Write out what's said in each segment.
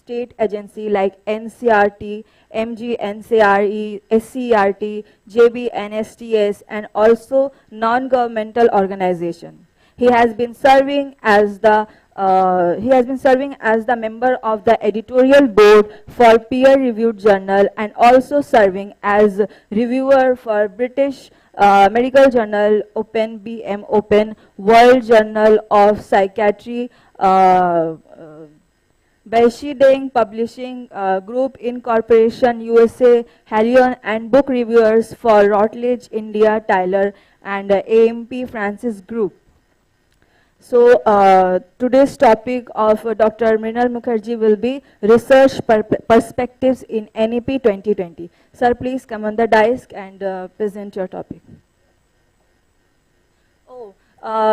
state agency like NCRT, MGNCRE, SCERT, JBNSTS, and also non-governmental organization. He has been serving as the member of the editorial board for peer-reviewed journal and also serving as reviewer for British Medical Journal Open, BM Open, World Journal of Psychiatry, Beishideng Publishing Group Incorporation USA, Halion, and book reviewers for Routledge India, Tyler, and AMP Francis Group. So today's topic of Dr. Mrinal Mukherjee will be research perspectives in NEP 2020. Sir, please come on the dais and present your topic.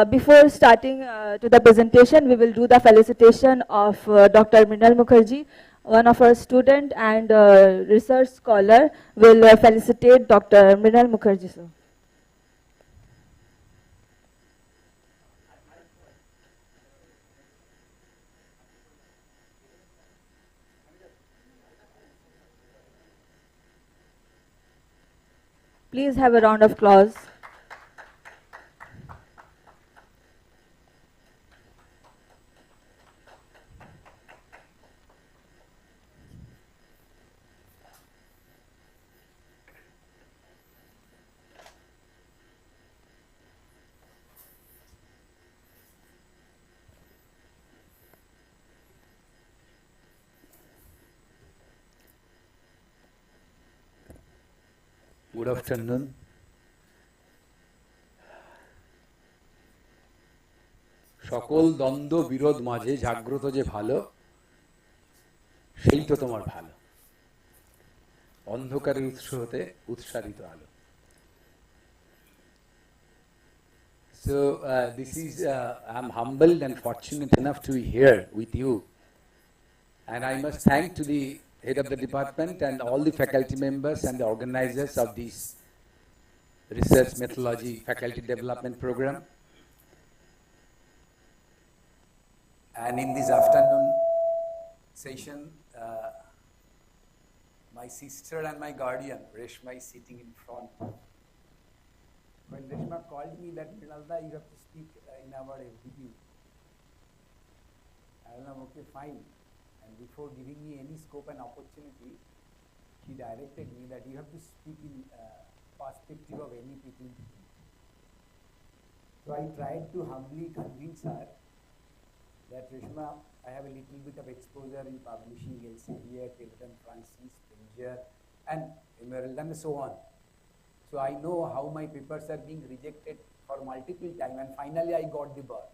Before starting to the presentation, we will do the felicitation of Dr. Mrinal Mukherjee. One of our student and research scholar will felicitate Dr. Mrinal Mukherjee, sir. Please have a round of applause. Good afternoon. সকল দ্বন্দ্ব বিরোধ মাঝে জাগ্রত যে ভালো সেই তো তোমার ভালো অন্ধকারের উৎস হতে উৎসারিত আলো So this is I'm humbled and fortunate enough to be here with you, and I must thank to the head of the department and all the faculty members and the organizers of this research methodology faculty development program. And in this afternoon session, my sister and my guardian, Reshma, is sitting in front. When Reshma called me that, Mrinalda, you have to speak in our FDP. I was like, okay, fine. And before giving me any scope and opportunity, she directed me that you have to speak in perspective of any people. So I tried to humbly convince her that, Reshma, I have a little bit of exposure in publishing, Elsevier, Tilton Francis, Springer, and Emerald, and so on. So I know how my papers are being rejected for multiple times, and finally I got the birth.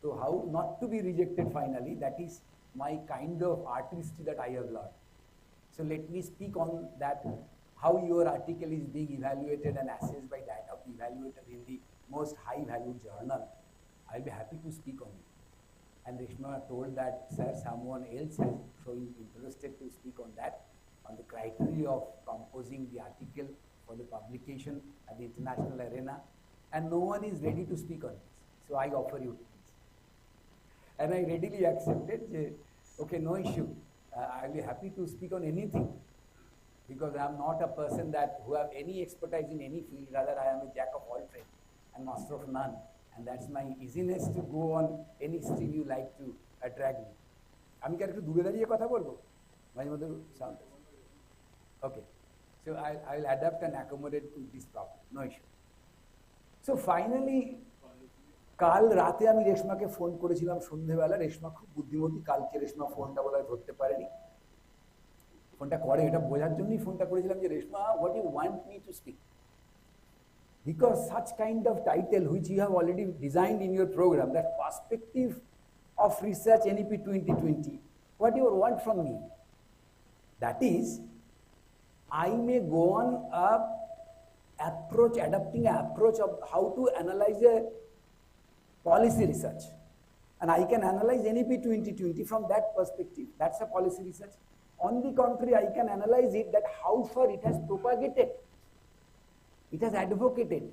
So how not to be rejected finally, that is my kind of artistry that I have learned. So let me speak on that, how your article is being evaluated and assessed by that of the evaluator in the most high valued journal. I'll be happy to speak on it. And Reshma told that, sir, someone else has shown interested to speak on that, on the criteria of composing the article for the publication at the international arena, and no one is ready to speak on this. So I offer you this. And I readily accepted, okay, no issue. I'll be happy to speak on anything, because I'm not a person that who have any expertise in any field. Rather, I am a jack of all trades and master of none. And that's my easiness to go on any stream you like to attract me. আমি কি একটু দূরে দাঁড়িয়ে কথা বলবো মাঝে মধ্যে sound okay so I'll adapt and accommodate to this problem, no issue. So finally কাল রাতে আমি রেশমাকে ফোন করেছিলাম সন্ধ্যেবেলা। রেশমা খুব বুদ্ধিমতী, কালকে রেশমা ফোনটা বোধহয় ধরতে পারেনি। ফোনটা করে এটা বোঝার জন্যই ফোনটা করেছিলাম যে Reshma, what you want me to speak? Because such kind of title which you have already designed in your program, that perspective of research NEP 2020, what do you want from me? That is, I may go on adapting an approach of how to analyze a policy research. And I can analyze NEP 2020 from that perspective. That's a policy research. On the contrary, I can analyze it that how far it has propagated. It has advocated,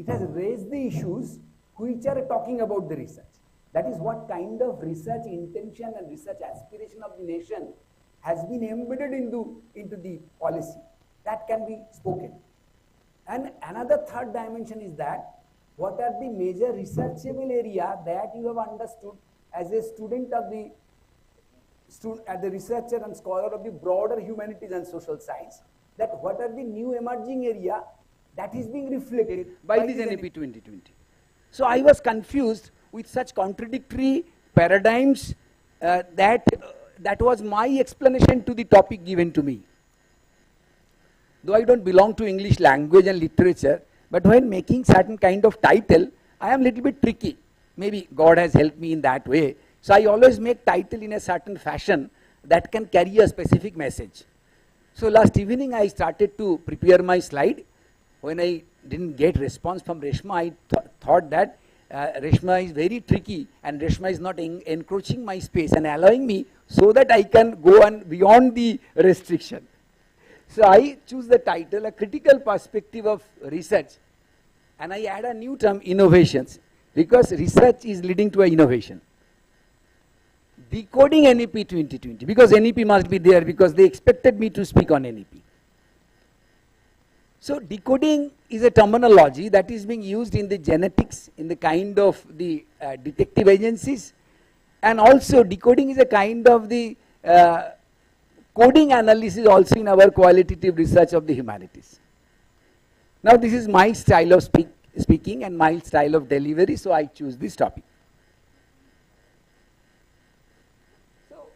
it has raised the issues which are talking about the research. That is what kind of research intention and research aspiration of the nation has been embedded into the policy. That can be spoken. And another third dimension is that what are the major researchable area that you have understood as a student of the as a researcher and scholar of the broader humanities and social science, that what are the new emerging area that is being reflected by this NAP 2020. So I was confused with such contradictory paradigms that was my explanation to the topic given to me. Though I don't belong to English language and literature, but when making certain kind of title, I am little bit tricky. Maybe God has helped me in that way. So I always make title in a certain fashion that can carry a specific message. So last evening I started to prepare my slide. When I didn't get response from Reshma, I thought that Reshma is very tricky and Reshma is not encroaching my space and allowing me so that I can go on beyond the restriction. So I choose the title, A Critical Perspective of Research, and I add a new term, innovations, because research is leading to an innovation. Decoding NEP 2020, because NEP must be there, because they expected me to speak on NEP. So decoding is a terminology that is being used in the genetics, in the kind of the detective agencies, and also decoding is a kind of the coding analysis also in our qualitative research of the humanities. Now this is my style of speaking and my style of delivery, so I choose this topic. So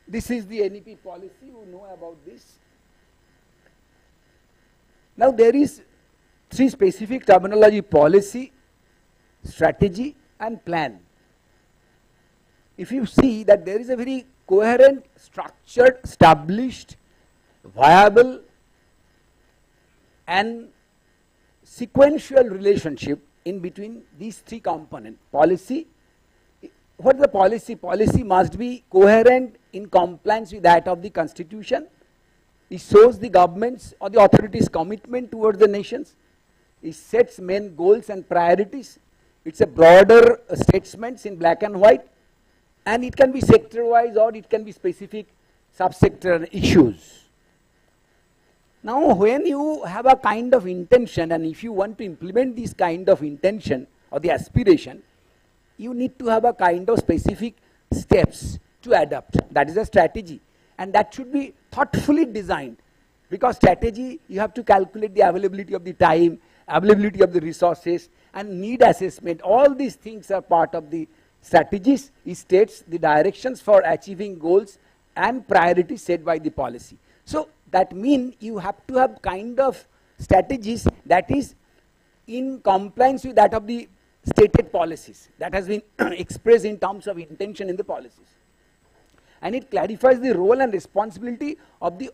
this is the NEP policy, you know about this. Now there is three specific terminology: policy, strategy and plan. If you see that there is a very coherent, structured, established, viable and sequential relationship in between these three components. Policy, what is the policy? Policy must be coherent in compliance with that of the Constitution. It shows the government's or the authorities' commitment towards the nations. It sets main goals and priorities. It's a broader statements in black and white. And it can be sector-wise or it can be specific subsector issues. Now, when you have a kind of intention and if you want to implement this kind of intention or the aspiration, you need to have a kind of specific steps to adopt. That is a strategy. And that should be thoughtfully designed, because strategy, you have to calculate the availability of the time, availability of the resources and need assessment. All these things are part of the strategies. It states the directions for achieving goals and priorities set by the policy. So that means you have to have kind of strategies that is in compliance with that of the stated policies that has been expressed in terms of intention in the policies. And it clarifies the role and responsibility of the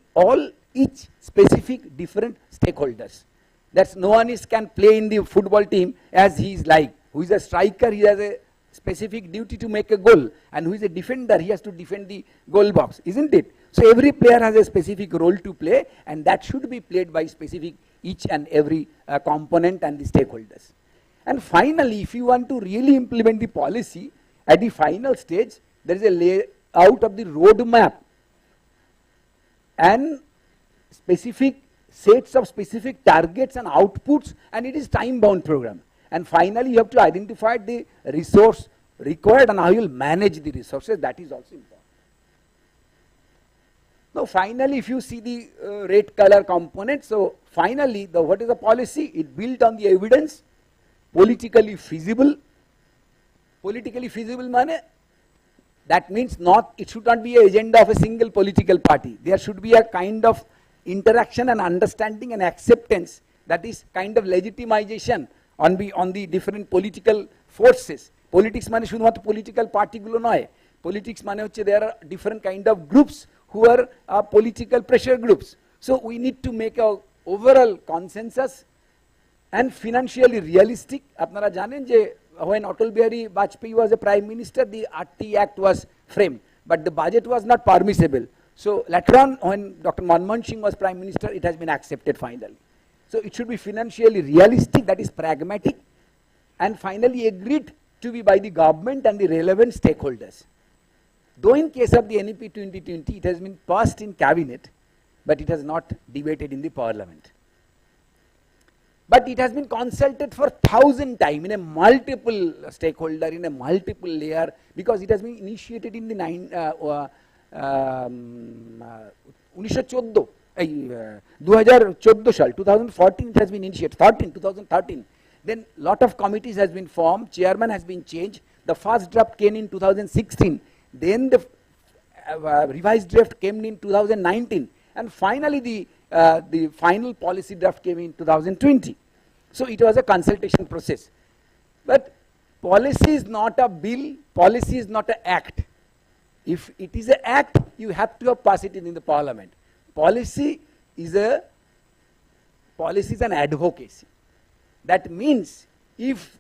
each specific different stakeholders. That's no one can play in the football team as he is like. Who is a striker, he has a specific duty to make a goal, and who is a defender, he has to defend the goal box, isn't it? So every player has a specific role to play, and that should be played by specific each and every component and the stakeholders. And finally, if you want to really implement the policy, at the final stage, there is a layout of the roadmap and specific sets of specific targets and outputs, and it is time-bound program. And finally, you have to identify the resource required and how you will manage the resources. That is also important. Now, finally, if you see the red color component, so finally, what is the policy? It built on the evidence, politically feasible. Politically feasible means, that means it should not be an agenda of a single political party. There should be a kind of interaction and understanding and acceptance, that is kind of legitimization on the different political forces. Politics mane shudhumatro political party gulo noy. Politics mane hocche there are different kind of groups who are political pressure groups. So we need to make a overall consensus and financially realistic. Apnara janen je when Atal Bihari Vajpayee was a prime minister, the RT Act was framed, but the budget was not permissible. So later on, when Dr. Manmohan Singh was prime minister, it has been accepted finally. So it should be financially realistic, that is pragmatic, and finally agreed to be by the government and the relevant stakeholders. Though in case of the NEP 2020, it has been passed in cabinet, but it has not debated in the parliament. But it has been consulted for 1,000 times in a multiple stakeholder, in a multiple layer, because it has been initiated in the 2014 সাল, 2014 it has been initiated, 2013. Then lot of committees has been formed, chairman has been changed. The first draft came in 2016, then the revised draft came in 2019, and finally the final policy draft came in 2020. So it was a consultation process. But policy is not a bill, policy is not an act. If it is an act, you have to pass it in the parliament. Policy is an advocacy. That means if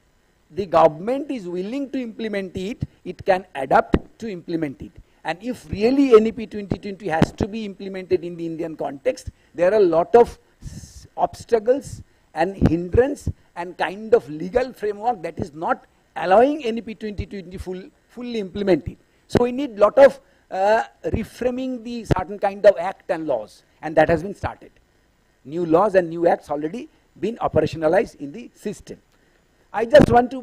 the government is willing to implement it, it can adapt to implement it. And if really NEP 2020 has to be implemented in the Indian context, there are a lot of obstacles and hindrance and kind of legal framework that is not allowing NEP 2020 fully implemented. So we need lot of reframing the certain kind of act and laws, and that has been started. New laws and new acts already been operationalized in the system. I just want to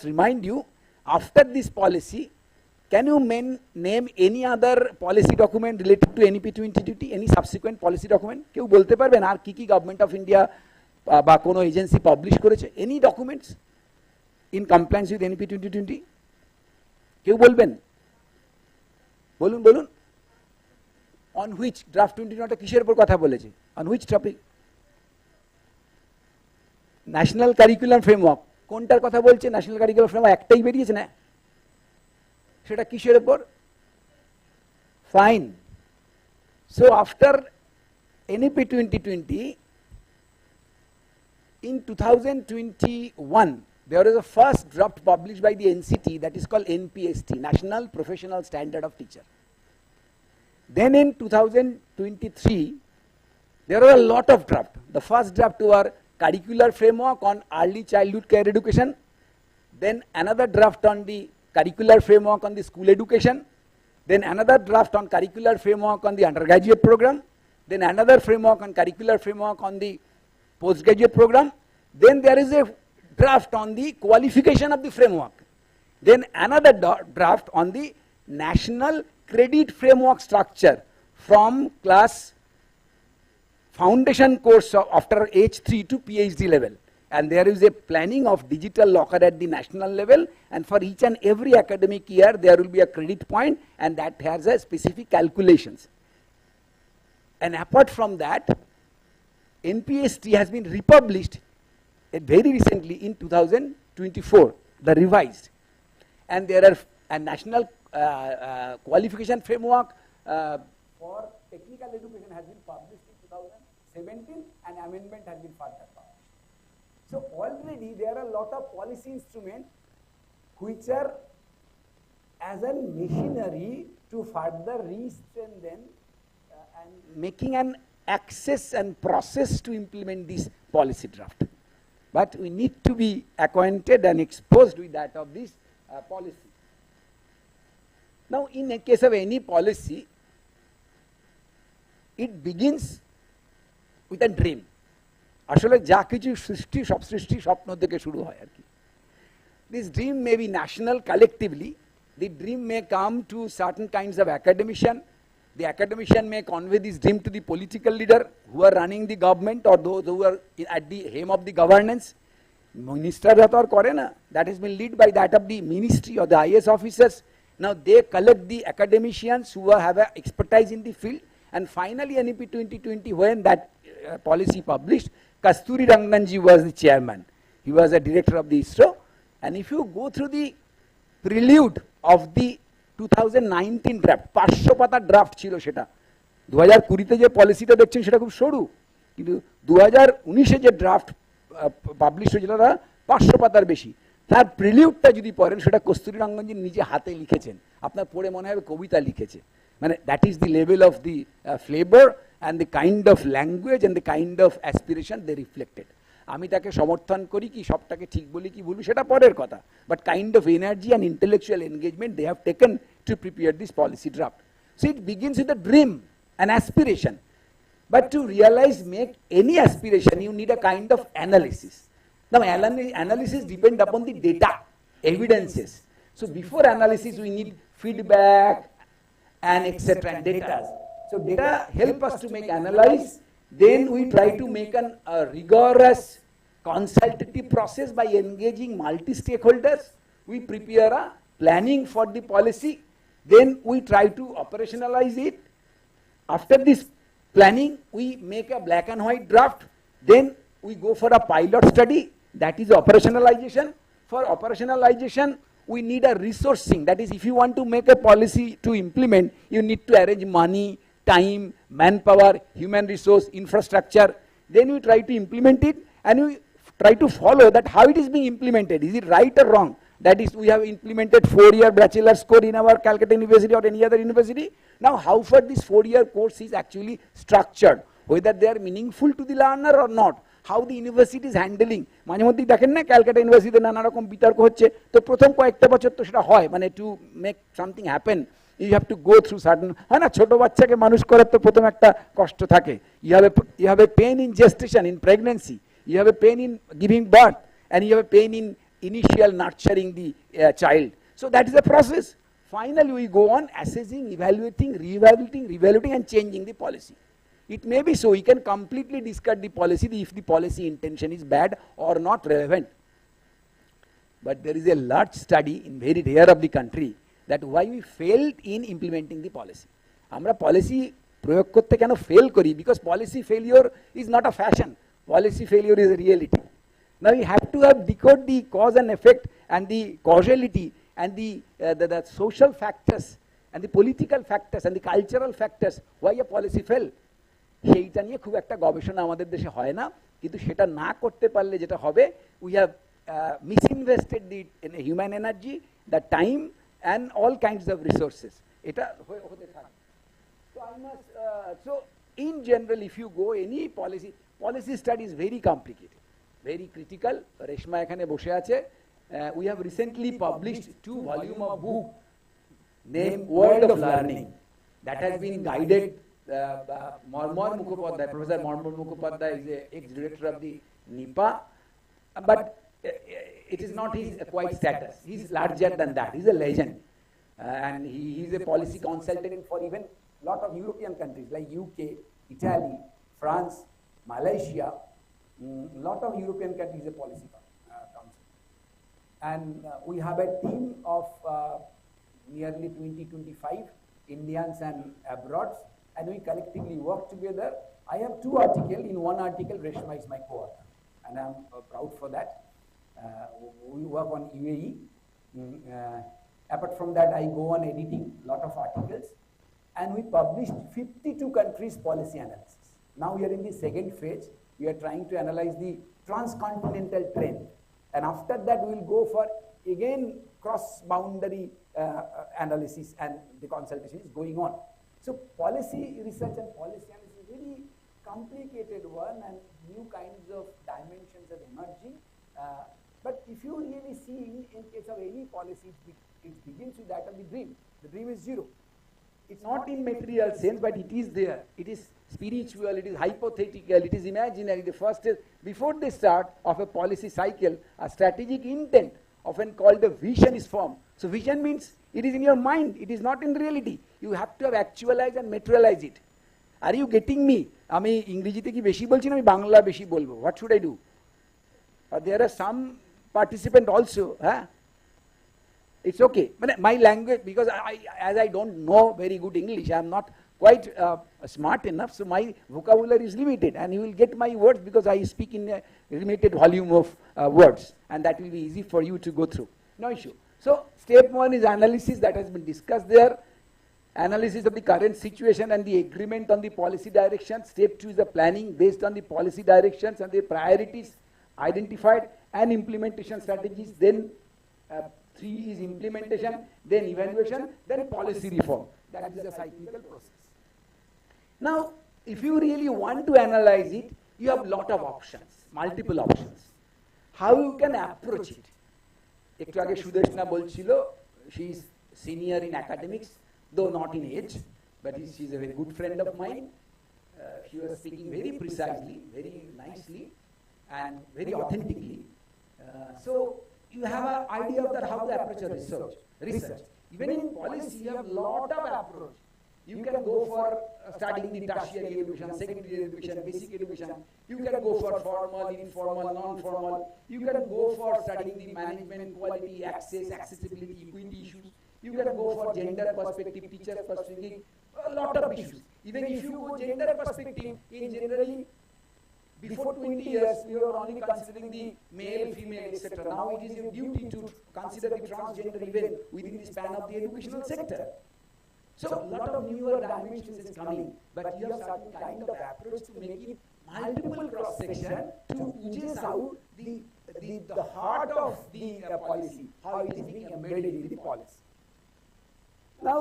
remind you, after this policy, can you name any other policy document related to NEP 2020, any subsequent policy document? কেউ বলতে পারবেন আর কি government of India বা কোনো agency publish করেছে? Any documents in compliance with NEP 2020? কেউ বলবেন? বলুন। অন হুইচ ড্রাফট 2020 কিসের উপর কথা বলেছে? On which topic? National curriculum framework কোনটার কথা বলছে? ন্যাশনাল কারিকুলাম ফ্রেমওয়ার্ক একটাই বেরিয়েছে না, সেটা কিসের উপর? Fine. So after NEP 2020, in 2021 there was a first draft published by the NCT that is called NPST, National Professional Standard of Teacher. Then in 2023 there were a lot of drafts. The first draft were curricular framework on early childhood care education, then another draft on the curricular framework on the school education, then another draft on curricular framework on the undergraduate program, then another framework on curricular framework on the postgraduate program, then there is a draft on the qualification of the framework, then another draft on the national credit framework structure from class foundation course after H3 to PhD level. And there is a planning of digital locker at the national level, and for each and every academic year there will be a credit point, and that has a specific calculations. And apart from that, NPST has been republished very recently in 2024, the revised. And there are a national qualification framework for technical education has been published in 2017, and amendment has been further published. So already there are a lot of policy instruments which are as a machinery to further re-strengthen and making an access and process to implement this policy draft. But we need to be acquainted and exposed with that of this policy. Now in a case of any policy, it begins with a dream. আসলে যা কিছু সৃষ্টি সব সৃষ্টি স্বপ্ন থেকে শুরু হয় আর কি। This dream may be national collectively. The dream may come to certain kinds of academician. The academician may convey this dream to the political leader who are running the government or those who are at the helm of the governance. Minister or Korena, that has been led by that of the ministry or the IS officers. Now they collect the academicians who have expertise in the field, and finally NEP 2020, when that policy published, Kasturi Ranganji was the chairman. He was a director of the ISRO, and if you go through the prelude of the 2019 draft, 500 পাতার draft ছিল সেটা। 2020 যে পলিসিটা দেখছেন সেটা খুব সরু, কিন্তু 2019 যে ড্রাফট পাবলিশ হয়েছিল 500 পাতার বেশি। তার প্রিলিউডটা যদি পড়েন সেটা কস্তুরী রঙ্গনজি নিজে হাতে লিখেছেন, আপনার পড়ে মনে হবে কবিতা লিখেছে। মানে that is the level of the flavour and the kind of language and the kind of aspiration they reflected. আমি তাকে সমর্থন করি কি সবটাকে ঠিক বলি কি ভুল সেটা পরের কথা, but kind of energy and intellectual engagement they have taken to prepare this policy draft. So it begins with a dream, an aspiration. But to realize, make any aspiration, you need a kind of analysis. Now, analysis depends upon the data, evidences. So before analysis, we need feedback and etc. and data. So data help us to make analyze. Then we try to make a rigorous consultative process by engaging multi-stakeholders. We prepare a planning for the policy. Then we try to operationalize it. After this planning, we make a black and white draft. Then we go for a pilot study, that is operationalization. For operationalization, we need a resourcing. That is, if you want to make a policy to implement, you need to arrange money, time, manpower, human resource, infrastructure. Then we try to implement it, and we try to follow that how it is being implemented. Is it right or wrong? That is, we have implemented 4-year bachelor's course in our Calcutta University or any other university. Now, how far this 4-year course is actually structured, whether they are meaningful to the learner or not, how the university is handling. মাঝে মধ্যেই দেখেন না ক্যালকাটা ইউনিভার্সিটিতে নানা রকম বিতর্ক হচ্ছে, তো প্রথম কয়েকটা বছর তো সেটা হয়, মানে to make something happen you have to go through certain, হয় না, ছোট বাচ্চাকে মানুষ করার তো প্রথম একটা কষ্ট থাকে. You have a pain in gestation, in pregnancy, you have a pain in giving birth, and you have a pain in initial nurturing the child. So that is the process. Finally, we go on assessing, evaluating, reevaluating and changing the policy. It may be so, we can completely discard the policy if the policy intention is bad or not relevant. But there is a large study in very rare of the country that why we failed in implementing the policy. Amra policy proyog korte keno fail kori, because policy failure is not a fashion. Policy failure is a reality. Now we have to have decode the cause and effect and the causality and the social factors and the political factors and the cultural factors why a policy fell. সেইটা নিয়ে খুব একটা গবেষণা আমাদের দেশে হয় না, কিন্তু সেটা না করতে পারলে যেটা হবে, we have misinvested the human energy, the time and all kinds of resources. এটা হতে থাকে. So I must, so in general, if you go any policy study is very complicated, very critical. Reshma ekhane boshe ache. We have recently published 2 volumes of book named World of Learning, that has been guided. Marmor Mukhopadhyay, Professor Marmor Mukhopadhyay is a ex-director of the NIPA, but it is not his acquired status. He is larger than that. He is a legend, and he is a policy consultant for even lot of European countries like UK, Italy, France, Malaysia. Lot of European countries a policy council, and we have a team of nearly 20-25 Indians and abroad, and we collectively work together. I have 2 articles. In one article, Reshma is my co-author, and I am proud for that. We work on UAE. Apart from that, I go on editing lot of articles, and we published 52 countries policy analysis. Now we are in the second phase. We are trying to analyze the transcontinental trend, and after that we will go for again cross-boundary analysis, and the consultation is going on. So policy research and policy analysis is a very complicated one, and new kinds of dimensions are emerging. But if you really see in case of any policy, it begins with that of the dream. The dream is zero. It's not in material sense, but it is there. It is spiritual, it is hypothetical, it is imaginary. The first is, before the start of a policy cycle, a strategic intent, often called a vision, is formed. So vision means it is in your mind, it is not in reality. You have to have actualize and materialize it. Are you getting me? আমি ইংরেজিতে কি বেশি বলছি না আমি বাংলা বেশি বলবো? What should I do? There are some participants also, huh? It's okay. But my language, because as I don't know very good English, I am not quite smart enough, so my vocabulary is limited, and you will get my words because I speak in a limited volume of words, and that will be easy for you to go through. No issue. So step 1 is analysis, that has been discussed there. Analysis of the current situation and the agreement on the policy direction. Step 2 is the planning based on the policy directions and the priorities identified and implementation strategies. Then 3 is implementation, then evaluation, then policy reform. That is a cyclical process. Now, if you really want to analyze it, you have lot of options, multiple options. How you can approach it? একটু আগে সুদেশনা বলছিল, she is senior in academics, though not in age, but she is a very good friend of mine. She was speaking very precisely, very nicely, and very authentically. So you have an idea of that how to approach a research. Even in policy, you have lot of approach. You can go for studying the tertiary education, secondary education, basic education. You can go for formal, informal, non-formal. You can go for studying the management, quality, access, accessibility, equity issues. You can go for gender perspective, teacher perspective, a lot of issues. Even if you go gender perspective, in generally, before 20 years, we were only considering the male, female, etc. Now it is your duty to consider the transgender even within the span of the educational sector. So a lot of newer dimensions is coming, but you have certain kind of approach to make it multiple cross section to oozes out the heart of the policy, how it is being embedded in the policy. Now,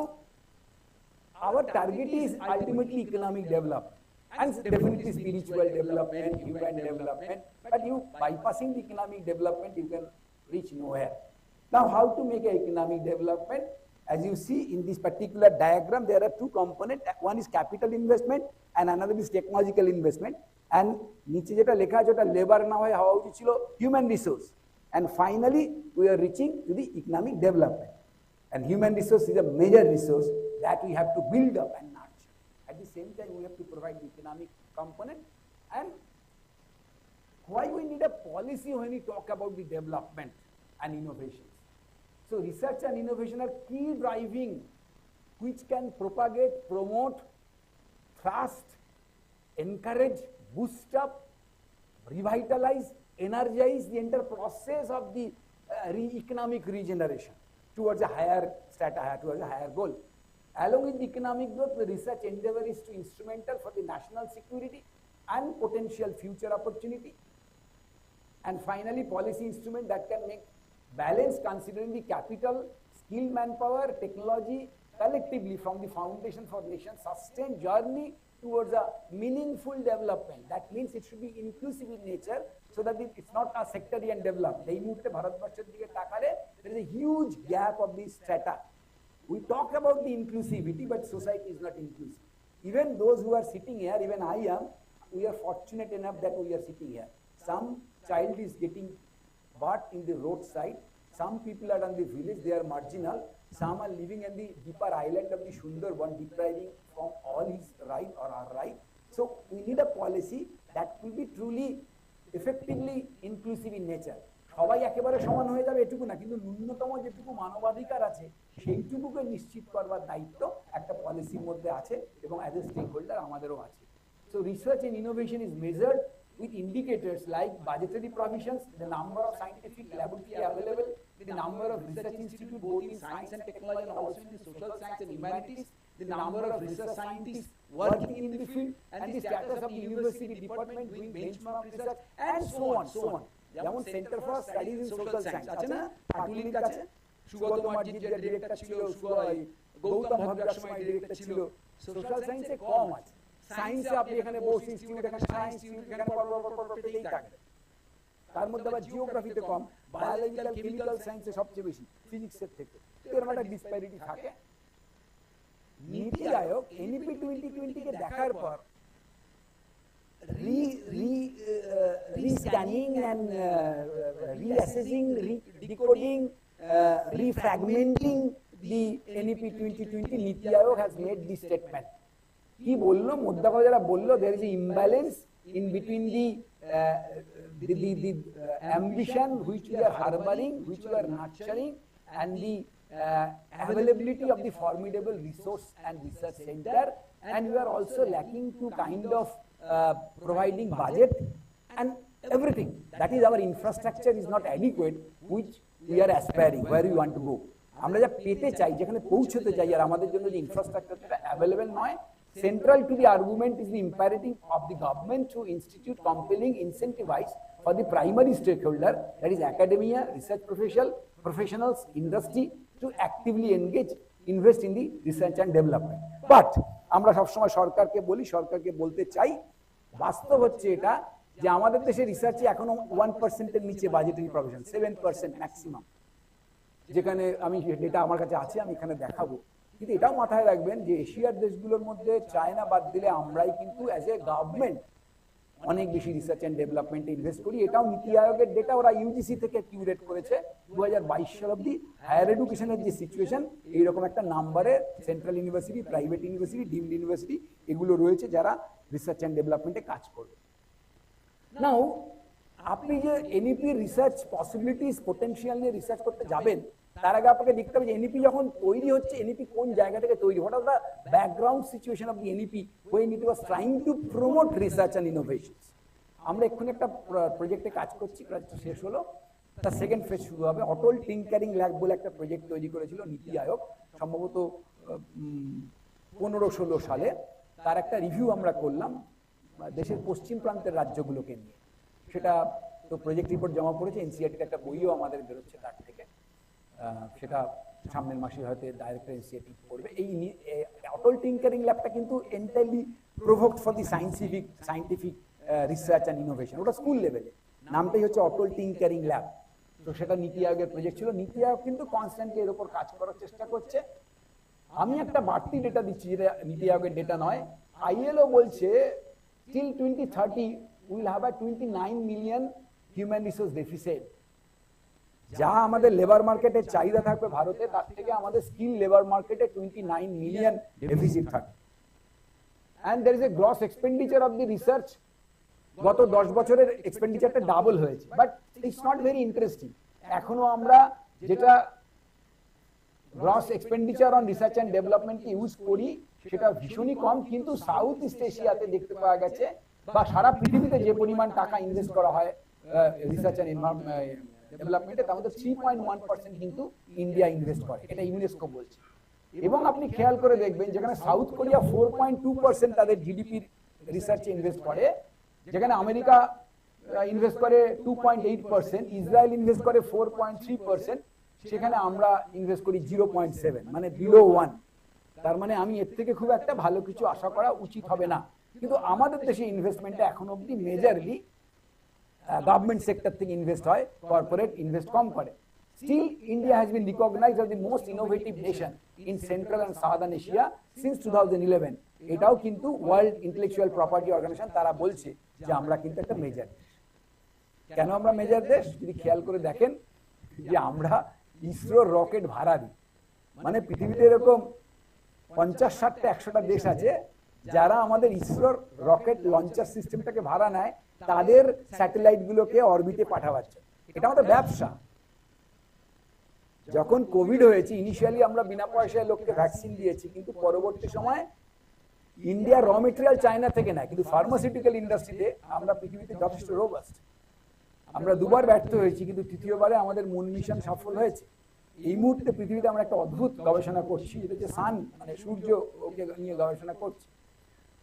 our target is ultimately economic development and definitely spiritual development, human development, but you bypassing the economic development, you can reach nowhere. Now, how to make an economic development? As you see in this particular diagram, there are two components. One is capital investment and another is technological investment. And niche jeta lekha ache ota labor na hoy hawa uchit chilo human resource. And finally, we are reaching to the economic development. And human resource is a major resource that we have to build up and nurture. At the same time, we have to provide the economic component. And why we need a policy when we talk about the development and innovation? So research and innovation are key driving which can propagate, promote, thrust, encourage, boost up, revitalize, energize the entire process of the economic regeneration towards a higher strata, towards a higher goal. Along with the economic growth, the research endeavor is to instrumental for the national security and potential future opportunity. And finally, policy instrument that can make balance considering the capital, skill, manpower, technology collectively from the foundation for nation's sustained journey towards a meaningful development. That means it should be inclusive in nature so that it's not a sectarian development. এই মুহূর্তে ভারতবর্ষের দিকে তাকালে there is a huge gap of the strata. We talk about the inclusivity, but society is not inclusive. Even those who are sitting here, even I am, we are fortunate enough that we are sitting here. Some child is getting but in the roadside, some people are on the village, they are marginal, some are living in the deeper island of the Sundarban, depriving from all his right or our right. So we need a policy that will be truly, effectively inclusive in nature. সবাই একেবারে সমান হয়ে যাবে এটুকু না, কিন্তু ন্যূনতম যেটুকু মানবাধিকার আছে সেইটুকুকে নিশ্চিত করবার দায়িত্ব একটা পলিসির মধ্যে আছে এবং অ্যাজ এ স্টেক হোল্ডার আমাদেরও আছে। So research and innovation is measured with indicators like budgetary provisions, the number of scientific laboratory available, the number of research institutes both in science and technology and also in the social science and humanities, the number of research scientists working in the field, and the status of the university department doing benchmark research, and so on, so on. যেমন centre for studies in social science আছে না, পাটুলির কাছে সুগত মার্জির যে director ছিল, গৌতম ভদ্রার সময় director ছিল, social সায়েন্সে কম আছে। সায়েন্সে আপনি এখানে বোস ইনস্টিটিউট, এখানে সায়েন্স ইনস্টিটিউট, এখানে পেতেই থাকবে। তার মধ্যে আবার জিওগ্রাফিতে কম, বায়োলজিক্যাল কেমিক্যাল সায়েন্সে সবচেয়ে বেশি, ফিজিক্সের থেকে। এর একটা ডিসপ্যারিটি থাকে। নীতি আয়োগ এনইপি 2020 কে দেখার পর re-scanning and reassessing, decoding, refragmenting the NEP 2020, Niti Aayog has made this statement. কি বললো মোদ্দা কথা যারা বললো, there is an imbalance in between the ambition which we are harboring, which we are nurturing, and the availability of the formidable resource and research center, and we are also lacking to kind of providing budget and everything. That is, our infrastructure is not adequate, which we are aspiring, where we want to go. আমরা যা পেতে চাই, যেখানে পৌঁছতে চাই, আর আমাদের জন্য যে ইনফ্রাস্ট্রাকচারটা অ্যাভেলেবল নয়, central to the argument is the imperative of the government to institute compelling incentivize for the primary stakeholder, that is academia, research professionals, industry, to actively engage, invest in the research and development. But আমরা সবসময় সরকারকে বলি, সরকারকে বলতে চাই, বাস্তব হচ্ছে এটা যে আমাদের দেশে রিসার্চে এখনো 1%-এর নিচে বাজেটারি প্রভিশন, 7% ম্যাক্সিমাম, যেখানে আমি ডেটা আমার কাছে আছে, আমি এখানে দেখাবো। কিন্তু এটাও মাথায় রাখবেন যে এশিয়ার দেশগুলোর মধ্যে চায়না বাদ দিলে আমরাই কিন্তু অ্যাজ এ গভর্নমেন্ট অনেক বেশি রিসার্চ অ্যান্ড ডেভেলপমেন্টে ইনভেস্ট করি। এটাও নীতি আয়োগের ডেটা, ওরা ইউজিসি থেকে কিউরেট করেছে 2022 সাল অব্দি হায়ার এডুকেশনের যে সিচুয়েশন, এইরকম একটা নাম্বারে central university, private university, deemed university এগুলো রয়েছে যারা রিসার্চ অ্যান্ড ডেভেলপমেন্টে কাজ করবে। নাও আপনি যে এনইপি রিসার্চ পসিবিলিটিস, পোটেনশিয়াল নিয়ে রিসার্চ করতে যাবেন, তার আগে আপনাকে দেখতে হবে যে এনইপি যখন তৈরি হচ্ছে, এনইপি কোন জায়গা থেকে তৈরি, what are the background situation of the NEP when it was trying to promote research and innovations. আমরা এক্ষুনি একটা প্রজেক্টে কাজ করছি, কাজটা শেষ হলো, তার সেকেন্ড ফেজ শুরু হবে। অটল টিঙ্কারিং ল্যাব বলে একটা প্রজেক্ট তৈরি করেছিল নীতি আয়োগ সম্ভবত 15-16 সালে। তার একটা রিভিউ আমরা করলাম দেশের পশ্চিম প্রান্তের রাজ্যগুলোকে নিয়ে। সেটা তো প্রজেক্ট রিপোর্ট জমা পড়েছে, এনসিআরটির একটা বইও আমাদের বেরোচ্ছে তার থেকে, সেটা সামনের মাসে হয়তো ডাইরেক্টর এনসিআরটি করবে। এই অটল টিঙ্কারিং ল্যাবটা কিন্তু entirely provoked for the scientific research and innovation, ওটা স্কুল লেভেলে, নামটাই হচ্ছে অটল টিঙ্কারিং ল্যাব। তো সেটা নীতি আয়োগের প্রজেক্ট ছিল। নীতি আয়োগ কিন্তু কনস্ট্যান্টলি এর উপর কাজ করার চেষ্টা করছে। আমি একটা বাড়তি ডেটা দিচ্ছি, যেটা নীতি আয়োগের ডেটা নয়। আইএলও বলছে till 2030 we will have a 29 million human resource deficit। যা আমাদের লেবার মার্কেটের চাহিদা থাকবে ভারতে, তার থেকে আমাদের স্কিল লেবার মার্কেটে 29 মিলিয়ন ডেফিসিট থাকবে। and there is a gross expenditure of the research, গত 10 বছরের এক্সপেন্ডিচারটা ডাবল হয়েছে, but it's not very interesting. এখনো আমরা যেটা gross expenditure on research and ডেভেলপমেন্টকে ইউজ করি সেটা ভীষণই কম। কিন্তু সাউথ ইস্ট এশিয়াতে দেখতে পাওয়া গেছে, বা সারা পৃথিবীতে যে পরিমাণ টাকা ইনভেস্ট করা হয় রিসার্চ অ্যান্ড ডেভেলপমেন্টে, তার মধ্যে 3.1% কিন্তু ইন্ডিয়া ইনভেস্ট করে, এটা ইউনেস্কো বলছে। এবং আপনি খেয়াল করে দেখবেন যেখানে সাউথ কোরিয়া 4.2% তাদের জিডিপির রিসার্চে ইনভেস্ট করে, যেখানে আমেরিকা ইনভেস্ট করে 2.8%, ইসরায়েল ইনভেস্ট করে 4.3%, সেখানে আমরা ইনভেস্ট করি 0.7, মানে বিলো 1। তার মানে আমি এর থেকে খুব একটা ভালো কিছু আশা করা উচিত হবে না। কিন্তু আমাদের দেশে ইনভেস্টমেন্টটা এখন অব্দি মেজরলি গভর্নমেন্ট সেক্টর থেকে ইনভেস্ট হয়, কর্পোরেট ইনভেস্ট কম করে। Still, India has been recognized as the most innovative nation in Central and Southern Asia since 2011. এটাও কিন্তু ওয়ার্ল্ড ইন্টেলেকচুয়াল প্রপার্টি অর্গানাইজেশন তারা বলছে যে আমরা কিন্তু একটা মেজর দেশ। কেন আমরা মেজর দেশ? যদি খেয়াল করে দেখেন যে আমরা ইসরোর রকেট ভাড়া দিই। মানে পৃথিবীতে এরকম 50-60টা 100টা দেশ আছে যারা আমাদের ইসরোর রকেট লঞ্চার সিস্টেমটাকে ভাড়া নেয় তাদের স্যাটেলাইটগুলোকে অরবিটে পাঠাবার জন্য। এটা আমাদের ব্যবসা। যখন কোভিড হয়েছে, ইনিশিয়ালি আমরা বিনা পয়সায় লোককে ভ্যাকসিন দিয়েছি, কিন্তু পরবর্তী সময় ইন্ডিয়া র মেটেরিয়াল চায়না থেকে নেয়, কিন্তু ফার্মাসিউটিক্যাল ইন্ডাস্ট্রিতে আমরা পৃথিবীতে যথেষ্ট রোবাস্ট। আমরা দুবার ব্যর্থ হয়েছি, কিন্তু তৃতীয়বারে আমাদের মুন মিশন সফল হয়েছে। এই মুহূর্তে পৃথিবীতে আমরা একটা অদ্ভুত গবেষণা করছি, যেটা হচ্ছে সান, মানে সূর্য ওকে নিয়ে গবেষণা করছি।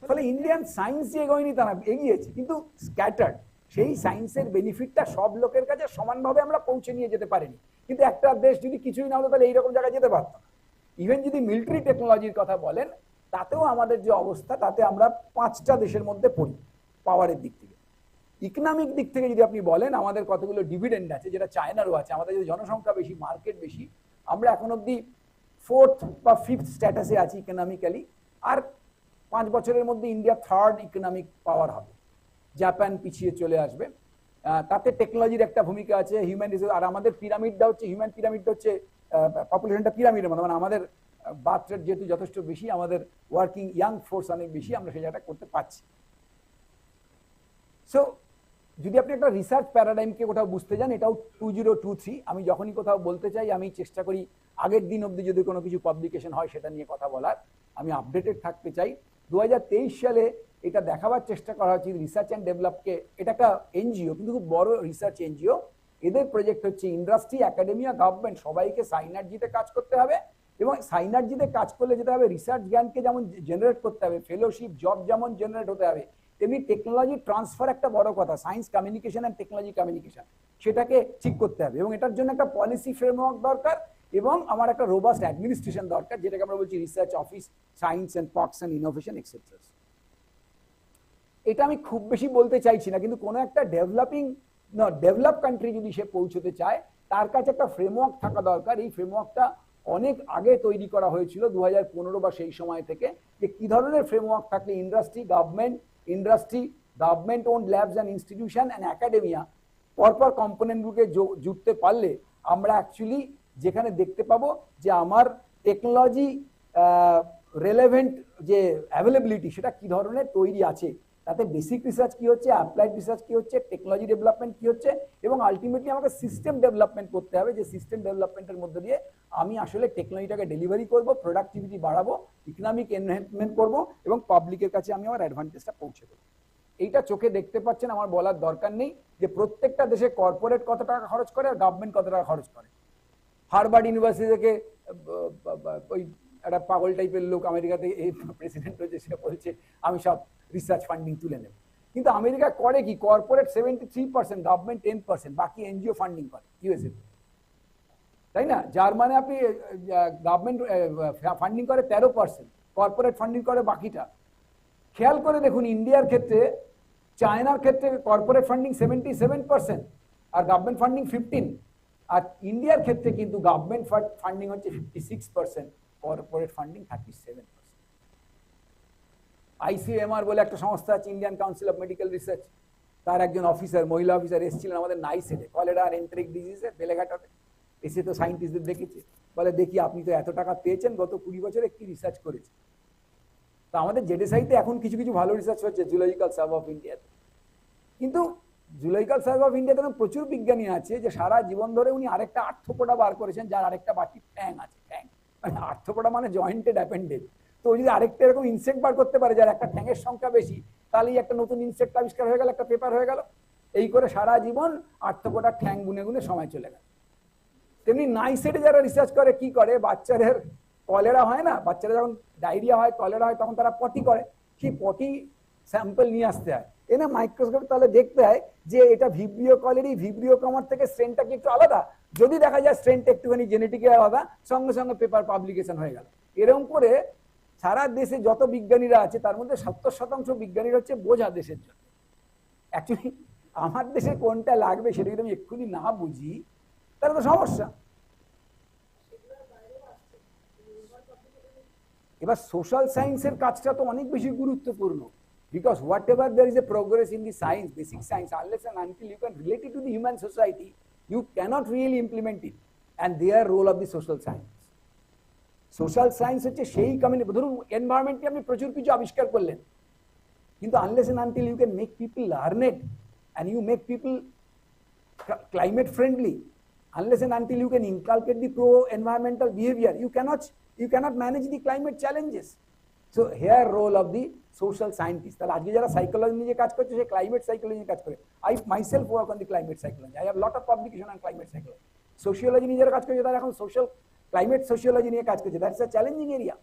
ফলে ইন্ডিয়ান সায়েন্স যে এগোয়নি তা না, এগিয়েছে, কিন্তু স্ক্যাটার্ড। সেই সায়েন্সের বেনিফিটটা সব লোকের কাছে সমানভাবে আমরা পৌঁছে নিয়ে যেতে পারিনি। কিন্তু একটা দেশ যদি কিছুই না হতো তাহলে এইরকম জায়গায় যেতে পারত না। ইভেন যদি মিলিটারি টেকনোলজির কথা বলেন, তাতেও আমাদের যে অবস্থা, তাতে আমরা 5টা দেশের মধ্যে পড়ি পাওয়ারের দিক থেকে। ইকোনমিক দিক থেকে যদি আপনি বলেন, আমাদের কতগুলো ডিভিডেন্ড আছে, যেটা চায়নারও আছে। আমাদের যদি জনসংখ্যা বেশি, মার্কেট বেশি, আমরা এখন অব্দি 4th বা 5th স্ট্যাটাসে আছি ইকোনমিক্যালি। আর 5 বছরের মধ্যে ইন্ডিয়া 3rd ইকোনমিক পাওয়ার হবে, জাপান পিছিয়ে চলে আসবে। তাতে টেকনোলজির একটা ভূমিকা আছে, হিউম্যান রিসোর্স। আর আমাদের পিরামিডটা হচ্ছে, হিউম্যান পিরামিডটা হচ্ছে পপুলেশনটা পিরামিডের মতো, মানে আমাদের বার্থ রেট যেহেতু যথেষ্ট বেশি, আমাদের ওয়ার্কিং ইয়াং ফোর্স অনেক বেশি, আমরা সেই জায়গাটা করতে পারছি। সো যদি আপনি একটা রিসার্চ প্যারাডাইমকে কোথাও বুঝতে যান, এটাও 2023। আমি যখনই কোথাও বলতে চাই, আমি চেষ্টা করি আগের দিন অবধি যদি কোনো কিছু পাবলিকেশন হয় সেটা নিয়ে কথা বলার, আমি আপডেটেড থাকতে চাই। 2023 সালে এটা দেখাবার চেষ্টা করা হচ্ছে রিসার্চ অ্যান্ড ডেভেলপকে, এটা একটা এনজিও, কিন্তু খুব বড় রিসার্চ এনজিও। এদের প্রজেক্ট হচ্ছে ইন্ডাস্ট্রি, একাডেমিয়া, গভর্নমেন্ট সবাইকে সাইনার্জিতে কাজ করতে হবে। এবং সাইনার্জিতে কাজ করলে যেতে হবে, রিসার্চ জ্ঞানকে যেমন জেনারেট করতে হবে, ফেলোশিপ জব যেমন জেনারেট হতে হবে, তেমনি টেকনোলজি ট্রান্সফার একটা বড় কথা, science communication and technology communication, সেটাকে ঠিক করতে হবে। এবং এটার জন্য একটা পলিসি ফ্রেমওয়ার্ক দরকার, এবং আমার একটা রোবাস্ট অ্যাডমিনিস্ট্রেশন দরকার, যেটাকে আমরা বলছি research office, science and parks and innovation etcetera. এটা আমি খুব বেশি বলতে চাইছি না, কিন্তু কোনো একটা ডেভেলপ কান্ট্রি যদি সে পৌঁছতে চায় তার কাছে একটা ফ্রেমওয়ার্ক থাকা দরকার। এই ফ্রেমওয়ার্কটা অনেক আগে তৈরি করা হয়েছিল 2015 বা সেই সময় থেকে, যে কি ধরনের ফ্রেমওয়ার্ক থাকলে government own labs and institution and academia পরপর কম্পোনেন্টগুলোকে জুড়তে পারলে আমরা অ্যাকচুয়ালি যেখানে দেখতে পাবো যে আমার টেকনোলজি রেলেভেন্ট যে অ্যাভেলেবিলিটি সেটা কি ধরনের তৈরি আছে, তাতে বেসিক রিসার্চ কি হচ্ছে, অ্যাপ্লাইড রিসার্চ কি হচ্ছে, টেকনোলজি ডেভেলপমেন্ট কি হচ্ছে, এবং আলটিমেটলি আমাকে সিস্টেম ডেভেলপমেন্ট করতে হবে, যে সিস্টেম ডেভেলপমেন্টের মধ্যে দিয়ে আমি আসলে টেকনোলজিটাকে ডেলিভারি করব, প্রোডাক্টিভিটি বাড়াবো, ইকোনমিক এনহ্যান্সমেন্ট করব, এবং পাবলিকের কাছে আমি আমার অ্যাডভান্টেজটা পৌঁছে দেবো। এইটা চোখে দেখতে পাচ্ছেন, আমার বলার দরকার নেই যে প্রত্যেকটা দেশে কর্পোরেট কত টাকা খরচ করে আর গভর্নমেন্ট কত টাকা খরচ করে। হার্ভার্ড ইউনিভার্সিটি থেকে ওই একটা পাগল টাইপের লোক আমেরিকাতে এই প্রেসিডেন্ট হয়েছে, সে বলছে আমি সব রিসার্চ ফান্ডিং তুলে নেব, কিন্তু আমেরিকা করে কি, কর্পোরেট 73%, গভর্নমেন্ট 10%, বাকি এনজিও ফান্ডিং করে ইউএসএ, তাই না? যার মানে আপনি গভর্নমেন্ট ফান্ডিং করে 13%, কর্পোরেট ফান্ডিং করে বাকিটা। খেয়াল করে দেখুন ইন্ডিয়ার ক্ষেত্রে, চায়নার ক্ষেত্রে কর্পোরেট ফান্ডিং 77% আর গভর্নমেন্ট ফান্ডিং 15%, আর ইন্ডিয়ার ক্ষেত্রে কিন্তু গভর্নমেন্ট ফান্ডিং হচ্ছে 56%, কর্পোরেট ফান্ডিং 37%। আইসিএমআর বলে একটা সংস্থা আছে, Indian council of medical research, তার একজন অফিসার, মহিলা অফিসার এসেছিলেন আমাদের নাইসেটে, কলেরা আর এন্টেরিক ডিজিজে বেলেঘাটাতে, এসে তো সায়েন্টিস্টদের দেখেছে, বলে দেখি আপনি তো এত টাকা পেয়েছেন, গত 20 বছরে কি রিসার্চ করেছে। তো আমাদের জেডেসাইতে এখন কিছু কিছু ভালো রিসার্চ হচ্ছে, জুলজিক্যাল সার্ভে অফ ইন্ডিয়াতে, কিন্তু জুলজিক্যাল সার্ভে অফ ইন্ডিয়াতে প্রচুর বিজ্ঞানী আছে যে সারা জীবন ধরে উনি আরেকটা আর্থ্রোপোডা বার করেছেন, যার আরেকটা বাকি ঠ্যাং আছে, ঠ্যাং মানে আর্থ্রোপোডা মানে জয়েন্টেড অ্যাপেন্ডেজ। তো যদি আরেকটা এরকম ইনসেক্ট বার করতে পারে যার একটা ঠ্যাঙের সংখ্যা বেশি, তাহলেই একটা নতুন ইনসেক্ট আবিষ্কার হয়ে গেল, একটা পেপার হয়ে গেল। এই করে সারা জীবন আর্থ্রোপোডার ঠ্যাং গুনে গুনে সময় চলে গেল। তেমনি নাইসেটে যারা রিসার্চ করে কি করে, বাচ্চাদের কলেরা হয় না, বাচ্চারা যখন ডায়রিয়া হয়, কলেরা হয়, তখন তারা পটি করে, সেই পটি স্যাম্পল নিয়ে আসতে হয়, এনে মাইক্রোস্কোপ তাহলে দেখতে হয় যে এটা ভিব্রিও কলেরি, ভিব্রিও কমার থেকে স্ট্রেনটা কি একটু আলাদা, যদি দেখা যায় স্ট্রেনটা একটুখানি জেনেটিক্যালি আলাদা, সঙ্গে সঙ্গে পেপার পাবলিকেশন হয়ে গেল। এরকম করে সারা দেশে যত বিজ্ঞানীরা আছে তার মধ্যে 70% বিজ্ঞানীরা হচ্ছে বোঝা দেশের জন্য। অ্যাকচুয়ালি আমার দেশে কোনটা লাগবে সেটা যদি আমি এক্ষুনি না বুঝি তাহলে তো সমস্যা। এবার সোশ্যাল সায়েন্সের কাজটা তো অনেক বেশি গুরুত্বপূর্ণ, because whatever there is a progress in the science, basic science, unless and until you can relate it to the human society, you cannot really implement it, and their role of the social science. Social science হচ্ছে সেই community, ধরুন এনভায়রনমেন্টে আপনি প্রচুর কিছু আবিষ্কার করলেন, কিন্তু unless and until you can make people learn it and you make people climate friendly, unless and until you can inculcate the pro environmental behavior, you cannot manage the climate challenges. So here role of the social scientist. তাহলে আজকে যারা psychology নিয়ে কাজ করছে সে climate psychology কাজ করে। I myself work on the climate psychology. I have lot of publication on climate psychology. Sociology নিয়ে যারা কাজ করছে তারা এখন ক্লাইমেট সোশিওলজি নিয়ে কাজ করছে। That's a challenging area.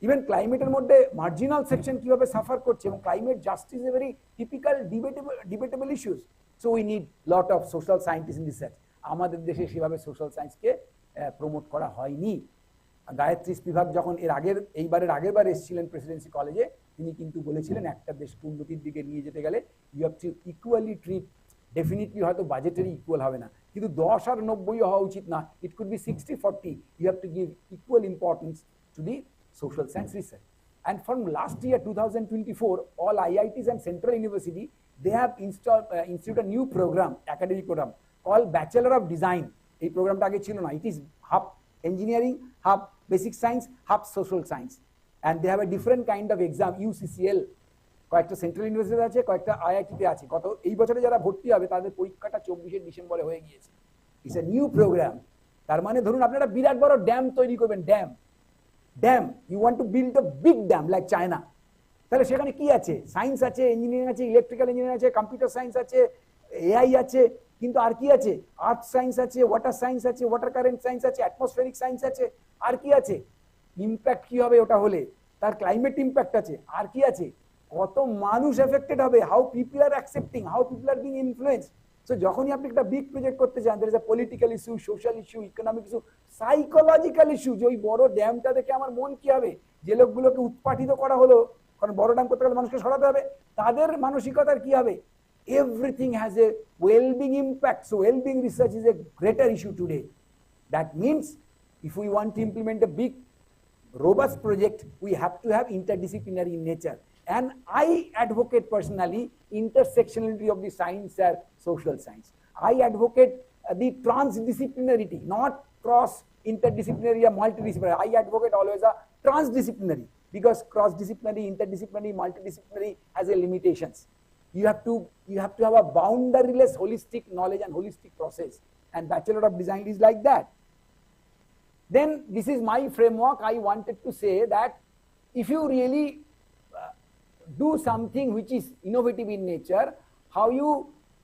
Even ক্লাইমেটের মধ্যে মার্জিনাল সেকশন কিভাবে সাফার করছে, এবং climate justice a very typical debatable issues. So we need lot of social scientist in research. আমাদের দেশে সেভাবে সোশ্যাল সায়েন্সকে প্রমোট করা হয়নি। গায়ত্রী স্পিভাক যখন এইবারের আগের বার এসেছিলেন প্রেসিডেন্সি কলেজে, তিনি কিন্তু বলেছিলেন একটা দেশকে উন্নতির দিকে নিয়ে যেতে গেলে you have to equally treat, definitely হয়তো বাজেটারি ইকুয়াল হবে না, কিন্তু 10 আর 90 হওয়া উচিত না, it could be 60-40, you have to give equal importance to the social science research. And from last year 2024, all IITs and central university, they have instituted a new program, academic program called Bachelor of Design. এই প্রোগ্রামটা আগে ছিল না। It is half engineering, half basic science, half social science, and they have a different kind of exam, UCCL, কয়েকটা central university আছে, কয়েকটা আইআইটিতে আছে। এই বছরে যারা ভর্তি হবে তাদের পরীক্ষাটা 24 ডিসেম্বরে হয়ে গিয়েছে। It's a new programme. তার মানে ধরুন আপনারা বিরাট বড় ড্যাম তৈরি করবেন, dam, you want to build a big dam like China, তাহলে সেখানে কি আছে? সায়েন্স আছে, ইঞ্জিনিয়ারিং আছে, ইলেকট্রিক্যাল ইঞ্জিনিয়ারিং আছে, কম্পিউটার সায়েন্স আছে, এআই আছে, কিন্তু আর কি আছে? আর্থ সায়েন্স আছে, ওয়াটার সায়েন্স আছে, ওয়াটার কারেন্ট সায়েন্স আছে, অ্যাটমসফেরিক সায়েন্স আছে, আর কি আছে? ইম্প্যাক্ট কি হবে ওটা হলে, তার ক্লাইমেট ইম্প্যাক্ট আছে, আর কি আছে? কত মানুষ এফেক্টেড হবে, how people R accepting, how people are being influenced. So যখনই আপনি একটা বিগ প্রজেক্ট করতে চান, there is a political issue, social issue, economic issue, psychological issue, যে ওই বড় ড্যামটা দেখে আমার মন কি হবে, যে লোকগুলোকে উৎপাটিত করা হলো কারণ বড় ড্যাম করতে গেলে মানুষকে সরাতে হবে। তাদের মানসিকতার কি হবে? Everything has a well-being impact. So well-being research is a greater issue today. That means if we want to implement a big robust project, we have to have interdisciplinary in nature. And I advocate personally intersectionality of the science and social science. I advocate the transdisciplinarity, not cross interdisciplinary or multidisciplinary. I advocate always a transdisciplinary, because cross-disciplinary, interdisciplinary, multidisciplinary has a limitations. You have to have a boundaryless holistic knowledge and holistic process, and Bachelor of Design is like that. Then this is my framework. I wanted to say that if you really do something which is innovative in nature, how you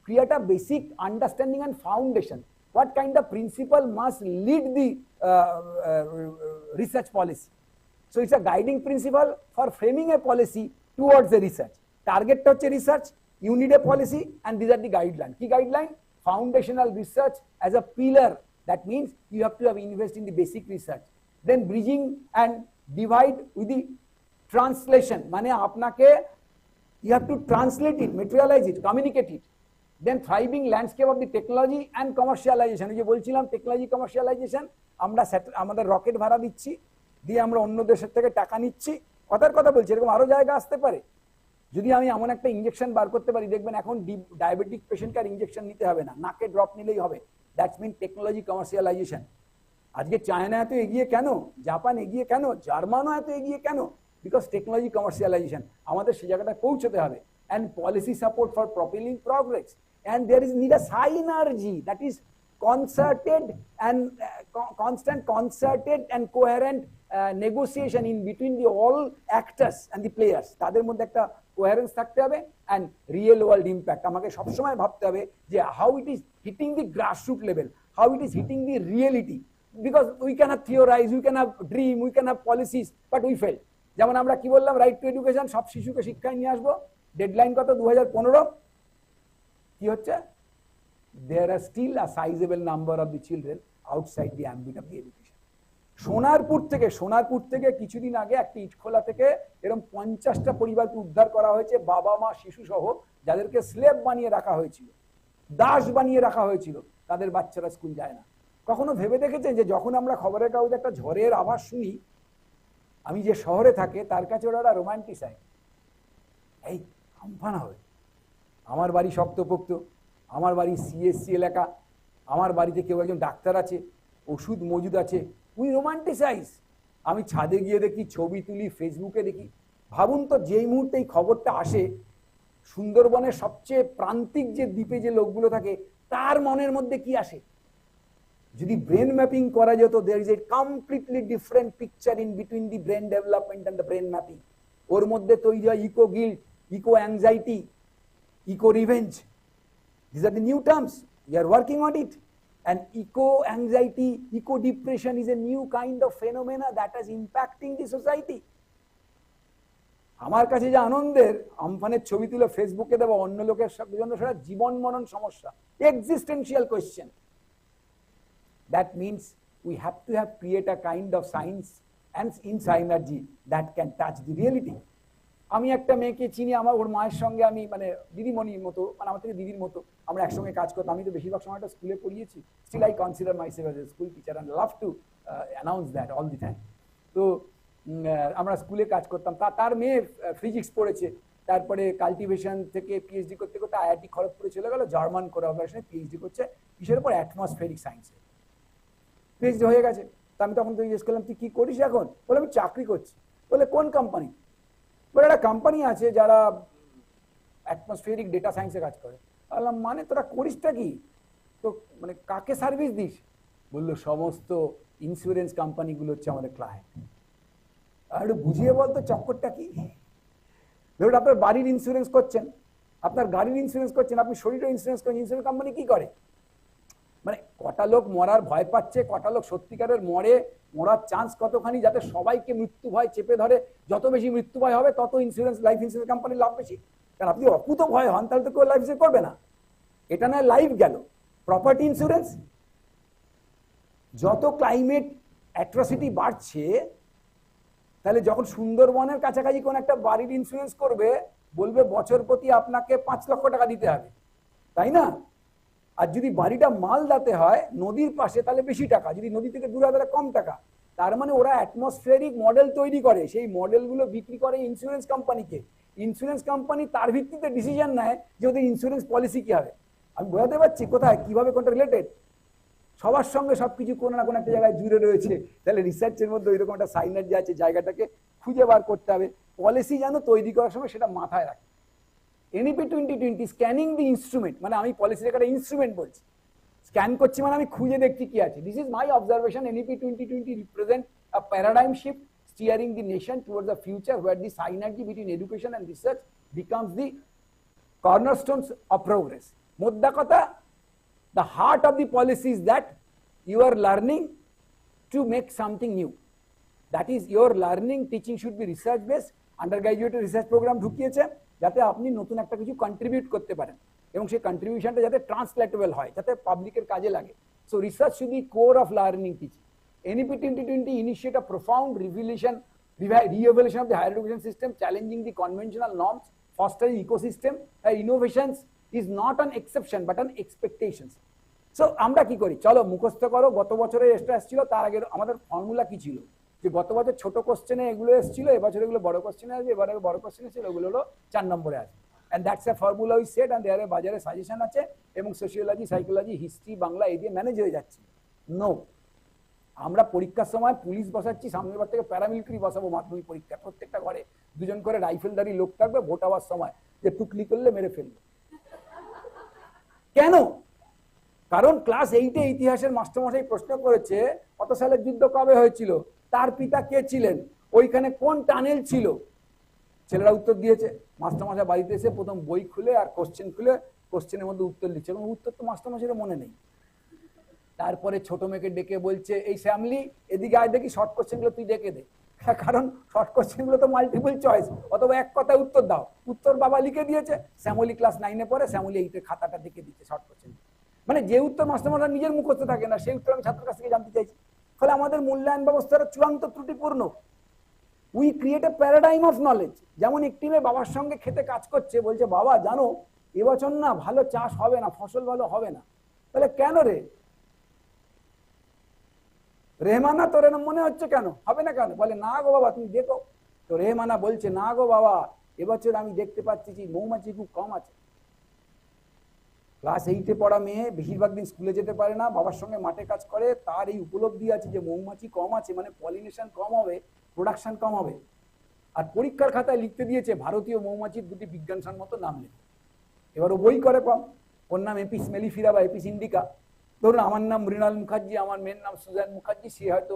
create a basic understanding and foundation. What kind of principle must lead the research policy? So it's a guiding principle for framing a policy towards the research. Target touch research, you need a policy, and these are the guidelines. Key guideline, foundational research as a pillar. That means you have to have invest in the basic research. Then bridging and divide with the translation. মানে আপনাকে you have to translate it, materialize it, communicate it. Then thriving landscape of the technology and commercialization. এই যে বলছিলাম technology commercialisation, আমরা আমাদের rocket ভাড়া দিচ্ছি, দিয়ে আমরা অন্য দেশের থেকে টাকা নিচ্ছি, কথার কথা বলছি, এরকম আরো জায়গা আসতে পারে। যদি আমি এমন একটা ইনজেকশন বার করতে পারি, দেখবেন এখন ডায়াবেটিক পেশেন্টকে আর ইনজেকশন নিতে হবে না, নাকে ড্রপ নিলেই হবে। That's mean technology commercialization. আজকে চায়না এত এগিয়ে কেন, জাপান এগিয়ে কেন, জার্মানও এত এগিয়ে কেন? Because technology commercialization. আমাদের সেই জায়গাটায় পৌঁছতে হবে। And policy support for propelling progress, and there is need a synergy, that is concerted and constant concerted and coherent negotiation in between the all actors and the players. তাদের মধ্যে একটা coherence থাকতে হবে, and real world impact আমাকে সবসময় ভাবতে হবে যে how it is hitting the grassroots level, how it is hitting the reality, because we can have theorize, we can have dream, we can have policies, but we fail. যেমন আমরা কি বললাম, right two education, সব শিশুকে শিক্ষায় নিয়ে আসবো, deadline কত 2015, কি হচ্ছে? There are still a sizable number of the children outside the ambit of the education. Sonarpur থেকে কিছুদিন আগে একটা ইটখোলা থেকে এরকম 50টা পরিবারকে উদ্ধার করা হয়েছে, বাবা মা শিশু সহ, যাদেরকে স্লেভ বানিয়ে রাখা হয়েছিল, দাস বানিয়ে রাখা হয়েছিল, তাদের বাচ্চারা স্কুল যায় না। কখনো ভেবে দেখেছেন যে যখন আমরা খবরের কাগজে একটা ঝড়ের আভাস শুনি, আমি যে শহরে থাকে তার কাছে ওরা রোমান্টিসাইড, এই আমফান হবে, আমার বাড়ি শক্তপোক্ত, আমার বাড়ি সিএসসি এলাকা, আমার বাড়িতে কেউ একজন ডাক্তার আছে, ওষুধ মজুদ আছে, উই রোমান্টিসাইজ। আমি ছাদে গিয়ে দেখি, ছবি তুলি, ফেসবুকে দেখি। ভাবুন তো, যেই মুহূর্তে এই খবরটা আসে, সুন্দরবনের সবচেয়ে প্রান্তিক যে দ্বীপে যে লোকগুলো থাকে, তার মনের মধ্যে কি আসে? যদি ব্রেন ম্যাপিং করা যেত, there is a completely different picture in between the brain development and the brain mapping. ওর মধ্যে তৈরি হয় eco guilt, eco anxiety, eco revenge. These are the new terms. We are working on it. And eco-anxiety, eco-depression is a new kind of phenomena that is impacting the society. আমার কাছে যে আনন্দের, আমফানের ছবি তুলে ফেসবুকে দেবো, অন্য লোকের জন্য সেটা জীবন মরণ সমস্যা, existential question. That means we have to create a kind of science and in synergy that can touch the reality. আমি একটা মেয়েকে চিনি, আমার ওর মায়ের সঙ্গে আমি মানে দিদিমণির মতো, মানে আমার থেকে দিদির মতো আমরা একসঙ্গে কাজ করতাম। আমি তো বেশিরভাগ সময়টা স্কুলে পড়িয়েছি। Still I consider myself as a school teacher and love to announce that all the time. তো আমরা স্কুলে কাজ করতাম। তার মেয়ে ফিজিক্স পড়েছে, তারপরে কাল্টিভেশন থেকে পিএইচডি করতে করতে আইআইটি খড়গপুরে চলে গেল, জার্মান কোলাবোরেশনে পিএইচডি করছে, কিসের উপর? অ্যাটমসফেরিক সায়েন্সে পিএইচডি হয়ে গেছে। তা আমি তখন তো জিজ্ঞেস করলাম, তুই কি করিস এখন? বলে আমি চাকরি করছি। বলে কোন কোম্পানি? বলে একটা কোম্পানি আছে যারা অ্যাটমসফিয়ারিক ডেটা সায়েন্সে কাজ করে। বললাম মানে তোরা করিসটা কি? তো মানে কাকে সার্ভিস দিস? বললো সমস্ত ইন্স্যুরেন্স কোম্পানিগুলো হচ্ছে আমাদের ক্লায়েন্ট। আর একটু বুঝিয়ে বলতো চক্করটা কি? ধরুন আপনার বাড়ির ইন্স্যুরেন্স করছেন, আপনার গাড়ির ইন্স্যুরেন্স করছেন, আপনি শরীরের ইন্স্যুরেন্স করছেন, ইন্স্যুরেন্স কোম্পানি কি করে? মানে কটা লোক মরার ভয় পাচ্ছে, কটা লোক সত্যিকারের মরার চান্স কতখানি, যাতে সবাইকে মৃত্যু ভয় চেপে ধরে। যত বেশি মৃত্যু ভয় হবে তত ইন্স্যুরেন্স, লাইফ ইন্স্যুরেন্স কোম্পানির লাভ বেশি। কারণ আপনি অকুত ভয় হন, তাহলে তো কেউ লাইফ ইন্স্যুরেন্স করবে না। এটা নয় লাইফ গেল, প্রপার্টি ইন্স্যুরেন্স। যত ক্লাইমেট অ্যাট্রসিটি বাড়ছে, তাহলে যখন সুন্দরবনের কাছাকাছি কোন একটা বাড়ির ইন্স্যুরেন্স করবে, বলবে বছর প্রতি আপনাকে 5 লক্ষ টাকা দিতে হবে, তাই না? আর যদি বাড়িটা মালদাতে হয় নদীর পাশে, তাহলে বেশি টাকা, যদি নদী থেকে দূরে হয় তাহলে কম টাকা। তার মানে ওরা অ্যাটমসফিয়ারিক মডেল তৈরি করে, সেই মডেলগুলো বিক্রি করে ইন্স্যুরেন্স কোম্পানিকে। ইন্স্যুরেন্স কোম্পানি তার ভিত্তিতে ডিসিশন নেয় যে ওদের ইন্স্যুরেন্স পলিসি কি হবে। আমি বোঝাতে পারছি কোথায় কিভাবে কোনটা রিলেটেড? সবার সঙ্গে সবকিছু কোনো না কোনো একটা জায়গায় জুড়ে রয়েছে। তাহলে রিসার্চের মধ্যে ওইরকম একটা সাইনার্জি আছে, জায়গাটাকে খুঁজে বার করতে হবে। পলিসি যেন তৈরি করার সময় সেটা মাথায় রাখে। এনইপি 2020 স্ক্যানিং দি ইনস্ট্রুমেন্ট, মানে আমি পলিসির একটা ইনস্ট্রুমেন্ট বলছি, স্ক্যান করছি মানে আমি খুঁজে দেখছি কি আছে। This is my observation. NEP 2020 represent a paradigm shift steering the nation towards a future where the synergy between education and research becomes the cornerstones of progress. মোদ্দা কথা, the heart of the policy is that you are learning to make something new. That is, your learning teaching should be research based. Undergraduate research program ঢুকিয়েছে যাতে আপনি নতুন একটা কিছু contribute করতে পারেন এবং সেই কন্ট্রিবিউশনটা যাতে ট্রান্সলেটেবল হয়, যাতে পাবলিকের কাজে লাগে। So research should be core of learning teaching. NEP 2020 initiate a profound re-evaluation of the higher education system, challenging the conventional norms, fostering ecosystem innovations is not an exception but an expectations. So আমরা কি করি, চলো মুখস্থ করো। গত বছরে এসটা এসেছিল, তার আগে আমাদের ফর্মুলা কি ছিল যে গত বছর ছোট কোশ্চেনে এগুলো এসেছিল, এবছর এগুলো বড় কোশ্চেনে আসবে, এবারে বড় কোশ্চেন এসেছিল, ওগুলো হলো 4 নম্বরে আসবে। And that's a formula we set, and দেয়ারে বাজারে সাজেশন আছে এবং সোশিওলজি, সাইকোলজি, হিস্ট্রি, বাংলা এই দিয়ে ম্যানেজ হয়ে যাচ্ছে। নো, আমরা পরীক্ষার সময় পুলিশ বসাচ্ছি, সামনের বার থেকে প্যারামিলিটারি বসাবো মাধ্যমিক পরীক্ষা। প্রত্যেকটা ঘরে 2জন করে রাইফেলধারী লোক থাকবে, ভোট হওয়ার সময় যে টুকলি করলে মেরে ফেলবে। কেন? কারণ ক্লাস 8-এ ইতিহাসের মাস্টারমশাই প্রশ্ন করেছে কত সালের যুদ্ধ কবে হয়েছিল, তার পিতা কে ছিলেন, ওইখানে কোন টানেল ছিল। ছেলেরা উত্তর দিয়েছে, মাস্টারমশাই বাড়িতে এসে প্রথম বই খুলে আর কোশ্চেন খুলে কোশ্চেনের মধ্যে উত্তর দিচ্ছে, এবং উত্তর তো মাস্টারমশাইয়ের মনে নেই। তারপরে ছোট মেয়েকে ডেকে বলছে, এই শ্যামলি এদিকে আয় দেখি শর্ট কোশ্চেনগুলো তুই ডেকে দে। কারণ শর্ট কোশ্চেনগুলো তো মাল্টিপল চয়েস, অথবা এক কথায় উত্তর দাও। উত্তর বাবা লিখে দিয়েছে, শ্যামলি ক্লাস 9-এ পড়ে, শ্যামলি 8-এর খাতাটা দেখে দিচ্ছে শর্ট কোশ্চেন। মানে যে উত্তর মাস্টারমশাই নিজের মুখস্থ থাকে না, সেই উত্তর আমি ছাত্রের কাছ থেকে জানতে চাইছি। ফলে আমাদের মূল্যায়ন ব্যবস্থাটা চূড়ান্ত ত্রুটিপূর্ণ। We create a paradigm of knowledge. যেমন একটি মেয়ে বাবার সঙ্গে খেতে কাজ করছে, বলছে বাবা জানো এবছর না ভালো চাষ হবে না, ফসল ভালো হবে না। তাহলে কেন রে? রেহমানা তোর মনে হচ্ছে কেন হবে না কেন? বলে না গো বাবা তুমি দেখো। তো রেহমানা বলছে, না গো বাবা এবছর আমি দেখতে পাচ্ছি যে মৌমাছি খুব কম আছে। ক্লাস 8-এ পড়া মেয়ে বেশিরভাগ দিন স্কুলে যেতে পারে না, বাবার সঙ্গে মাঠে কাজ করে, তার এই উপলব্ধি আছে যে মৌমাছি কম আছে মানে পলিনেশন কম হবে, প্রোডাকশন কম হবে। আর পরীক্ষার খাতায় লিখতে দিয়েছে ভারতীয় মৌমাছির 2টি বিজ্ঞানসম্মত নাম লেখো। এবার ও বই করে কম, ওর নাম এপিস মেলিফিরা বা এপিস ইন্ডিকা। ধরুন আমার নাম মৃণাল মুখার্জি, আমার মেয়ের নাম সুজান মুখার্জি। সে হয়তো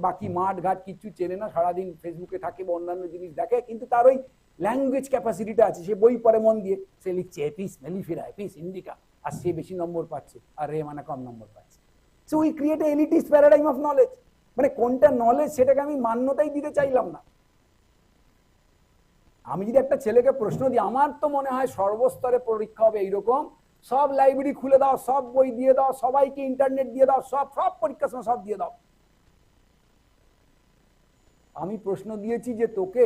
বাকি মাঠ ঘাট কিছু চেনে না, সারাদিন ফেসবুকে থাকে বা অন্যান্য জিনিস দেখে, কিন্তু তার ওই ল্যাঙ্গুয়েজ ক্যাপাসিটিটা আছে, সে বই পড়ে মন দিয়ে, সে লিখছে এপিস মেলিফিরা, এপিস ইন্ডিকা, আর সে বেশি নম্বর পাচ্ছে আর রেহমানা কম নম্বর পাচ্ছে। So we create a elitist paradigm of knowledge. মানে কোনটা নলেজ সেটাকে আমি মান্যতাই দিতে চাইলাম না। আমি যদি একটা ছেলেকে প্রশ্ন দিই, আমার তো মনে হয় সর্বস্তরে পরীক্ষা হবে এইরকম, সব লাইব্রেরি খুলে দাও, সব বই দিয়ে দাও, সবাইকে ইন্টারনেট দিয়ে দাও, সব পরীক্ষার সময় সব দিয়ে দাও। আমি প্রশ্ন দিয়েছি যে তোকে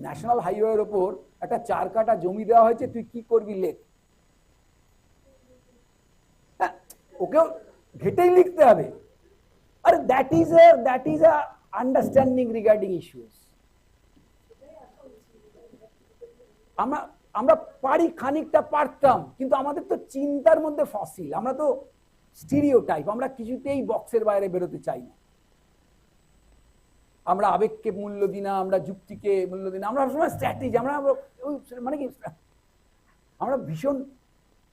ন্যাশনাল হাইওয়ের ওপর একটা 4 কাঠা জমি দেওয়া হয়েছে, তুই কি করবি লেখ। ওকেও ঘেটেই লিখতে হবে। আর that is a understanding regarding issues. আমরা পারি, খানিকটা পারতাম, কিন্তু আমাদের তো চিন্তার মধ্যে ফসিল, আমরা তো স্টিরিওটাইপ, আমরা কিছুতেই বক্সের বাইরে বেরোতে চাই না। আমরা আবেগকে মূল্য দিই না, আমরা যুক্তিকে মূল্য দিই না, আমরা সবসময় স্ট্র্যাটেজি, আমরা মানে কি আমরা ভীষণ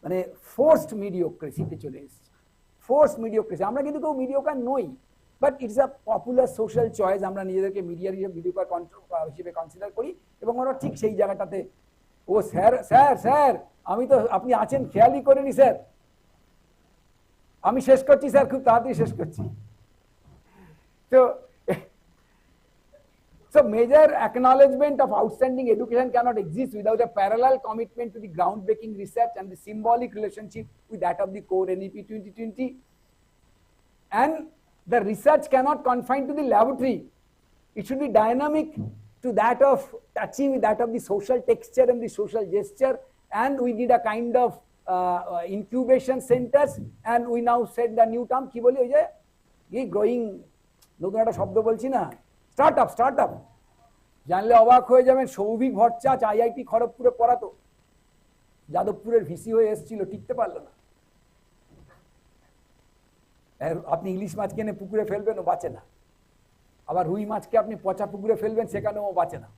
মানে ফোর্সড মিডিওক্রেসিতে চলে এসেছি, ফোর্সড মিডিওক্রেসি। আমরা কিন্তু কেউ মিডিওকার নই, but it's a popular social choice. আমরা নিজেদেরকে মিডিয়ার মিডিওকার হিসেবে কনসিডার করি এবং আমরা ঠিক সেই জায়গাটাতে, ও স্যার স্যার স্যার আমি তো আপনি আছেন খেয়ালই করিনি স্যার, আমি শেষ করছি স্যার, খুব তাড়াতাড়ি শেষ করছি। তো So major acknowledgement of outstanding education cannot exist without a parallel commitment to the groundbreaking research and the symbolic relationship with that of the core NEP 2020. And the research cannot confine to the laboratory. It should be dynamic to that of touching with that of the social texture and the social gesture, and we did a kind of incubation centers, and we now said the new term ki boli hoye ye growing নতুন একটা শব্দ বলছি না, startup জানলে অবাক হয়ে যাবেন। Souvik Bhattacharya IIT খড়গপুরে পড়াতো, যাদবপুরের ভিসি হয়ে এসেছিল, টিকতে পারলো না। আপনি ইলিশ মাছ কিনে পুকুরে ফেলবেন, ও বাঁচে না। আবার রুই মাছকে আপনি পচা পুকুরে ফেলবেন, সেখানেও বাঁচে না।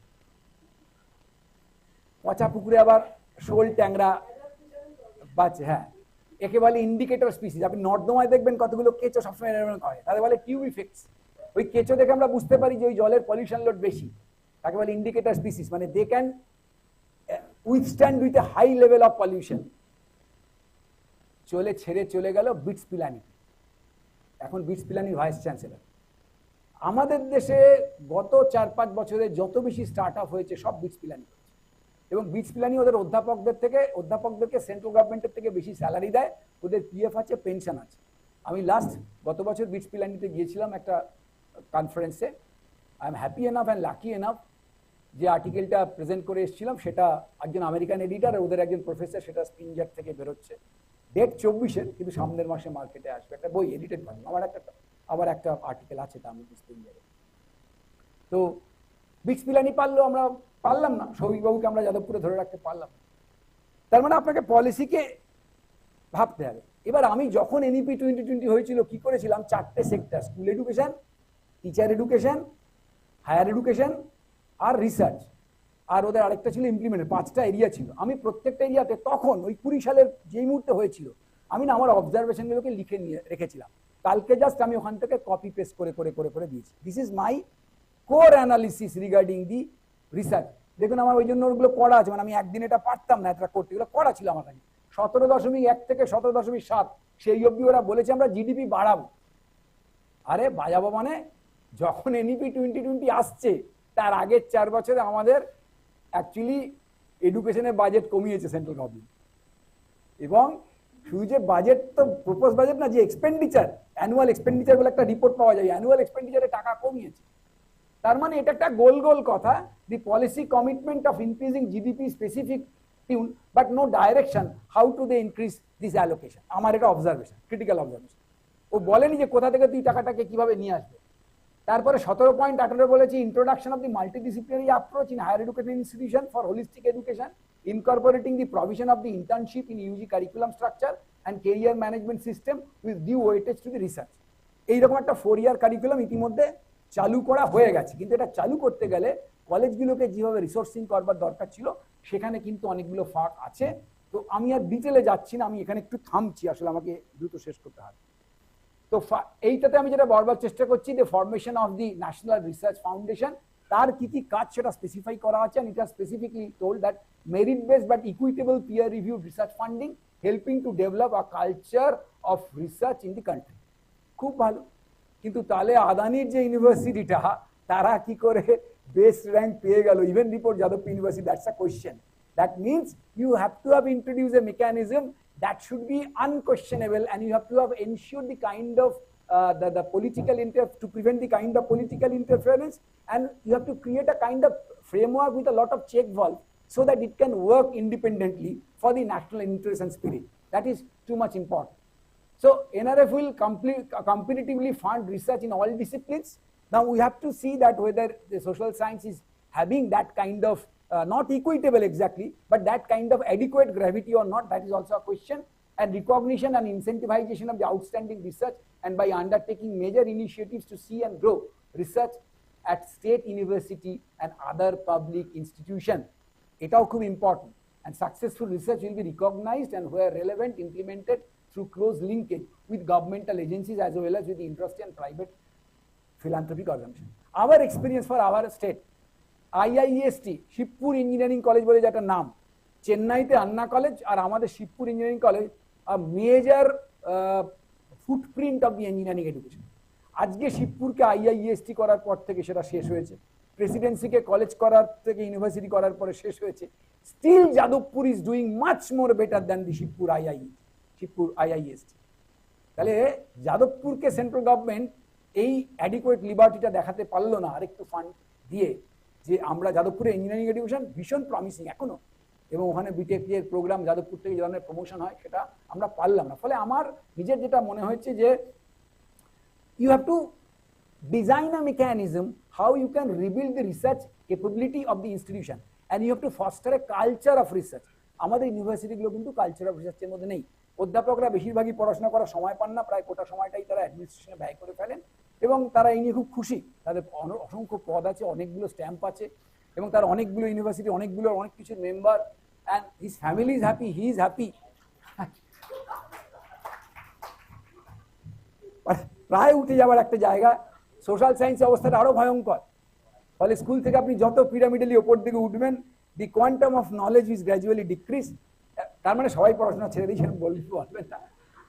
পচা পুকুরে আবার শোল ট্যাংরা বাঁচে। হ্যাঁ, একে বলে ইন্ডিকেটর স্পিসিস। আপনি নর্দমায় দেখবেন কতগুলো কেঁচো সবসময় এরকম করে, তাদের বলে টিউব ইফেক্টস। ওই কেঁচো দেখে আমরা বুঝতে পারি যে ওই জলের পলিউশন লোড বেশি, তাকে বলে ইন্ডিকেটর স্পিসিস। মানে they can withstand with a high level of pollution. ছেড়ে চলে গেল বিটস পিলানি। এখন বিটস পিলানির ভাইস চ্যান্সেলর। আমাদের দেশে গত 4-5 বছরে যত বেশি স্টার্ট আপ হয়েছে সব বিটস পিলানি হয়েছে, এবং বিটস পিলানি ওদের অধ্যাপকদেরকে সেন্ট্রাল গভর্নমেন্টের থেকে বেশি স্যালারি দেয়, ওদের পিএফ আছে, পেনশন আছে। আমি গত বছর বিটস পিলানিতে গিয়েছিলাম একটা কনফারেন্সে। I am happy enough and lucky enough যে আর্টিকেলটা প্রেজেন্ট করে এসেছিলাম সেটা একজন আমেরিকান এডিটার আর ওদের একজন প্রফেসর, সেটা স্প্রিঞ্জার থেকে বেরোচ্ছে। ডেট 24-এর, কিন্তু সামনের মাসে মার্কেটে আসবে। একটা বই এডিটেড বানাবো, আবার একটা আর্টিকেল আছে তা আমি স্প্রিঞ্জারে। তো বিটস পিলানি পারলো, আমরা পারলাম না। সৌভিকবাবুকে আমরা যাদবপুরে ধরে রাখতে পারলাম না। তার মানে আপনাকে পলিসিকে ভাবতে হবে। এবার আমি যখন এনইপি 2020 হয়েছিল কি করেছিলাম, 4টে sector, school education, teacher education, higher education আর রিসার্চ, আর ওদের আরেকটা ছিল ইমপ্লিমেন্টেড। 5টা এরিয়া ছিল। আমি প্রত্যেকটা এরিয়াতে তখন ওই 20 সালের যেই মুহূর্তে হয়েছিল আমি না আমার অবজারভেশনগুলোকে লিখে নিয়ে রেখেছিলাম। কালকে জাস্ট আমি ওখান থেকে কপি পেস্ট করে দিয়েছি। This is my core analysis regarding the research. দেখুন আমার ওই জন্য ওগুলো করা আছে, মানে আমি একদিন এটা পারতাম না এটা করতে, এগুলো করা ছিল আমার কাছে। 17.1 থেকে 17.7 সেই অবধি ওরা বলেছে আমরা জিডিপি বাড়াবো। আরে বাজাবো মানে যখন এনইপি 2020 আসছে তার আগের 4 বছরে আমাদের অ্যাকচুয়ালি এডুকেশনের বাজেট কমিয়েছে সেন্ট্রাল গভর্নমেন্ট। এবং শুধু যে বাজেট, তো প্রপোজ বাজেট না, যে এক্সপেন্ডিচার, অ্যানুয়াল এক্সপেন্ডিচার বলে একটা রিপোর্ট পাওয়া যায়, অ্যানুয়াল এক্সপেন্ডিচারে টাকা কমিয়েছে। তার মানে এটা একটা গোল কথা। The policy commitment of increasing GDP specific tune, but no direction how to they increase this allocation. আমার এটা অবজারভেশন, ক্রিটিক্যাল অবজারভেশন। ও বলেনি যে কোথা থেকে তুই টাকাটাকে কিভাবে নিয়ে আসবে। তারপরে 17.18 বলেছে introduction of the multidisciplinary approach in higher education institution for holistic education, incorporating the provision of the internship in UG curriculum structure and career management system with due weightage to the research. এইরকম একটা 4-year curriculum ইতিমধ্যে চালু করা হয়ে গেছে, কিন্তু এটা চালু করতে গেলে কলেজগুলোকে যেভাবে রিসোর্সিং করবার দরকার ছিল সেখানে কিন্তু অনেকগুলো ফাঁক আছে। তো আমি আর ডিটেলে যাচ্ছি না, আমি এখানে একটু থামছি, আসলে আমাকে দ্রুত শেষ করতে হবে। তো এইটাতে আমি যেটা বলবার চেষ্টা করছি, the formation of the national research foundation, তার কি কি কাজ সেটা স্পেসিফাই করা আছে। and it has specifically told that merit based but equitable peer reviewed research funding helping to develop a culture of research in the country. খুব ভালো, কিন্তু তাহলে আদানির যে ইউনিভার্সিটিটা তারা কি করে বেস্ট র্যাঙ্ক পেয়ে গেল, even report Jadavpur university? That's a question. That means you have to have introduced a mechanism that should be unquestionable, and you have to have ensured the kind of the political to prevent the kind of political interference, and you have to create a kind of framework with a lot of check valve so that it can work independently for the national interest and spirit. That is too much important. So NRF will competitively fund research in all disciplines. Now we have to see that whether the social science is having that kind of not equitable exactly, but that kind of adequate gravity or not, that is also a question. And recognition and incentivization of the outstanding research, and by undertaking major initiatives to see and grow research at state university and other public institution. Etao khub important. And successful research will be recognized and where relevant implemented through close linkage with governmental agencies as well as with the industry and private philanthropic organizations. Our experience for our state, IIEST Shibpur engineering college বলে যেটা নাম, চেন্নাইতে আন্না college আর আমাদের Shibpur engineering college, major footprint of the engineering education. আজকে শিবপুরকে IIEST করার পর থেকে সেটা শেষ হয়েছে, প্রেসিডেন্সিকে কলেজ করার থেকে ইউনিভার্সিটি করার পরে শেষ হয়েছে। Still Jadavpur is doing much more better than the Shibpur IIEST। তাহলে যাদবপুরকে সেন্ট্রাল গভর্নমেন্ট এই অ্যাডিকুয়েট লিবার্টিটা দেখাতে পারলো না আরেকটু ফান্ড দিয়ে, যে আমরা যাদবপুরে ইঞ্জিনিয়ারিং এডুকেশন ভীষণ প্রমিসিং এখনো, এবং ওখানে বিটেক এর প্রোগ্রাম যাদবপুর থেকে যে ধরনের প্রমোশন হয় সেটা আমরা পারলাম না। ফলে আমার নিজের যেটা মনে হচ্ছে যে you have to design a mechanism how you can rebuild the research capability of the institution, and you have to foster a culture of research. আমাদের ইউনিভার্সিটিগুলো কিন্তু কালচার অফ রিসার্চের মধ্যে নেই। অধ্যাপকরা বেশিরভাগই পড়াশোনা করার সময় পান না, প্রায় গোটা সময়টাই তারা অ্যাডমিনিস্ট্রেশনে ব্যয় করে ফেলেন, এবং তারা এই নিয়ে খুব খুশি। তাদের অসংখ্য পদ আছে, অনেকগুলো স্ট্যাম্প আছে, এবং তার অনেকগুলো ইউনিভার্সিটি, অনেকগুলো অনেক কিছুর member, and his family is happy, he is happy. প্রায় উঠে যাওয়ার একটা জায়গা। সোশ্যাল সায়েন্সের অবস্থাটা আরো ভয়ঙ্কর। ফলে স্কুল থেকে আপনি যত পিরামিডালি ওপর দিকে উঠবেন, the quantum of knowledge is gradually decrease. তার মানে সবাই পড়াশোনা ছেড়ে দিয়েছেন বলবেন না,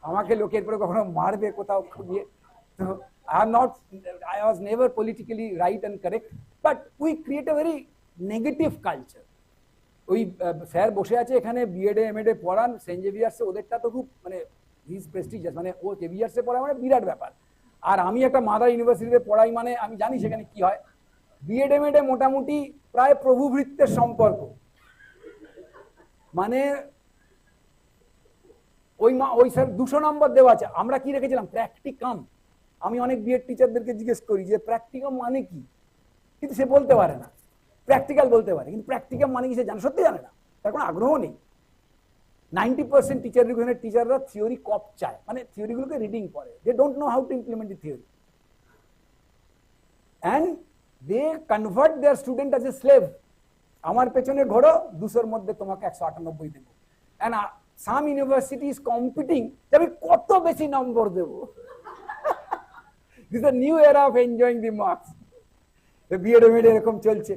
আমাকে লোকের পরে কখনো মারবে কোথাও গিয়ে। তো I was never politically right and correct, but we create a very negative culture. ওই স্যার বসে আছে এখানে বিএডে এমএডে পড়ান সেন্ট জেভিয়ার্সে, ওদেরটা তো খুব মানে হিজ প্রেস্টিজিয়াস, মানে ও জেভিয়ার্সে পড়ায় মানে বিরাট ব্যাপার। আর আমি একটা মাদার ইউনিভার্সিটিতে পড়াই, মানে আমি জানি সেখানে কি হয়। বিএড এমএডে মোটামুটি প্রায় প্রভুভৃত্যের সম্পর্ক, মানে ওই স্যার 200 নম্বর দেওয়া আছে। আমরা কি রেখেছিলাম? প্র্যাকটিকাম। আমি অনেক বিএড টিচারদেরকে জিজ্ঞেস করি যে প্র্যাকটিকাম মানে কি, কিন্তু সে বলতে পারে না। প্র্যাকটিক্যাল বলতে পারে, কিন্তু প্র্যাকটিকাম মানে কি সে জানে, সত্যি জানে না, তার কোনো আগ্রহ নেই। 90% টিচাররা থিওরি কপ চায়, মানে থিওরিগুলোকে রিডিং করে, they don't know how to implement the theory, and they convert their student as a slave. আমার পেছনে ঘোরো, 200-র মধ্যে তোমাকে 198 দেবো। And some university is competing যে আমি কত বেশি নম্বর দেবো। This a new era of enjoying the marks. BEd MEd এরকম চলছে,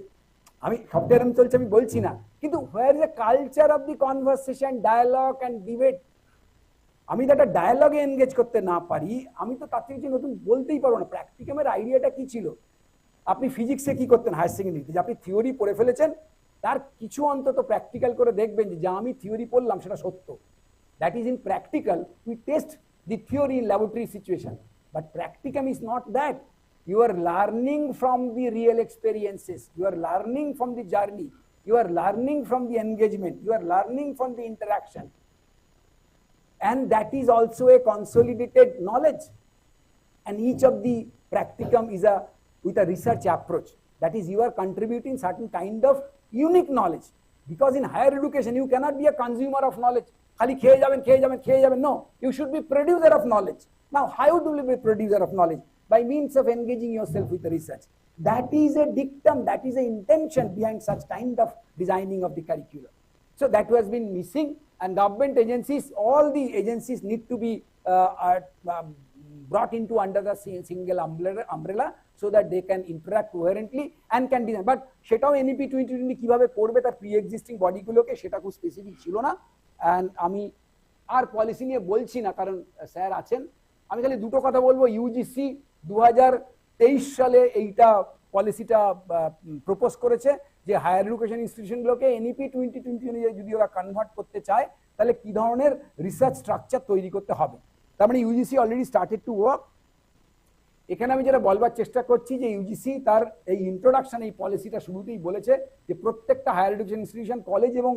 আমি সবটা এরকম চলছে আমি বলছি না, কিন্তু where is a culture of the conversation, dialogue and debate. আমি তো একটা ডায়ালগে এনগেজ করতে না পারি, আমি তো তার থেকে কিছু নতুন বলতেই পারবো না। প্র্যাকটিকামের আইডিয়াটা কি ছিল? আপনি ফিজিক্সে কি করতেন হায়ার সেকেন্ডারিতে, যে আপনি থিওরি পড়ে ফেলেছেন, তার কিছু অন্তত প্র্যাকটিক্যাল করে দেখবেন যে যা আমি থিওরি পড়লাম সেটা সত্য। That is in practical, we test the theory in laboratory situation, but practicum is not that. You are learning from the real experiences, you are learning from the journey, you are learning from the engagement, you are learning from the interaction, and that is also a consolidated knowledge. And each of the practicum is with a research approach, that is you are contributing certain kind of unique knowledge, because in higher education you cannot be a consumer of knowledge. Khali kheye jaben, no, you should be producer of knowledge. Now how do you be producer of knowledge? By means of engaging yourself with the research. That is a dictum, that is an intention behind such kind of designing of the curriculum. So that has been missing, and government agencies, all the agencies need to be brought into under the single umbrella so that they can interact coherently and can design. But সেটাও NEP 2020 কিভাবে করবে তার pre existing বডিগুলোকে, সেটা খুব specific ছিল না। And আমি আর policy নিয়ে বলছি না, কারণ স্যার আছেন। আমি খালি দুটো কথা বলবো। ইউজিসি 2023 সালে এইটা পলিসিটা প্রপোজ করেছে যে হায়ার এডুকেশন ইনস্টিটিউশনগুলোকে NEP 2020 অনুযায়ী যদি ওরা কনভার্ট করতে চায়, তাহলে কি ধরনের রিসার্চ স্ট্রাকচার তৈরি করতে হবে। তার মানে UGC already started to work. এখানে আমি যেটা বলবার চেষ্টা করছি যে ইউজিসি তার এই ইন্ট্রোডাকশন, এই পলিসিটা শুরুতেই বলেছে যে প্রত্যেকটা হায়ার এডুকেশন ইনস্টিটিউশন, কলেজ এবং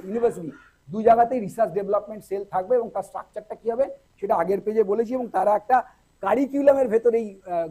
ইউনিভার্সিটি, দু জায়গাতেই রিসার্চ ডেভেলপমেন্ট সেল থাকবে, এবং তার স্ট্রাকচারটা কি হবে সেটা আগের পেজে বলেছি, এবং তারা একটা কারিকুলামের ভেতরে এই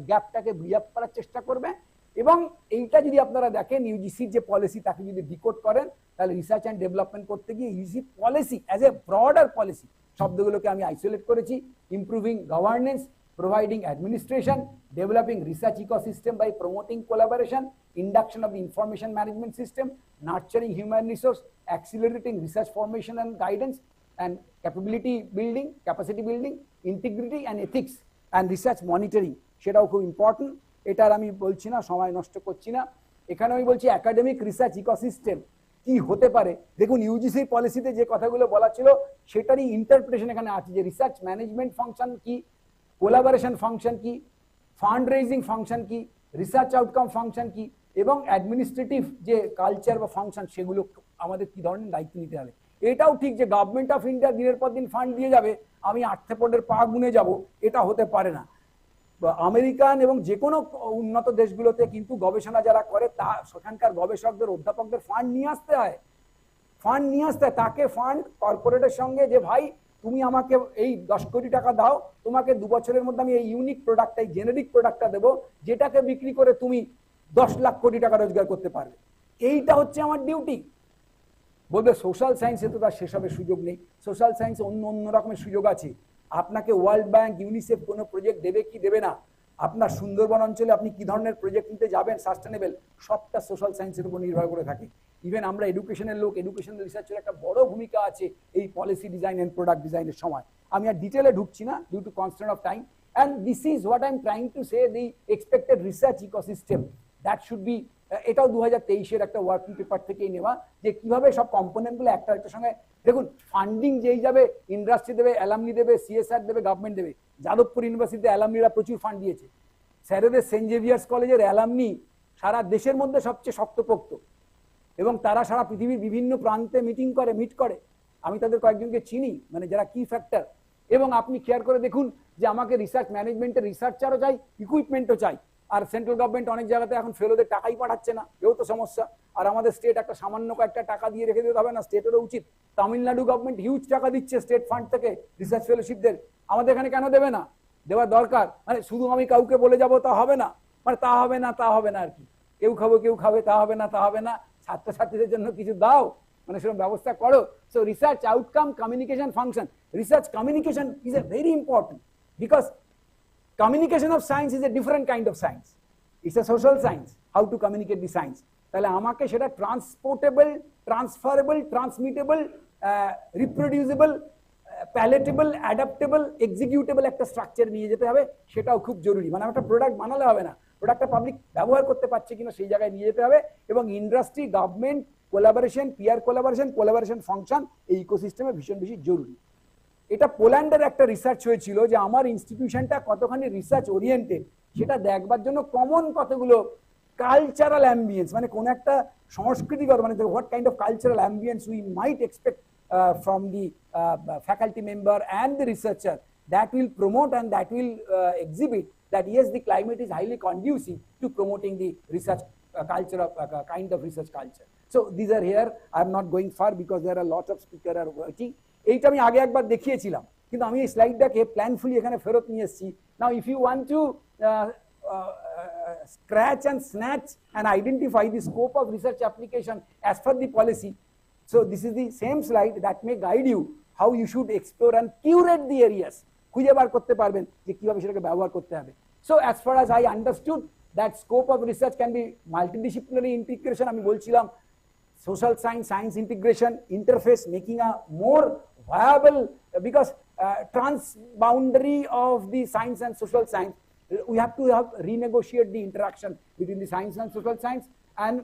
গ্যাপটাকে ব্রিজ আপ করার চেষ্টা করবে। এবং এইটা যদি আপনারা দেখেন ইউজিসির যে পলিসি, তাকে যদি ডিকোড করেন, তাহলে রিসার্চ অ্যান্ড ডেভেলপমেন্ট করতে গিয়ে UGC policy as a broader policy, শব্দগুলোকে আমি আইসোলেট করেছি। Improving governance, providing administration, developing research ecosystem by promoting collaboration, induction of the information management system, nurturing human resource, accelerating research formation and guidance, and capability building, capacity building, integrity and ethics, and research monitoring, সেটাও খুব important. এটার আমি বলছি না, সময় নষ্ট করছি না। এখানে আমি বলছি একাডেমিক রিসার্চ ইকোসিস্টেম কি হতে পারে। দেখুন ইউজিসির পলিসিতে যে কথাগুলো বলা ছিল সেটারই ইন্টারপ্রিটেশন এখানে আছে, যে রিসার্চ ম্যানেজমেন্ট ফাংশন কি, কোলাবোরেশন ফাংশন কি, ফান্ড রেজিং ফাংশন কি, রিসার্চ আউটকাম ফাংশন কি, এবং অ্যাডমিনিস্ট্রেটিভ যে কালচার বা ফাংশন সেগুলো আমাদের কি ধরনের দায়িত্ব নিতে হবে। এটাও ঠিক যে গভর্নমেন্ট অফ ইন্ডিয়া দিনের পর দিন ফান্ড দিয়ে যাবে, আমি আর্থেপডের পা গুনে যাব, এটা হতে পারে না। আমেরিকান এবং যে কোনো উন্নত দেশগুলোতে কিন্তু গবেষণা যারা করে তা সেখানকার গবেষকদের অধ্যাপকদের ফান্ড নিয়ে আসতে হয়, তাকে ফান্ড কর্পোরেটের সঙ্গে যে ভাই তুমি আমাকে এই 10 কোটি টাকা দাও, তোমাকে 2 বছরের মধ্যে আমি এই ইউনিক প্রোডাক্টটা, এই জেনেরিক প্রোডাক্টটা দেবো, যেটাকে বিক্রি করে তুমি 10 লাখ কোটি টাকা রোজগার করতে পারবে। এইটা হচ্ছে আমার ডিউটি। বলবে সোশ্যাল সায়েন্সে তো তার সেসবের সুযোগ নেই। সোশ্যাল সায়েন্সে অন্য রকমের সুযোগ আছে। আপনাকে ওয়ার্ল্ড ব্যাংক, ইউনিসেফ কোনো প্রজেক্ট দেবে কি দেবে না, আপনার সুন্দরবন অঞ্চলে আপনি কি ধরনের প্রজেক্ট নিতে যাবেন সাস্টেনেবল, সবটা সোশ্যাল সায়েন্সের উপর নির্ভর করে থাকে। ইভেন আমরা এডুকেশনের লোক, এডুকেশনাল রিসার্চের একটা বড় ভূমিকা আছে এই পলিসি ডিজাইন এন্ড প্রোডাক্ট ডিজাইনের সময়। আমি আর ডিটেলে ঢুকছি না due to constraint of time. And this is what I am trying to say, the expected research ecosystem that should be. এটাও 2023-এর একটা ওয়ার্কিং পেপার থেকেই নেওয়া, যে কিভাবে সব কম্পোনেন্টগুলো একটা একটা সঙ্গে। দেখুন, ফান্ডিং যেই যাবে, ইন্ডাস্ট্রি দেবে, অ্যালামনি দেবে, সিএসআর দেবে, গভর্নমেন্ট দেবে। যাদবপুর ইউনিভার্সিটিতে অ্যালামনিরা প্রচুর ফান্ড দিয়েছে। স্যারেদের সেন্ট জেভিয়ার্স কলেজের অ্যালামনি সারা দেশের মধ্যে সবচেয়ে শক্তপোক্ত, এবং তারা সারা পৃথিবীর বিভিন্ন প্রান্তে মিট করে। আমি তাদের কয়েকজনকে চিনি, মানে যারা কি ফ্যাক্টর। এবং আপনি খেয়াল করে দেখুন যে আমাকে রিসার্চ ম্যানেজমেন্টের রিসার্চারও চাই, ইকুইপমেন্টও চাই। আর সেন্ট্রাল গভর্নমেন্ট অনেক জায়গাতে এখন ফেলোদের টাকাই পাঠাচ্ছে না, এও তো সমস্যা। আর আমাদের স্টেট একটা সামান্য কয়েকটা টাকা দিয়ে রেখে দিতে হবে না? স্টেটেরও উচিত। তামিলনাড়ু গভর্নমেন্ট হিউজ টাকা দিচ্ছে স্টেট ফান্ড থেকে রিসার্চ ফেলোশিপদের, আমাদের এখানে কেন দেবে না? দেওয়া দরকার। মানে শুধু আমি কাউকে বলে যাব তা হবে না, মানে তা হবে না আর কি, কেউ খাবে তা হবে না, ছাত্রছাত্রীদের জন্য কিছু দাও, মানে সেরকম ব্যবস্থা করো। So research outcome, communication function, research communication is a very important, because communication of science is a different kind of science. It's a social science, how to communicate the science. তাহলে আমাকে সেটা ট্রান্সপোর্টেবল, ট্রান্সফারেবল, ট্রান্সমিটেবল, রিপ্রোডিউসেবল, প্যালেটেবল, অ্যাডাপ্টেবল, এক্সিকিউটেবল একটা structure নিয়ে যেতে হবে। সেটাও খুব জরুরি। মানে একটা প্রোডাক্ট বানালে হবে না, প্রোডাক্টটা পাবলিক ব্যবহার করতে পারছে কিনা সেই জায়গায় নিয়ে যেতে হবে। এবং industry, government, collaboration, peer collaboration function এই ইকোসিস্টেমে ভীষণ বেশি জরুরি। এটা পোল্যান্ডের একটা রিসার্চ হয়েছিল যে আমার ইনস্টিটিউশনটা কতখানি রিসার্চ ওরিয়েন্টেড সেটা দেখবার জন্য কমন কতগুলো কালচারাল অ্যাম্বিয়েন্স, মানে কোন একটা সংস্কৃতিগত, মানে what kind of cultural ambience we might expect from the faculty member and the researcher that will promote and that will exhibit that yes, the climate is highly conducive to promoting the research culture of kind of research culture. So these are here. I am not going far because there are a lot of speakers are working. এইটা আমি আগে একবার দেখিয়েছিলাম, কিন্তু আমি এই স্লাইডটাকে planfully এখানে ফেরত নিয়ে এসেছি। Now if you want to scratch and snatch and identify the scope of research application as per the policy, so this is the same slide that may guide you how you should explore and curate the areas. খুঁজে বার করতে পারবেন যে কিভাবে সেটাকে ব্যবহার করতে হবে। So as far as I understood, that scope of research can be multidisciplinary integration. আমি বলছিলাম social science integration, interface, making a more viable, because transboundary of the science and social science, we have to renegotiate the interaction between the science and social science, and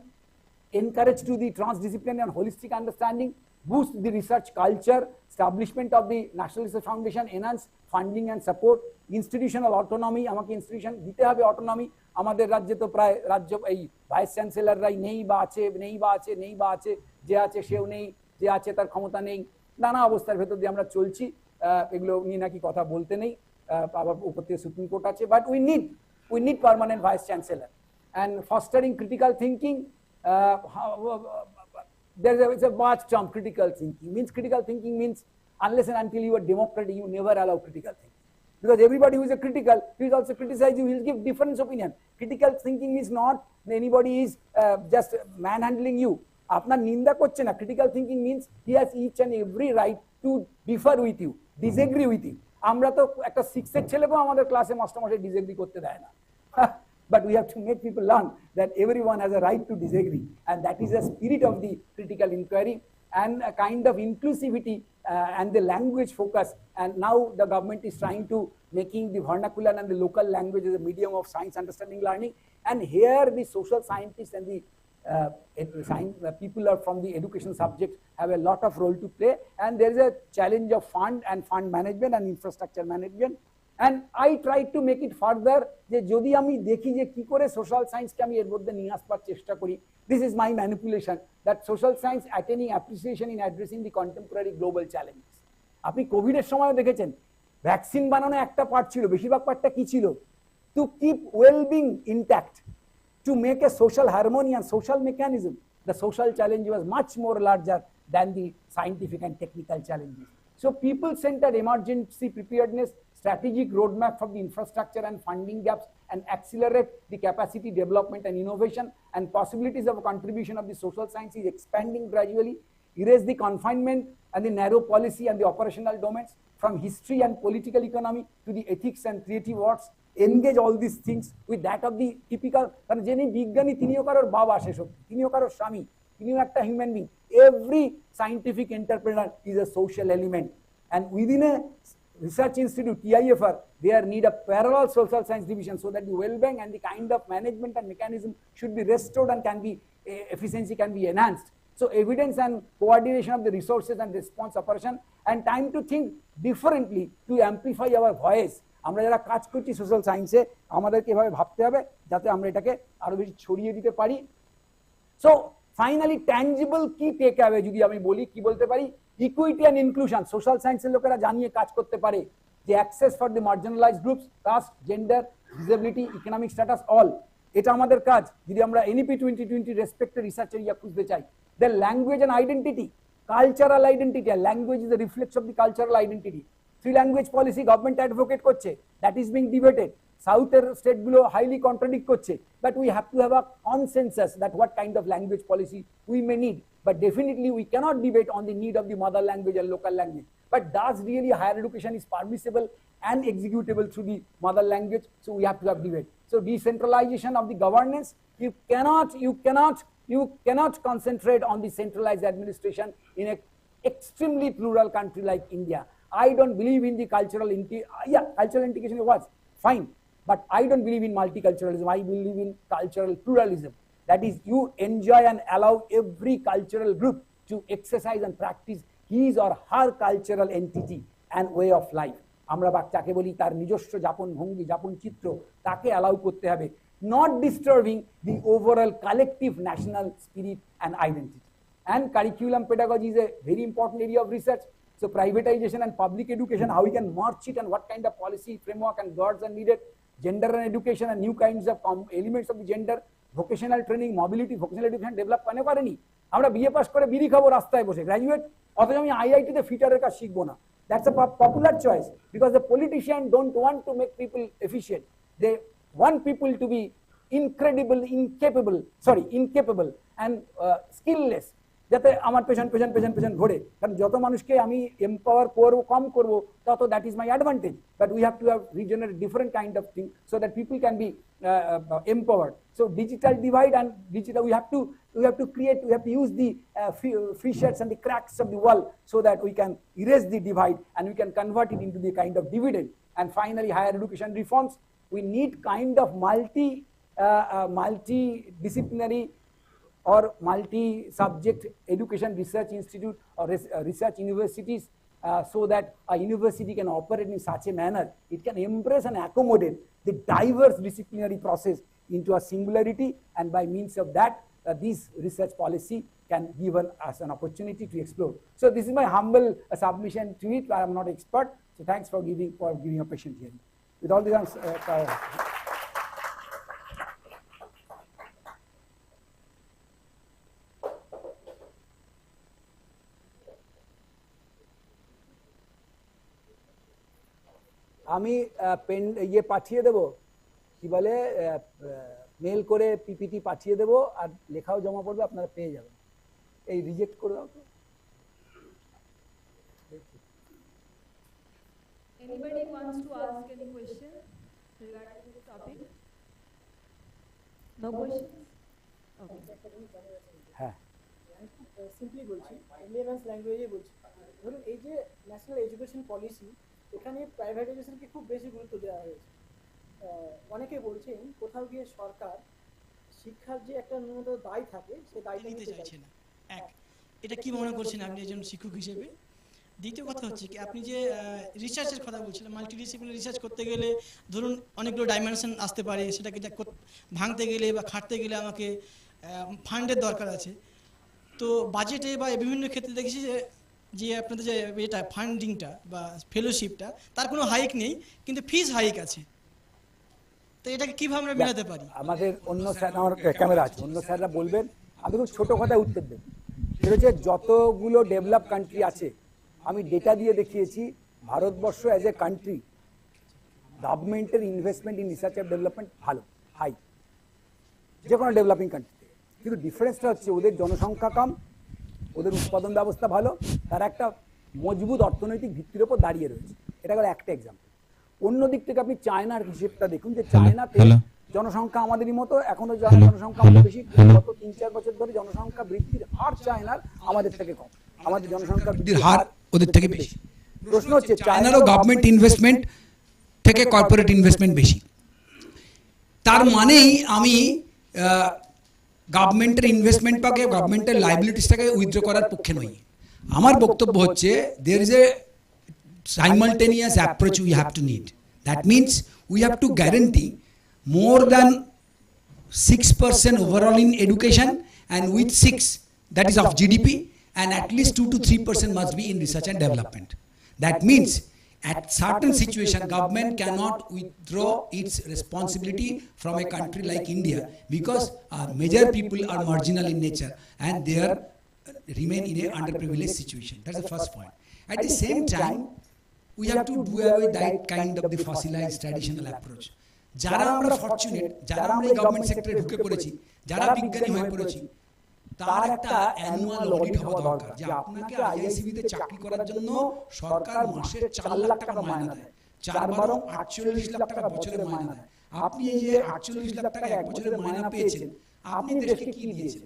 encourage to the transdisciplinary and holistic understanding, boost the research culture, establishment of the National Research Foundation, enhance funding and support, institutional autonomy, আমাকে institution দিতে হবে autonomy. আমাদের রাজ্যে তো প্রায় রাজ্য এই vice চ্যান্সেলররাই নেই বা আছে, যে আছে সেও নেই, যে আছে তার ক্ষমতা নেই, নানা অবস্থার ভেতর দিয়ে আমরা চলছি। এগুলো নিয়ে নাকি কথা বলতে নেই, আবার উপর থেকে সুপ্রিম কোর্ট আছে, but we need permanent vice chancellor. And fostering critical thinking, there is a vast term, critical thinking means unless and until you are democratic, you never allow critical thinking, because everybody who is a critical, he is also criticize you, he will give different opinion. Critical thinking is not anybody is just manhandling you, আপনার নিন্দা করছে না। critical thinking means he has each and every right to differ with you, disagree with you. আমরা তো একটা 6-এর ছেলেকেও আমাদের ক্লাসে মাস্টারমশাই ডিসএগ্রি করতে দেয় না। But we have to make people learn that everyone has a right to disagree, and that is the spirit of the critical inquiry and a kind of inclusivity and the language focus. And now the government is trying to making the vernacular and the local language as a medium of science understanding learning. And here the social scientists and the people are from the education subject have a lot of role to play. And there is a challenge of fund management and infrastructure management. And I try to make it further যে যদি আমি দেখি যে কি করে social সায়েন্সকে আমি এর মধ্যে নিয়ে আসবার চেষ্টা করি, this is my manipulation that social science attaining appreciation in addressing the contemporary global challenges. আপনি কোভিডের সময়ও দেখেছেন ভ্যাকসিন বানানো একটা পার্ট ছিল, বেশিরভাগ পার্টটা কি ছিল? to keep well-being intact, to make a social harmony and social mechanism. The social challenge was much more larger than the scientific and technical challenges. So people-centered emergency preparedness, strategic roadmap for the infrastructure and funding gaps, and accelerate the capacity development and innovation and possibilities of a contribution of the social sciences expanding gradually, erase the confinement and the narrow policy and the operational domains, from history and political economy to the ethics and creative arts, engage all these things with that of the typical, karon jeni bigyani tiniও কারোর বাবা শেষ অবধি, তিনিও কারোর স্বামী, তিনিও একটা human being. Every scientific entrepreneur is a social element, and within a research institute, TIFR, there need a parallel social science division so that the well-being and the kind of management and mechanism should be restored and can be efficiency can be enhanced. So evidence and coordination of the resources and response operation, and time to think differently to amplify our voice. আমরা যারা কাজ করছি social সায়েন্সে আমাদেরকে এভাবে ভাবতে হবে যাতে আমরা এটাকে আরো বেশি ছড়িয়ে দিতে পারি. সো ফাইনালি ট্যাঞ্জিবল কি টেক অ্যাওয়ে যদি আমি বলি, কি বলতে পারি, ইকুইটি অ্যান্ড ইনক্লুশন. সোশ্যাল সায়েন্সের লোকেরা জানিয়ে কাজ করতে পারে যে access for the marginalised groups, caste, gender, disability, economic status, all. এটা আমাদের কাজ যদি আমরা এনইপি 2020 রেসপেক্টেড রিসার্চ এরিয়া খুঁজতে চাই. The language and identity, cultural identity, language is the reflex of the cultural identity. 3 language policy government advocate করছে, that is being debated. সাউথের স্টেটগুলো highly contradict করছে, but we have to have a consensus that what kind of language policy we may need. But definitely we cannot debate on the need of the mother language and local language. But does really higher education is permissible and executable through the mother language? So we have to have debate. So decentralization of the governance, you cannot concentrate on the centralized administration in an extremely plural country like India. I don't believe in the cultural integration was fine, but I don't believe in multiculturalism. I believe in cultural pluralism. That is, you enjoy and allow every cultural group to exercise and practice his or her cultural entity and way of life. আমরা বাচ্চাকে বলি তার নিজস্ব যাপন ভঙ্গি, যাপন চিত্র তাকে অ্যালাউ করতে হবে, not disturbing the overall collective national spirit and identity. And curriculum pedagogy is a very important area of research. So privatization and public education, how we can merge it and what kind of policy framework and guards are needed. Gender and education and new kinds of elements of the gender. Vocational training, mobility, vocational education develop কেন করেনি? আমরা BA pass করে বিড়ি খাবো রাস্তায় বসে graduate, অথচ আমি আইআইটিতে ফিটারের কাজ শিখবো না. That's a popular choice because the politician don't want to make people efficient. They want people to be incapable and skillless, যাতে আমার পেছন ঘোরে. কারণ যত মানুষকে আমি এম্পাওয়ার করবো, কম করবো, তত that is my advantage. But we have to have regenerate different kind of thing so that people can be empowered. So digital divide and digital, we have to use the fissures and the cracks of the wall so that we can erase the divide and we can convert it into the kind of dividend. And finally, higher education reforms. We need kind of multidisciplinary or multi-subject education research institute or research universities, so that a university can operate in such a manner it can embrace and accommodate the diverse disciplinary process into a singularity, and by means of that this research policy can give us an opportunity to explore. So this is my humble submission to it. I am not expert, so thanks for giving a patient hearing. With all this আমি pen ইয়ে পাঠিয়ে দেব, কি বলে mail করে PPT পাঠিয়ে দেব, আর লেখাও জমা পড়বে, আপনারা পেয়ে যাবেন. এই রিজেক্ট করে দাও তো. Anybody wants to ask any question regarding this topic? No questions? Okay. হ্যাঁ, সিম্পলি বলছি, লেমেন্স ল্যাঙ্গুয়েজে বলছি. ধরুন এই যে ন্যাশনাল এডুকেশন পলিসি, এখানে প্রাইভেটাইজেশনকে খুব বেশি গুরুত্ব দেওয়া হয়েছে. অনেকে বলছেন কোথাও গিয়ে সরকার শিক্ষার যে একটা ন্যূনতম দায় থাকে সেই দায়টা নিতে চাইছে না. এক, এটা কি মনে করছেন আপনি একজন শিক্ষক হিসেবে? দ্বিতীয় কথা হচ্ছে কি, আপনি যে রিসার্চের কথা বলছিলেন, মাল্টিডিসিপ্লিনারি রিসার্চ করতে গেলে ধরুন অনেকগুলো ডাইমেনশন আসতে পারে, সেটাকে ভাঙতে গেলে বা খাটতে গেলে আমাকে ফান্ডের দরকার আছে. তো বাজেটে বা বিভিন্ন ক্ষেত্রে দেখেছি যে আপনাদের যে এটা ফান্ডিংটা বা ফেলোশিপটা তার কোনো হাইক নেই, কিন্তু ফিজ হাইক আছে. তো এটাকে কিভাবে আমরা মেলাতে পারি? আমাদের অন্য স্যার, আমার ক্যামেরা আছে, অন্য স্যাররা বলবেন, আমি খুব ছোট কথায় উত্তর দেব। সেটা হচ্ছে যতগুলো ডেভেলপ কান্ট্রি আছে, আমি ডেটা দিয়ে দেখিয়েছি ভারতবর্ষ অ্যাজ এ কান্ট্রি গভর্নমেন্টের investment in research and development ভালো, হাই, যে কোনো ডেভেলপিং কান্ট্রিতে। কিন্তু ডিফারেন্সটা হচ্ছে ওদের জনসংখ্যা কম, ওদের উৎপাদন ব্যবস্থা ভালো, তারা একটা মজবুত অর্থনৈতিক ভিত্তির উপর দাঁড়িয়ে রয়েছে। এটা গেল একটা এক্সাম্পল। অন্য দিক থেকে আপনি চায়নার হিসেবটা দেখুন, যে চায়নাতে জনসংখ্যা আমাদেরই মতো, এখনো জনসংখ্যা আমাদের বেশি, গত 3-4 বছর ধরে জনসংখ্যা বৃদ্ধির হার চায়নার আমাদের থেকে কম, আমাদের জনসংখ্যা বৃদ্ধির হার ওদের থেকে বেশি। প্রশ্ন হচ্ছে চায়নারও গভর্নমেন্ট ইনভেস্টমেন্ট থেকে কর্পোরেট ইনভেস্টমেন্ট বেশি। তার মানেই আমি গভর্নমেন্টের ইনভেস্টমেন্ট পাকে, গভর্নমেন্টের লাইবিলিটিসটাকে উইথড্র করার পক্ষে নই। আমার বক্তব্য হচ্ছে there is a simultaneous approach we have to need. That means we have to guarantee more than 6% overall in education, and with 6, that is of GDP, and at least 2 to 3% must be in research and development. That means at certain situation, government cannot withdraw its responsibility from a country like India, because our major people are marginal in nature and they are remain in a underprivileged situation. That's the first point. At the same time, we have to do away that kind of the fossilized traditional approach. যারা আমরা fortunate, যারা আমরা government সেক্টরে ঢুকে পড়েছি, যারা বিজ্ঞানী হয়ে পড়েছি, তার একটা অ্যানুয়াল অডিট হওয়া দরকার, যে আপনাকে আইআইসিবিতে চাকরি করার জন্য সরকার মাসে 4 লাখ টাকা মাইনা দেয়, 4 48 লাখ টাকা বছরে মাইনা দেয়। আপনি এই যে 48 লাখ টাকা এক বছরে মাইনা পেয়েছেন, আপনি দেশকে কি দিয়েছেন,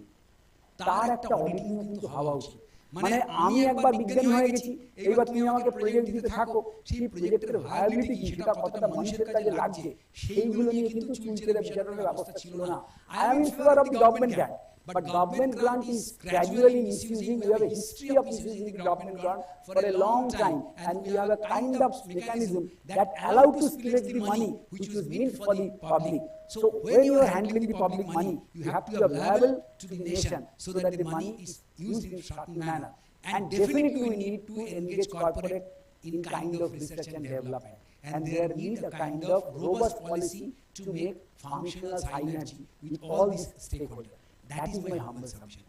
তার একটা অডিটিং কিন্তু হওয়া উচিত। মানে আমি একবার বিজ্ঞানী হয়ে গেছি, এইবার তুমি আমাকে প্রজেক্ট দিতে থাকো, সেই প্রজেক্টের ভায়াবিলিটি কি, সেটা কতটা মানুষের কাজে লাগছে, সেইগুলো নিয়ে কিন্তু চুলচেরা বিচারের ব্যবস্থা ছিল না। I am in favour of the government grant, but government grant is gradually misusing. We have a history of misusing the government grant for a long time, and we have a kind of mechanism that allow to split the money which was meant for the public. So when you are handling the public money, you have to be available to the nation so that the money is used in a certain manner. And definitely we need to engage corporate in kind of research and development, and there need a kind of robust policy to make functional synergy with all these stakeholders. That is my humble submission.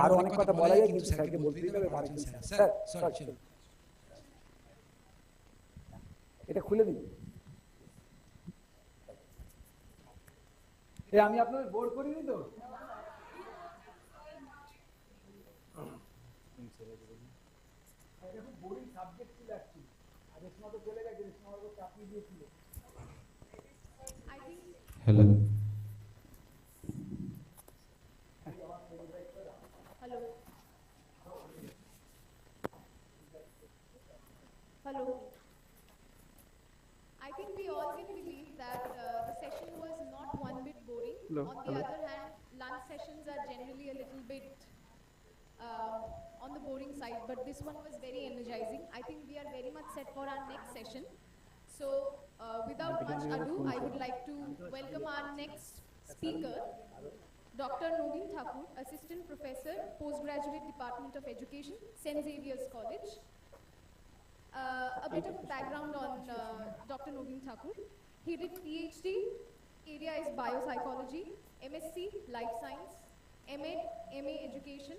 আরো অনেক কথা বলা যায়, কিন্তু স্যারকে বলতে দিতে হবে, পারছেন স্যার। স্যার চলুন, এটা খুলে দিন। আমি আপনাদের বোর্ড করিনি তো? বোর্ডিং সাবজেক্ট ছিল অ্যাকচুয়ালি, আর রেশমা তো চলে গেছে, রেশমা আমাকে চাকরি দিয়েছিল। Hello Hello. I think we all can believe that the session was not one bit boring. Hello. On the other hand, lunch sessions are generally a little bit on the boring side, but this one was very energizing. I think we are very much set for our next session. So, without much ado, I would like to welcome our next speaker, Dr. Nobin Thakur, Assistant Professor, Postgraduate Department of Education, St. Xavier's College. A bit of background on Dr. Nobin Thakur. He did PhD, area is biopsychology, MSc, life science, MA education.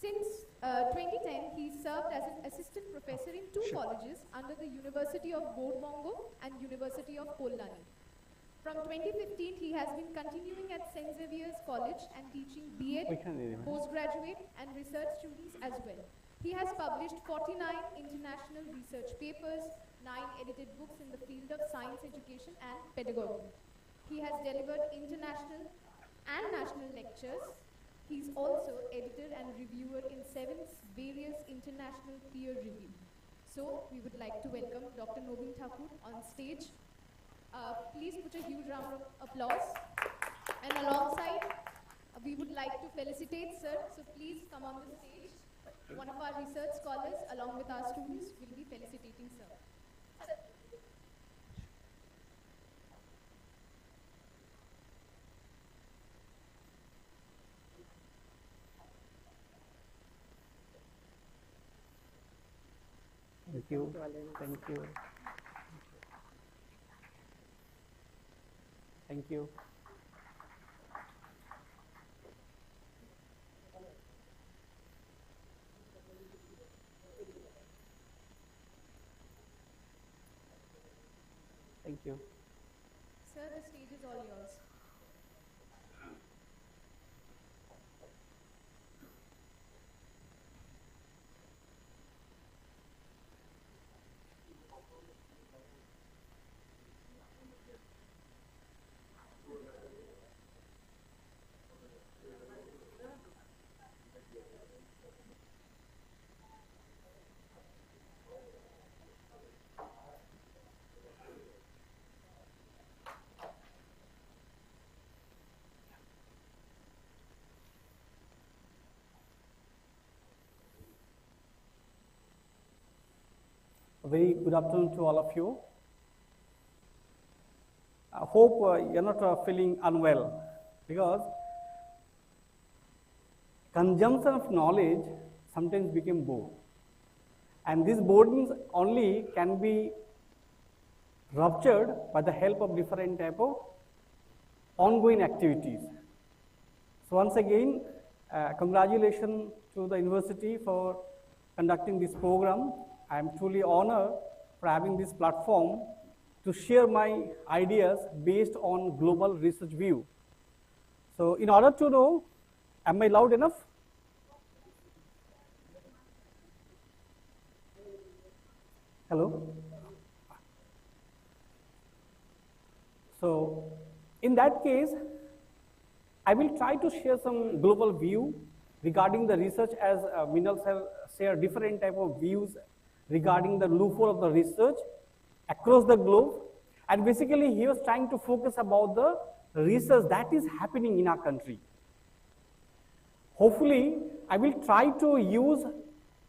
Since 2010, he served as an assistant professor in 2 colleges under the University of Borbongo and University of Pollani. From 2015, he has been continuing at St. Xavier's College and teaching B.Ed, postgraduate and research students as well. He has published 49 international research papers, 9 edited books in the field of science education and pedagogy. He has delivered international and national lectures. He's also editor and reviewer in 7 various international peer review. So we would like to welcome Dr. Nobin Thakur on stage. Please put a huge round of applause. And alongside, we would like to felicitate sir. So please come on the stage. One of our research scholars, along with our students, will be felicitating sir. Thank you. Thank you. Thank you. Thank you. Sir, the stage is all yours. A very good afternoon to all of you. I hope you're not feeling unwell, because consumption of knowledge sometimes became bored, and these boredom only can be ruptured by the help of different type of ongoing activities. So once again, congratulations to the university for conducting this program. I am truly honored for having this platform to share my ideas based on global research view. So in order to know, am I loud enough? Hello? So in that case, I will try to share some global view regarding the research, as Minal share different type of views regarding the loophole of the research across the globe. And basically he was trying to focus about the research that is happening in our country. Hopefully I will try to use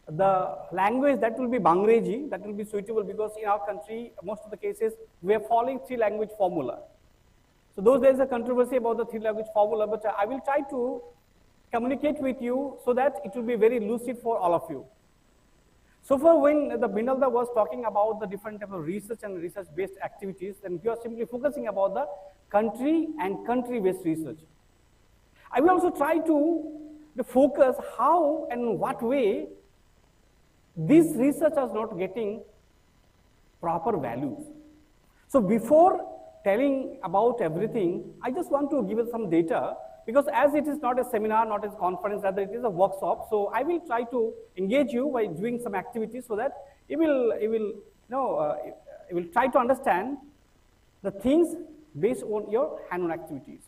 the language that will be Bangreji, that will be suitable, because in our country most of the cases we are following 3-language formula. So though there is a controversy about the 3-language formula, but I will try to communicate with you so that it will be very lucid for all of you. So far, when the Binalda was talking about the different type of research and research-based activities, then you are simply focusing about the country and country-based research. I will also try to focus how and what way this research is not getting proper values. So before telling about everything, I just want to give you some data, because as it is not a seminar, not a conference, rather it is a workshop. So I will try to engage you by doing some activities so that you will try to understand the things based on your hand-on activities.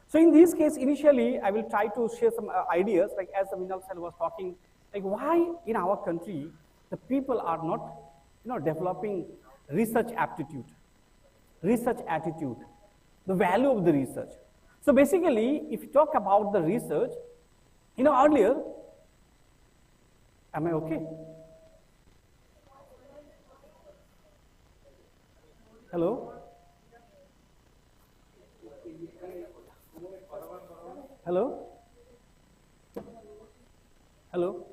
So in this case, initially I will try to share some ideas, like as Minal Sir was talking, like why in our country the people are not developing research aptitude, research attitude, the value of the research. So basically, if you talk about the research, earlier, am I okay? Hello? Hello? Hello?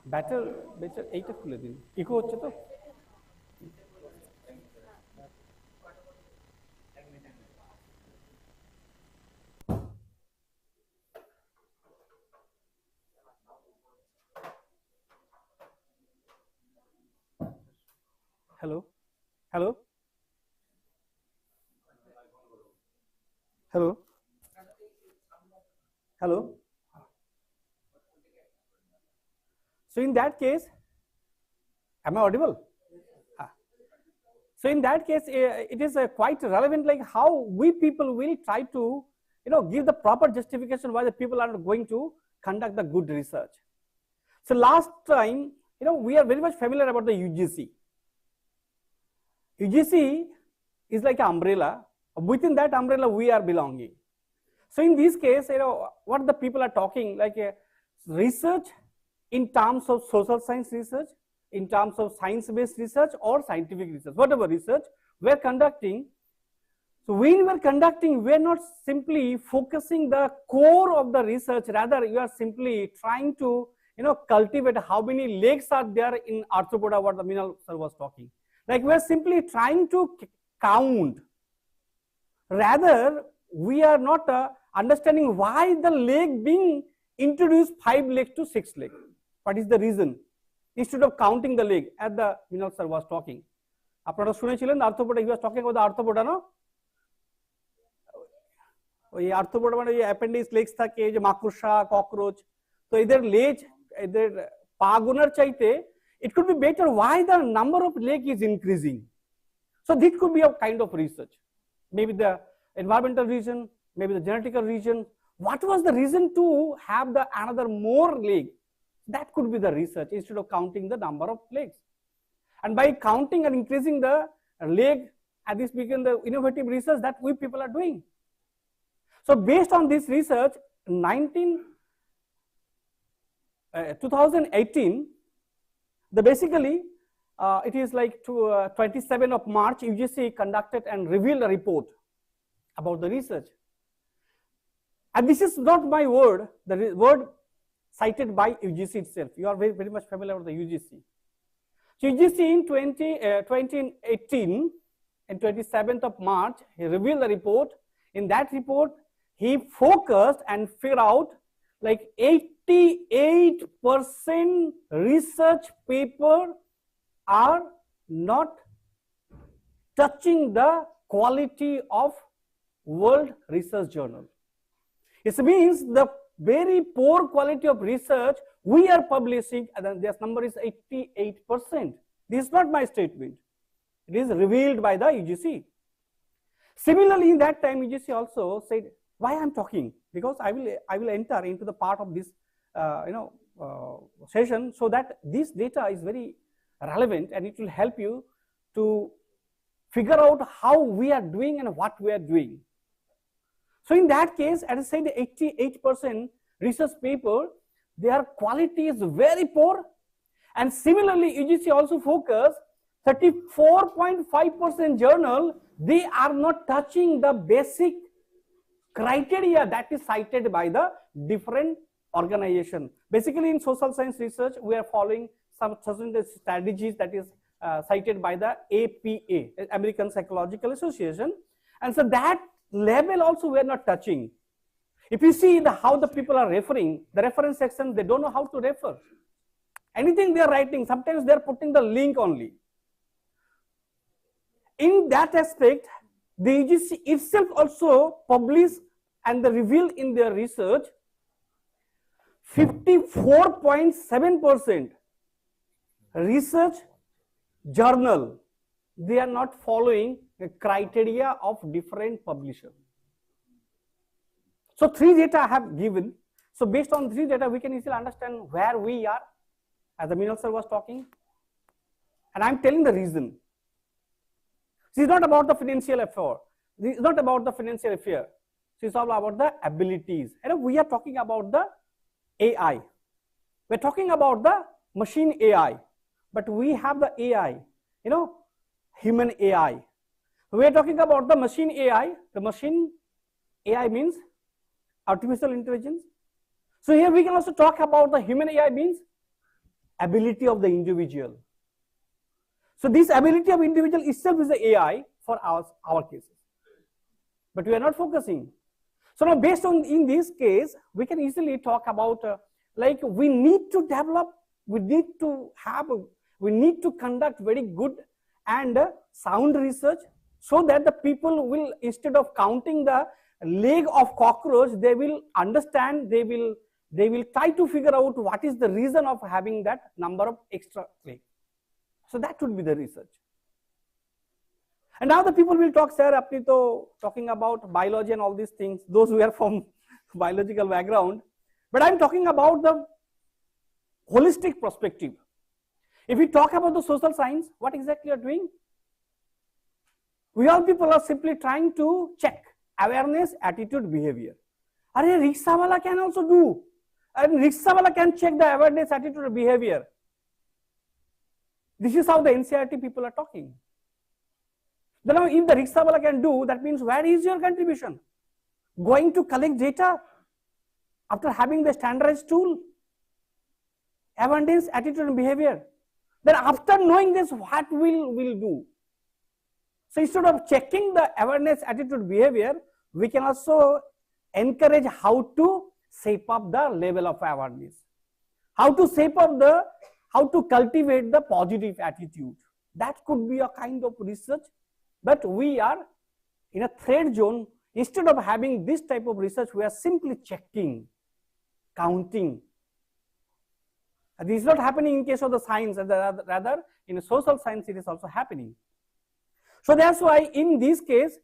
Better, eight khule din. Echo hocche to? Hello? Hello? Hello? Hello? So in that case, am I audible? So in that case, it is quite relevant, like how we people will try to, give the proper justification why the people are going to conduct the good research. So last time, we are very much familiar about the UGC. UGC is like an umbrella. Within that umbrella, we are belonging. So in this case, what the people are talking, like research in terms of social science research, in terms of science-based research or scientific research, whatever research we are conducting. So when we are conducting, we are not simply focusing the core of the research, rather you are simply trying to cultivate how many legs are there in arthropoda, what the Minal sir was talking. Like we are simply trying to count, Rather, we are not understanding why the leg being introduced 5 legs to 6 legs. What is the reason? Instead of counting the leg, as the Vinod sir was talking. আপনারা শুনেছিলেন arthropod, he was talking about the arthropod, no? ওই arthropod মানে এই appendix legs থাকে, এই যে মাকড়সা, cockroach, তো এদের লেজ, এদের পা গোনার চাইতে it could be better why the number of leg is increasing. So this could be a kind of research. Maybe the environmental reason, maybe the genetical reason. What was the reason to have the another more leg? That could be the research instead of counting the number of legs. And by counting and increasing the leg, and this became the innovative research that we people are doing. So based on this research, 2018, basically it is like 27 of March, UGC conducted and revealed a report about the research. And this is not my word, the word cited by UGC itself. You are very, very much familiar with the UGC. So UGC in 2018, and 27th of March, he revealed a report. In that report, he focused and figured out like 88% research paper are not touching the quality of World Research Journal. It means the very poor quality of research we are publishing, and this number is 88%. This is not my statement. It is revealed by the UGC. Similarly, in that time, UGC also said, why I'm talking? Because I will enter into the part of this session so that this data is very relevant and it will help you to figure out how we are doing and what we are doing. So in that case, as I said, 88% research paper, their quality is very poor. And similarly, UGC also focused 34.5% journal, they are not touching the basic criteria that is cited by the different organization. Basically, in social science research, we are following some certain strategies that is cited by the APA, American Psychological Association. And so that level also we are not touching. If you see how the people are referring, the reference section, they don't know how to refer. Anything they are writing, sometimes they are putting the link only. In that aspect, the UGC itself also published and they revealed in their research 54.7% research journal, they are not following the criteria of different publisher. So 3 data I have given. So based on 3 data, we can easily understand where we are, as the Minal sir was talking. And I'm telling the reason. This is not about the financial affair. This is not about the financial affair. This is all about the abilities. And we are talking about the AI. We're talking about the machine AI. But we have the AI, human AI. We are talking about the machine AI. The machine AI means artificial intelligence. So here we can also talk about the human AI means ability of the individual. So this ability of individual itself is the AI for our cases. But we are not focusing. So now based on in this case, we can easily talk about like we need to develop, we need to conduct very good and sound research so that the people will, instead of counting the leg of cockroach, they will understand, they will try to figure out what is the reason of having that number of extra leg. So that would be the research. And now the people will talk, sir, apni to talking about biology and all these things, those who are from biological background. But I'm talking about the holistic perspective. If we talk about the social science, what exactly are doing? We all people are simply trying to check awareness, attitude, behavior. Are rickshawala can also do. And rickshawala can check the awareness, attitude, and behavior. This is how the NCERT people are talking. Then if the rickshawala can do, that means where is your contribution? Going to collect data after having the standardized tool, awareness, attitude, and behavior. Then after knowing this, what will do? So instead of checking the awareness, attitude, behavior, we can also encourage how to shape up the level of awareness, how to shape up how to cultivate the positive attitude. That could be a kind of research, but we are in a threat zone. Instead of having this type of research, we are simply checking, counting. And this is not happening in case of the science, rather in social science it is also happening. So that's why in this case,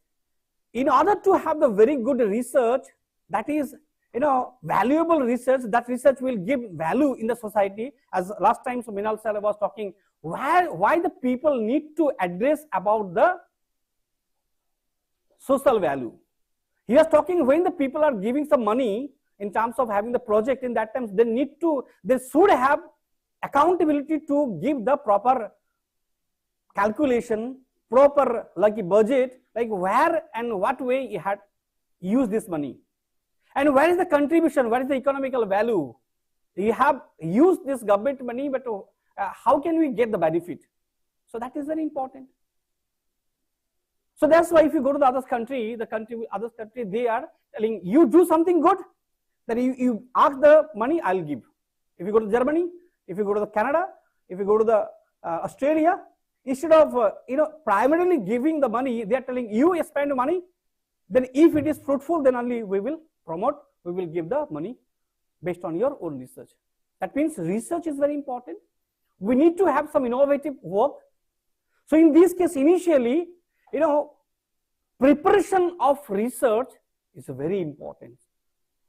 in order to have the very good research, that is, valuable research, that research will give value in the society. As last time Minal sir was talking, why the people need to address about the social value. He was talking when the people are giving some money in terms of having the project, in that time they should have accountability to give the proper calculation, proper budget, like where and what way he had used this money. And where is the contribution, where is the economical value? You have used this government money, but how can we get the benefit? So that is very important. So that's why if you go to the other country, they are telling you do something good, then you ask the money, I'll give. If you go to Germany, if you go to Canada, if you go to the Australia, instead of primarily giving the money, they are telling you spend money. Then if it is fruitful, then only we will promote, we will give the money based on your own research. That means research is very important. We need to have some innovative work. So in this case, initially, preparation of research is very important.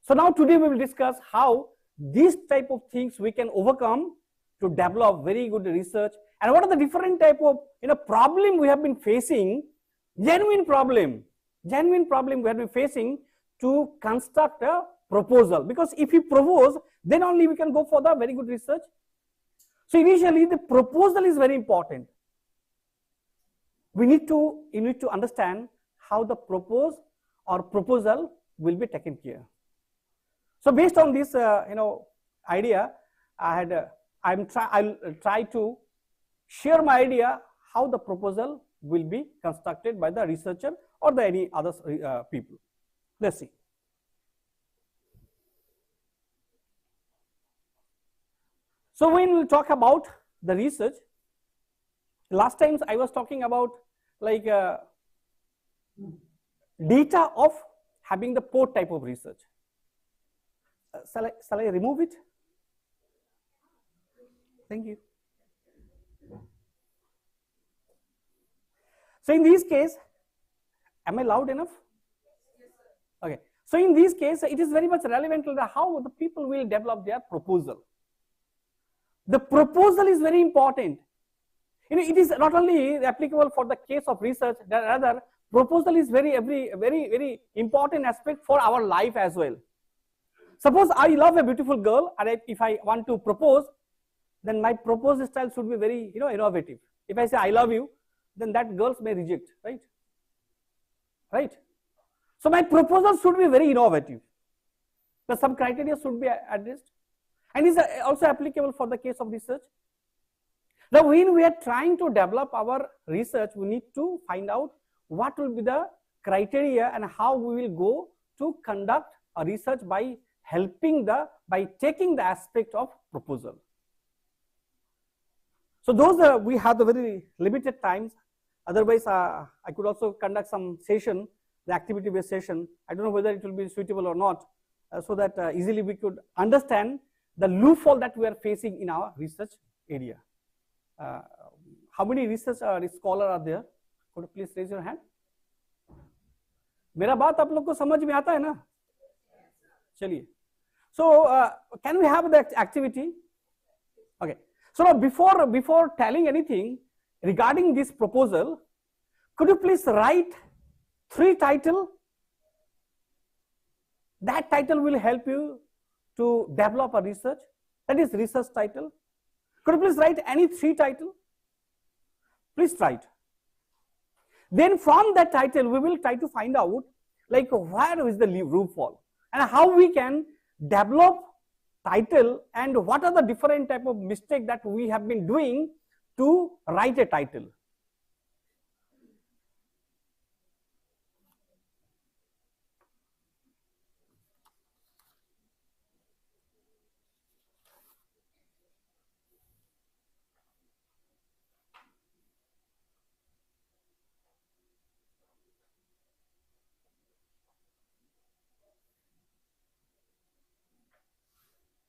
So now today we will discuss how these type of things we can overcome to develop very good research, and what are the different type of problem we have been facing, genuine problem we have been facing to construct a proposal. Because if you propose, then only we can go for the very good research. So initially the proposal is very important. You need to understand how the proposal will be taken care. So based on this idea, I'll try to share my idea how the proposal will be constructed by the researcher or any other people. Let's see. So when we talk about the research, last times I was talking about data of having the 4 type of research. Shall I remove it? Thank you. So in this case, am I loud enough? Okay. So in this case, it is very much relevant to how the people will develop their proposal. The proposal is very important. It is not only applicable for the case of research, rather proposal is very important aspect for our life as well. Suppose I love a beautiful girl, and if I want to propose, then my proposal style should be very innovative. If I say I love you, then that girls may reject, right? So my proposal should be very innovative. So some criteria should be addressed, and is also applicable for the case of research. Now when we are trying to develop our research, we need to find out what will be the criteria and how we will go to conduct a research by taking the aspect of proposal. So those we have the very limited times. Otherwise, I could also conduct some session, the activity-based session. I don't know whether it will be suitable or not, so that easily we could understand the loophole that we are facing in our research area. How many research scholars are there? Could you please raise your hand? मेरा बात आप लोग को समझ में आता है ना? चलिए. So can we have the activity? Okay. So now before telling anything regarding this proposal, could you please write 3 titles? That title will help you to develop a research. That is research title. Could you please write any 3 titles? Please write. Then from that title, we will try to find out where is the loophole and how we can develop title and what are the different type of mistake that we have been doing to write a title.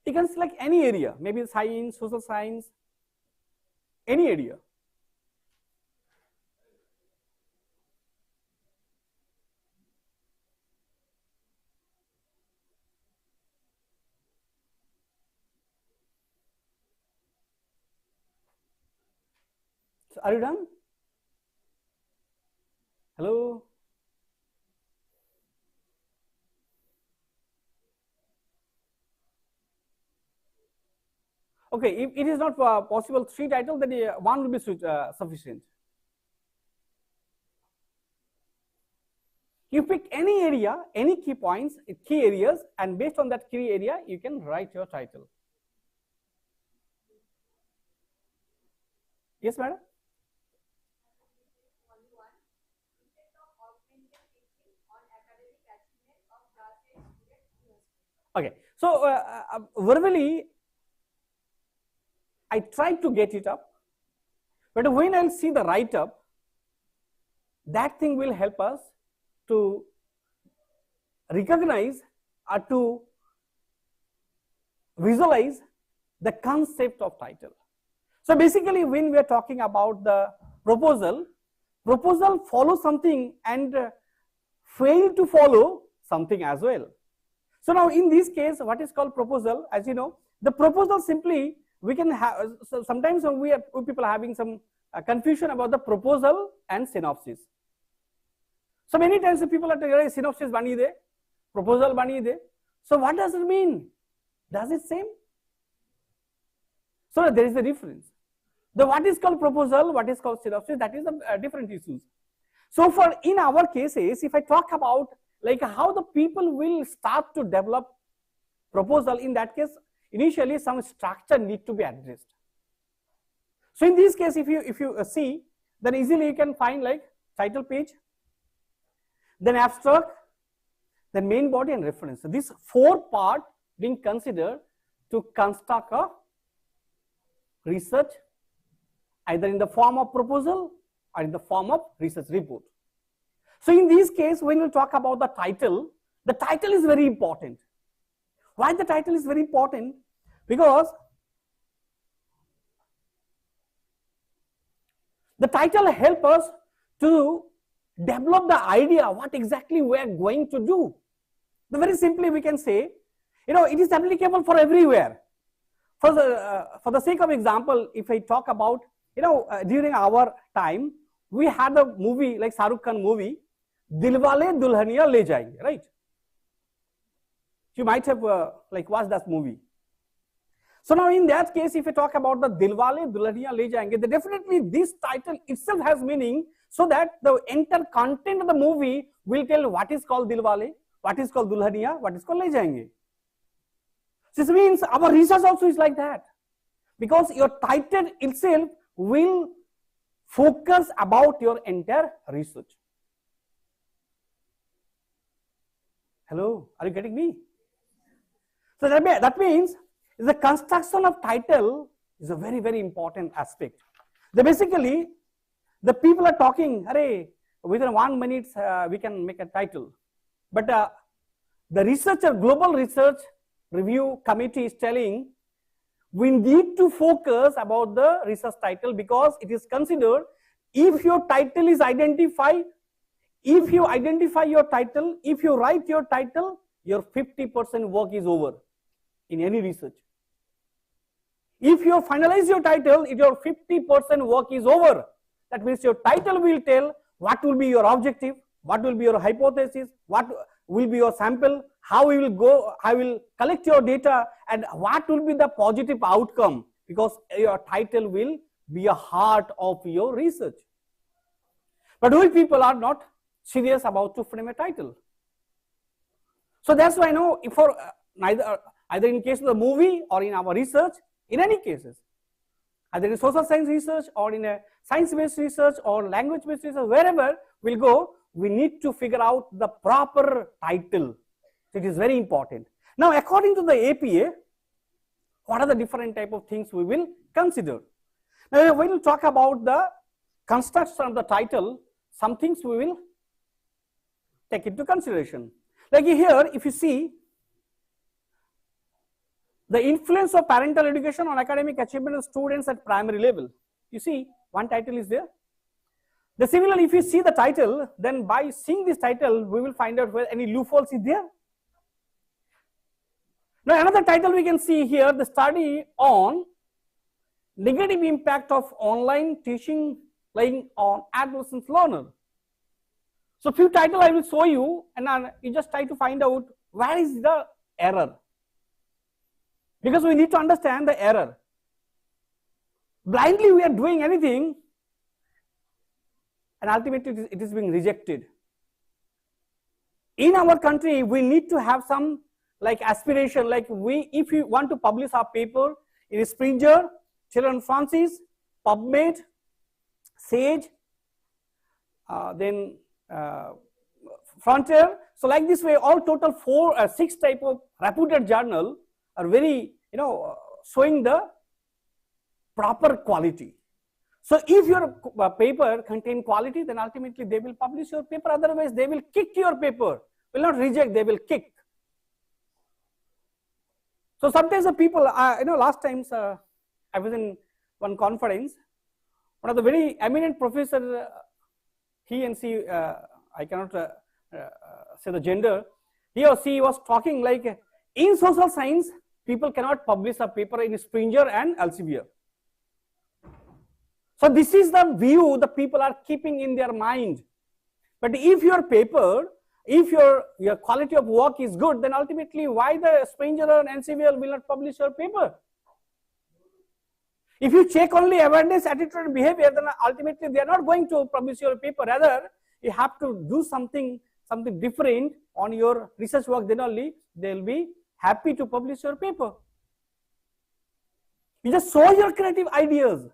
You can select any area, maybe science, social science, any area. So are you done? Hello? Okay, if it is not possible 3 titles, then 1 will be sufficient. You pick any area, any key points, key areas, and based on that key area, you can write your title. Yes, madam? Okay, so verbally, I tried to get it up, but when I'll see the write-up, that thing will help us to recognize or to visualize the concept of title. So basically, when we are talking about the proposal follows something and fail to follow something as well. So now in this case, what is called proposal, as you know, the proposal simply we can have, so sometimes we people are having some confusion about the proposal and synopsis. So many times the people are telling synopsis bani de, proposal bani de. So what does it mean? Does it same? So there is a difference. The what is called proposal, what is called synopsis, that is a different issues. So for in our cases, if I talk about like how the people will start to develop proposal, in that case, initially some structure need to be addressed. So in this case, if you see, then easily you can find like title page, then abstract, then main body and reference. So these 4 parts being considered to construct a research, either in the form of proposal or in the form of research report. So in this case, when we talk about the title is very important. Why the title is very important? Because the title helps us to develop the idea what exactly we are going to do. So very simply we can say, you know, it is applicable for everywhere. For the sake of example, if I talk about, you know, during our time, we had a movie like Shah Rukh Khan movie, Dilwale Dulhaniya Le Jayenge, right? You might have like watched that movie. So now in that case, if you talk about the Dilwale Dulhaniya Le Jayenge, then definitely this title itself has meaning, so that the entire content of the movie will tell what is called Dilwale, what is called Dulhaniya, what is called Le Jayenge. This means our research also is like that, because your title itself will focus about your entire research. Hello, are you getting me? So that means the construction of title is a very, very important aspect. Basically, the people are talking, "Arey, within 1 minute we can make a title," but the researcher, global research review committee is telling we need to focus about the research title, because it is considered if your title is identified, if you identify your title, if you write your title, your 50% work is over in any research. If you finalize your title, your 50% work is over. That means your title will tell what will be your objective, what will be your hypothesis, what will be your sample, how you will go, how will collect your data, and what will be the positive outcome, because your title will be a heart of your research. But we people are not serious about to frame a title. So that's why I know if for either in case of the movie or in our research, in any cases, either in social science research or in a science-based research or language-based research, wherever we'll go, we need to figure out the proper title. So it is very important. Now, according to the APA, what are the different type of things we will consider? Now, when we talk about the construction of the title, some things we will take into consideration. Like here, if you see, The influence of parental education on academic achievement of students at primary level. You see, one title is there. The similarly, if you see the title, then by seeing this title, we will find out whether any loopholes is there. Now, another title we can see here, the study on negative impact of online teaching lying on adolescent learner. So, few title I will show you, and you just try to find out where is the error, because we need to understand the error. Blindly we are doing anything, and ultimately it is being rejected. In our country, we need to have some like aspiration, like if we want to publish our paper in Springer, Children Francis, PubMed, Sage, then Frontier. So like this way, all total 6 type of reputed journal are very, showing the proper quality. So if your paper contain quality, then ultimately they will publish your paper. Otherwise, they will kick your paper. Will not reject, they will kick. So sometimes the people, last times I was in one conference. One of the very eminent professor, he and she, I cannot say the gender, he or she was talking like, in social science, people cannot publish a paper in Springer and Elsevier. So this is the view the people are keeping in their mind. But if your paper, if your quality of work is good, then ultimately why the Springer and Elsevier will not publish your paper? If you check only awareness, attitude and behavior, then ultimately they are not going to publish your paper. Rather, you have to do something different on your research work, then only they will be happy to publish your paper. You just show your creative ideas.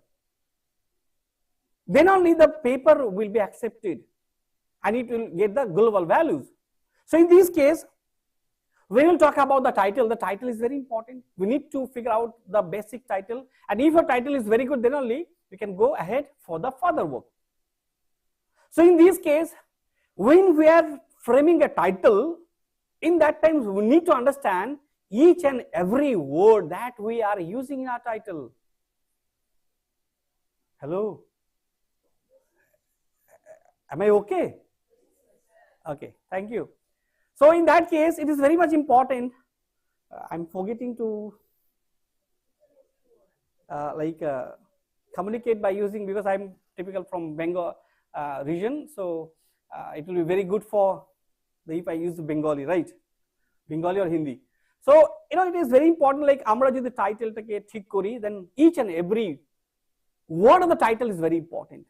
Then only the paper will be accepted and it will get the global values. So in this case, we will talk about the title. The title is very important. We need to figure out the basic title, and if your title is very good, then only we can go ahead for the further work. So in this case, when we are framing a title, in that time we need to understand each and every word that we are using in our title. Hello? Am I okay? Okay, thank you. So in that case, it is very much important. I'm forgetting to communicate by using, because I'm typical from Bengal region, so it will be very good for if I use Bengali, right? Bengali or Hindi. So it is very important, like amra jodi title take thik kori, then each and every word of the title is very important.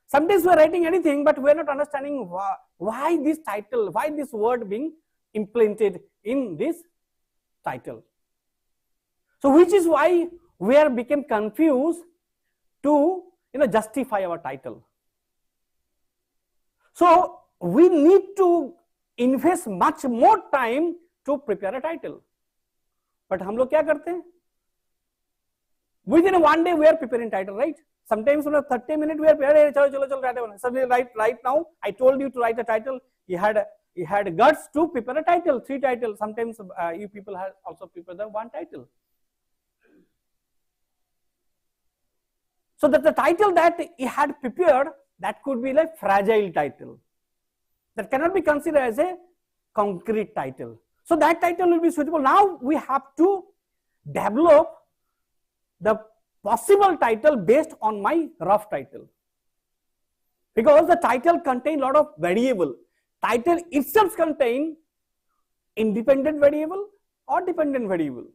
Sometimes we are writing anything, but we are not understanding why this title, why this word being implanted in this title. So which is why we are become confused to justify our title. So we need to invest much more time to prepare a title. But हम लोग क्या करते हैं? Within one day we are preparing title, right? Sometimes in 30 minutes we are preparing. Suddenly right now I told you to write a title. You had guts to prepare a title, 3 titles. Sometimes you people have also prepared the 1 title. So that the title that he had prepared, that could be like fragile title. That cannot be considered as a concrete title. So that title will be suitable. Now we have to develop the possible title based on my rough title. Because the title contains a lot of variable. Title itself contains independent variable or dependent variable.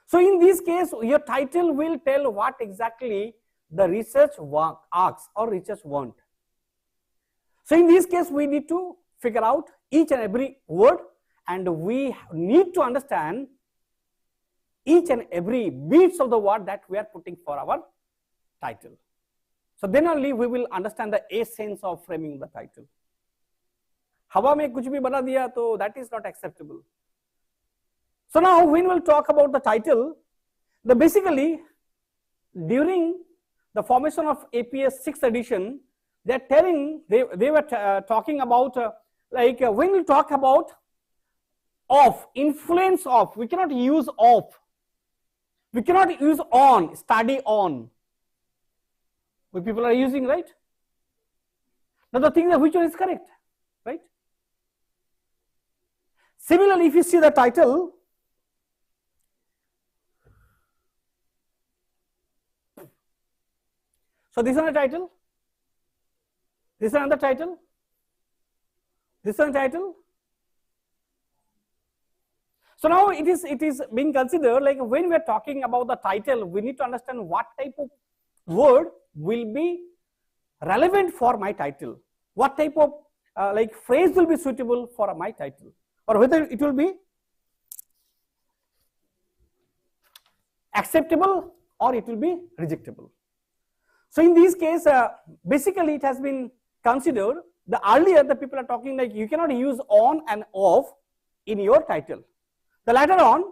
So in this case, your title will tell what exactly the research asks or research want. So in this case, we need to figure out each and every word, and we need to understand each and every bits of the word that we are putting for our title. So then only we will understand the essence of framing the title. हवा में कुछ भी बना दिया तो that is not acceptable. So now when we'll talk about the title, basically during the formation of APS 6th edition, they were talking about when we talk about Of, influence of, we cannot use of. We cannot use on, study on. What people are using, right? Now the thing is which one is correct, right? Similarly, if you see the title, so this is the title, this is another title, this is a title. So now it is being considered like when we are talking about the title, we need to understand what type of word will be relevant for my title, what type of like phrase will be suitable for my title, or whether it will be acceptable or it will be rejectable. So in this case, basically it has been considered, the earlier the people are talking like you cannot use on and off in your title. The later on,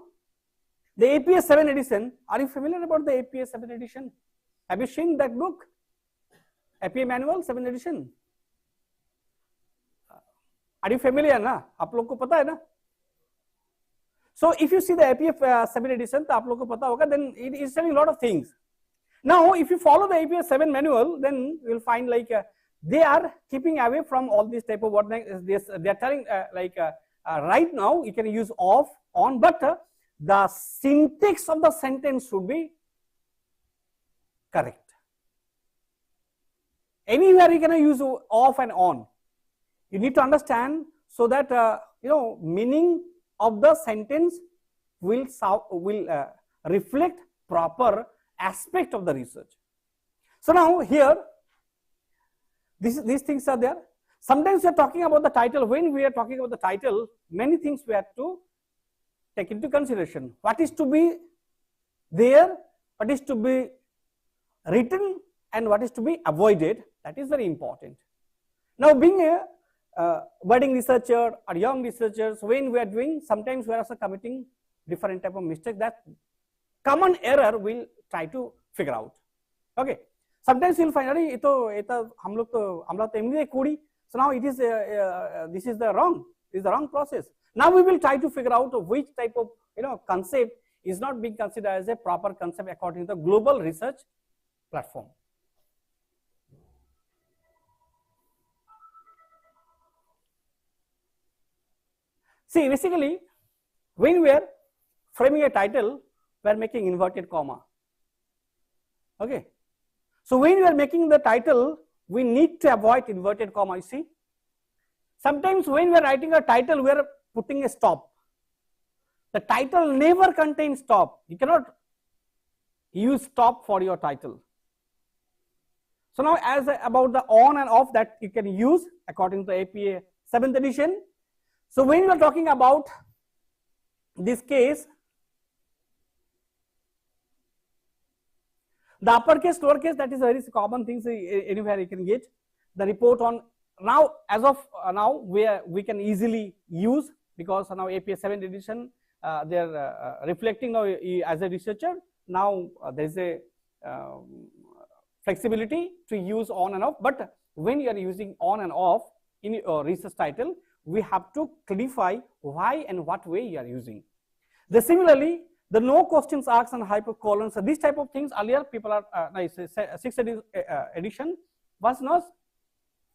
the APA 7 edition, are you familiar about the APA 7 edition? Have you seen that book? APA manual 7 edition. Are you familiar na? आप लोग को पता है ना? So if you see the APA 7 edition, तो आप लोग को पता होगा, then it is telling a lot of things. Now if you follow the APA 7 manual, then you will find like they are keeping away from all this type of what they are telling right now you can use off, on, but the syntax of the sentence should be correct. Anywhere you can use off and on. You need to understand so that meaning of the sentence will reflect proper aspect of the research. So now here these things are there. Sometimes we are talking about the title. When we are talking about the title, many things we have to take into consideration. What is to be there, what is to be written, and what is to be avoided. That is very important. Now being a budding researcher or young researchers, when we are doing, sometimes we are also committing different type of mistakes. That common error we'll try to figure out. Okay. Sometimes you'll find, so now it is this is the wrong process. Now we will try to figure out which type of concept is not being considered as a proper concept according to the global research platform. See, basically, when we are framing a title, we are making inverted comma. Okay. So when we are making the title, we need to avoid inverted comma. You see, sometimes when we are writing a title, we are putting a stop. The title never contains stop. You cannot use stop for your title. So now as about the on and off that you can use according to APA 7th edition. So when you are talking about this case, the uppercase, lowercase, that is a very common thing. So anywhere you can get the report on. Now as of now we can easily use, because now APA 7th edition they are reflecting now as a researcher. Now there is a flexibility to use on and off, but when you are using on and off in your research title, we have to clarify why and what way you are using. Similarly, the no questions asked and hypercolons, so these type of things earlier people are 6th edition was not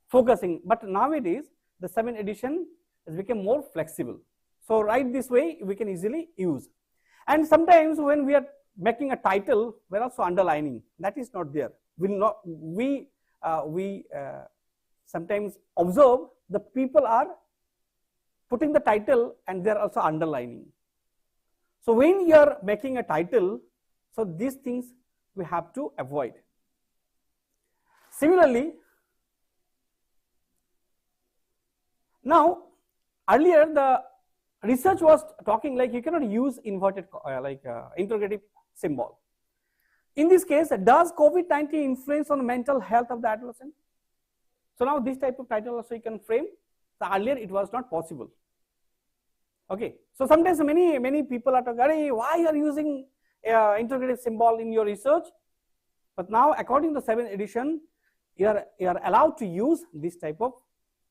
focusing, but nowadays the 7th edition has become more flexible. So right this way we can easily use. And sometimes when we are making a title, we are also underlining. That is not there. We sometimes observe the people are putting the title and they are also underlining. So when you are making a title, so these things we have to avoid. Similarly, now earlier the research was talking like you cannot use inverted interrogative symbol. In this case, does COVID-19 influence on mental health of the adolescent? So now this type of title also you can frame. So earlier it was not possible. Okay, so sometimes many people are talking, why you are using interrogative symbol in your research? But now according to 7th edition, you are allowed to use this type of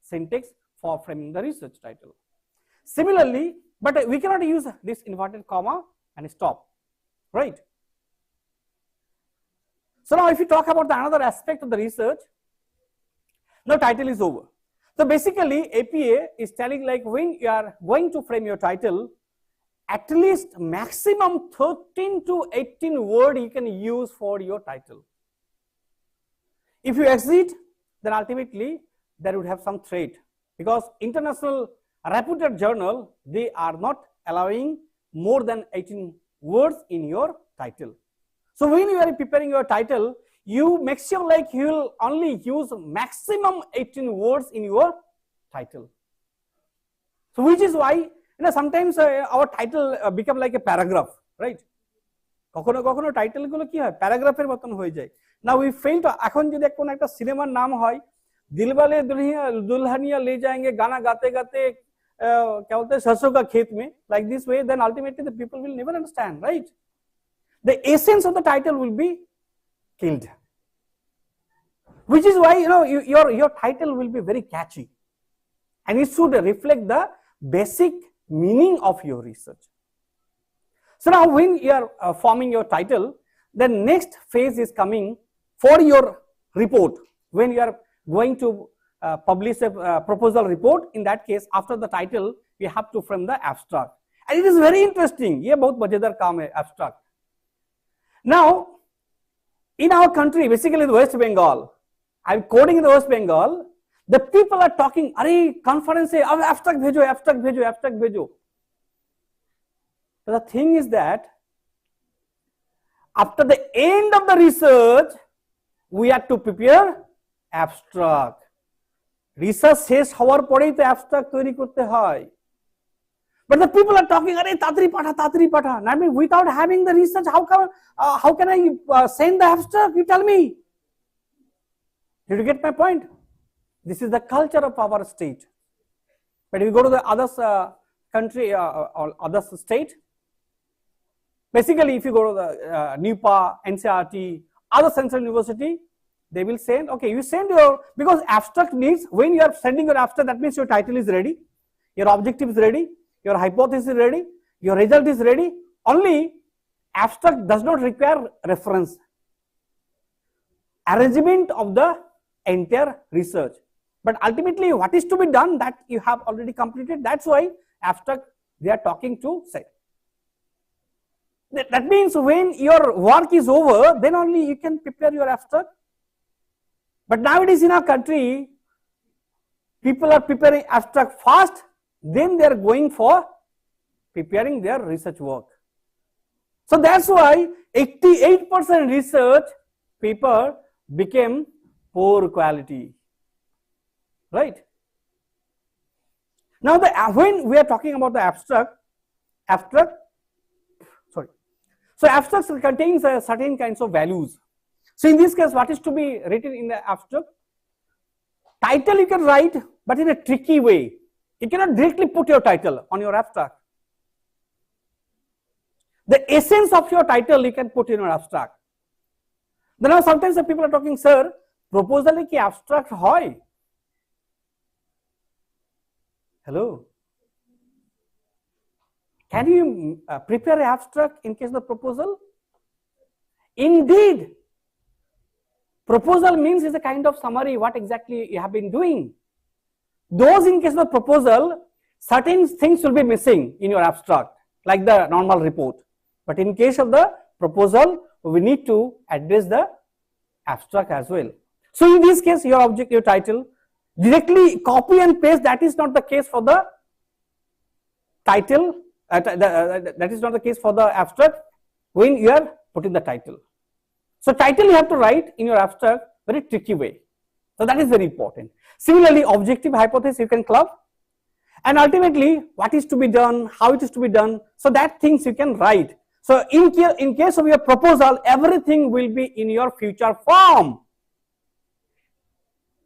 syntax for framing the research title. Similarly, but we cannot use this inverted comma and stop, right? So now if you talk about the another aspect of the research, now title is over. So basically APA is telling like when you are going to frame your title, at least maximum 13 to 18 word you can use for your title. If you exceed, then ultimately there would have some threat, because international reputed journal, they are not allowing more than 18 words in your title. So when you are preparing your title, you make sure like you will only use maximum 18 words in your title. So which is why sometimes our title become like a paragraph, right? কখনো কখনো title গুলো কি হয় প্যারাগ্রাফের মতন হয়ে যায়। না we fail to, এখন যদি কোন একটা সিনেমার নাম হয় দিলবালে দুলহানিয়া ले जाएंगे गाना गाते गाते क्या बोलते हैं सरसों का खेत में, like this way, then ultimately the people will never understand, right? The essence of the title will be killed, which is why your title will be very catchy and it should reflect the basic meaning of your research. So now when you are forming your title, the next phase is coming for your report. When you are going to publish a proposal report, in that case after the title we have to frame the abstract, and it is very interesting. ये बहुत मजेदार काम है abstract. Now in our country, basically the West Bengal, I'm coding in the West Bengal, the people are talking, अरे conference है, अब abstract भेजो, abstract भेजो, abstract भेजो. So the thing is that after the end of the research, we have to prepare abstract. Research শেষ হওয়ার পরেই তো abstract তৈরি করতে হয়. But the people are talking, अरे तातरी पाठा. I mean, without having the research, how can I send the abstract? You tell me. Did you get my point? This is the culture of our state. But if you go to the other country or other state, basically if you go to the NUPA, NCRT, other central university, they will send, okay, you send your, because abstract means when you are sending your abstract, that means your title is ready, your objective is ready, your hypothesis is ready, your result is ready. Only abstract does not require reference. Arrangement of the entire research. But ultimately what is to be done, that you have already completed. That's why abstract they are talking to say. That means when your work is over, then only you can prepare your abstract. But nowadays in our country, people are preparing abstract fast, then they are going for preparing their research work. So that's why 88% research paper became poor quality, right? Now when we are talking about the abstract, so abstract contains certain kinds of values. So in this case, what is to be written in the abstract? Title you can write, but in a tricky way. You cannot directly put your title on your abstract. The essence of your title you can put in your abstract. Then now sometimes the people are talking, sir, proposal ki abstract hoy. Hello. Can you prepare an abstract in case of the proposal? Indeed. Proposal means is a kind of summary what exactly you have been doing. Those in case of the proposal, certain things will be missing in your abstract, like the normal report. But in case of the proposal, we need to address the abstract as well. So in this case, your object, your title, directly copy and paste, that is not the case for the title, that is not the case for the abstract when you are putting the title. So title you have to write in your abstract very tricky way. So that is very important. Similarly, objective hypothesis you can club, and ultimately what is to be done, how it is to be done, so that things you can write. So in case of your proposal, everything will be in your future form.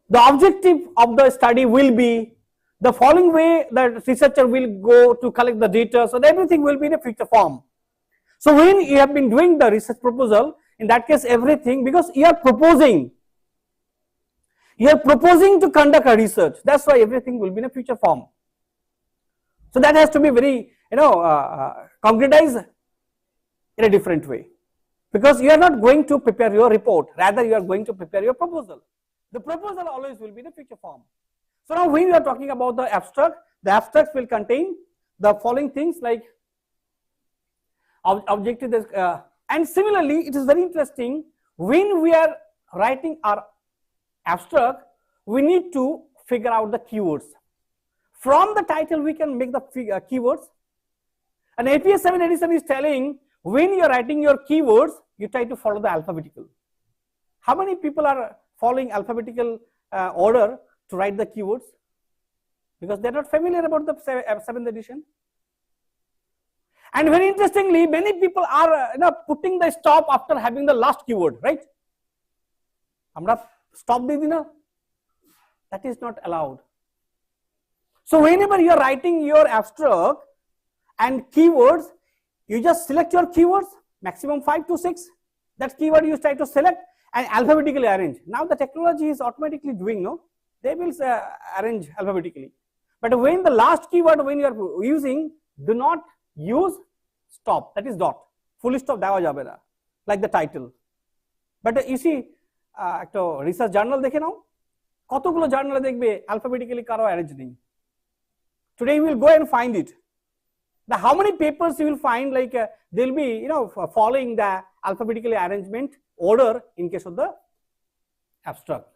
The objective of the study will be the following way the researcher will go to collect the data, so everything will be in a future form. So when you have been doing the research proposal, in that case everything, because you are proposing to conduct a research, that's why everything will be in a future form. So that has to be very concretize in a different way. Because you are not going to prepare your report, rather you are going to prepare your proposal. The proposal always will be the feature form. So now when we are talking about the abstract will contain the following things like objective, and similarly it is very interesting, when we are writing our abstract, we need to figure out the keywords. From the title we can make the keywords, and APS 787 is telling, when you are writing your keywords, you try to follow the alphabetical. How many people are following alphabetical order to write the keywords? Because they are not familiar about the 7th edition. And very interestingly, many people are putting the stop after having the last keyword, right? Amra stop di dina. That is not allowed. So whenever you are writing your abstract and keywords, you just select your keywords, maximum 5 to 6. That keyword you try to select and alphabetically arrange. Now the technology is automatically doing, no? They will arrange alphabetically. But when the last keyword when you are using, do not use stop, that is dot. Full stop dewa jabe na, like the title. But you see, ekta research journal dekhe nao, কতগুলো জার্নালে দেখবে alphabetically কারো arrange নেই. Today you will go and find it. The how many papers you will find, like they will be following the alphabetically arrangement order in case of the abstract,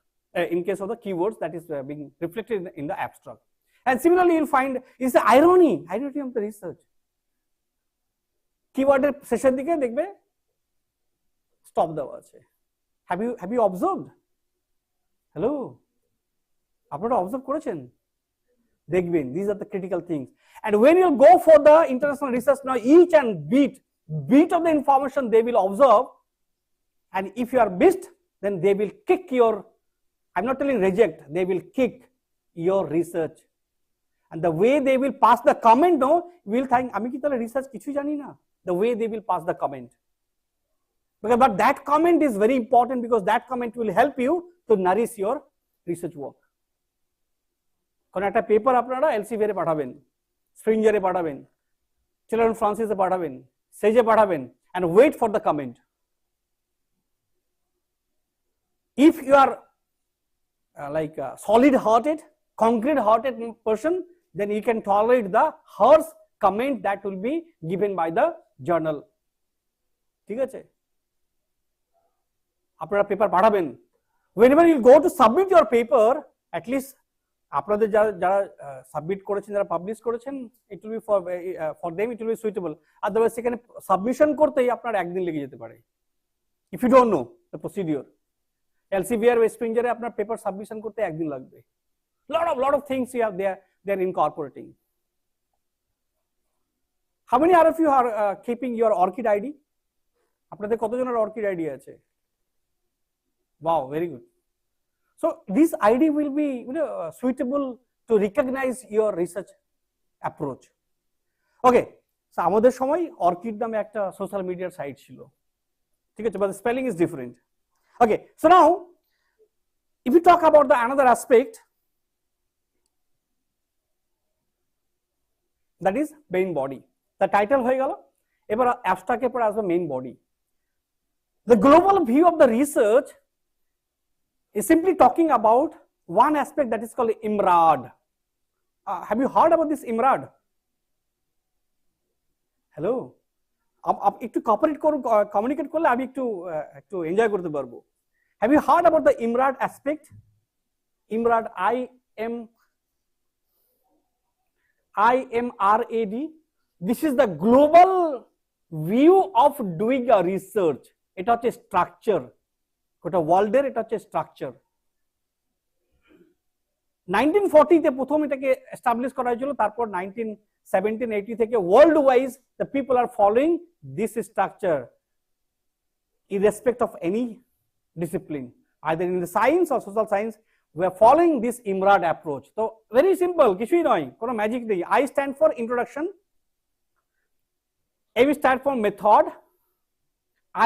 in case of the keywords that is being reflected in the abstract. And similarly you will find is the irony of the research. Keyword session dike dekbe stop dewa ache. Have you observed? Hello, আপনারা observe করেছেন? দেখবেন, these are the critical things. And when you go for the international research, now each and bit of the information they will observe, and if you are missed, then they will kick your, I'm not telling reject, they will kick your research. And the way they will pass the comment, no, you will think আমি কি তাহলে research কিছুই জানি না. The way they will pass the comment. But that comment is very important, because that comment will help you to nourish your research work. কোন একটা paper আপনারা এলসিভিয়ারে পাঠাবেন, স্প্রিঞ্জারে পাঠাবেন, চিলড্রেন ফ্রান্সিসে পাঠাবেন, সেজে পাঠাবেন, and wait for the comment. If you are like a solid hearted, concrete hearted person, then you can tolerate the harsh comment that will be given by the journal. ঠিক আছে, আপনারা paper পাঠাবেন, whenever you go to submit your paper, at least আপনাদের যারা submit করেছেন, যারা publish করেছেন, it will be for them it will be suitable. Otherwise সেখানে সাবমিশন করতেই আপনার একদিন লেগে যেতে পারে, if you don't know the procedure. Elsevier বা স্প্রিঞ্জারে আপনার পেপার সাবমিশন করতে একদিন লাগবে। lot of things you have they are incorporating. How many of you are keeping your ORCID ID? আপনাদের কতজনের ORCID ID আছে? Wow, very good. So this ID will be suitable to recognize your research approach. Okay, so আমাদের সময় ORCID নামে একটা social মিডিয়ার site ছিল, ঠিক আছে, but the spelling is different. Okay, so now if you talk about the another aspect, that is main body. The title হয়ে গেল, এবার অ্যাবস্ট্রাক্টের পরে আসবে main body. The global view of the research is simply talking about one aspect that is called IMRAD. Have you heard about this IMRAD? Hello, একটু communicate করলে আমি একটু enjoy করতে পারবো। Have you heard about the IMRAD aspect? IMRAD, IMRAD. This is the global view of doing a research. এটা হচ্ছে structure, গোটা ওয়ার্ল্ডের এটা হচ্ছে স্ট্রাকচার। 1940 তে প্রথম এটাকে এস্টাবলিশ করা হয়েছিল, তারপর 1780 থেকে world wise the people are following this structure irrespective of any discipline, either in the science or social science. We are following this IMRAD approach. So very simple, কিছুই নয়, কোনো ম্যাজিক নেই। I stand for introduction, M stand for method,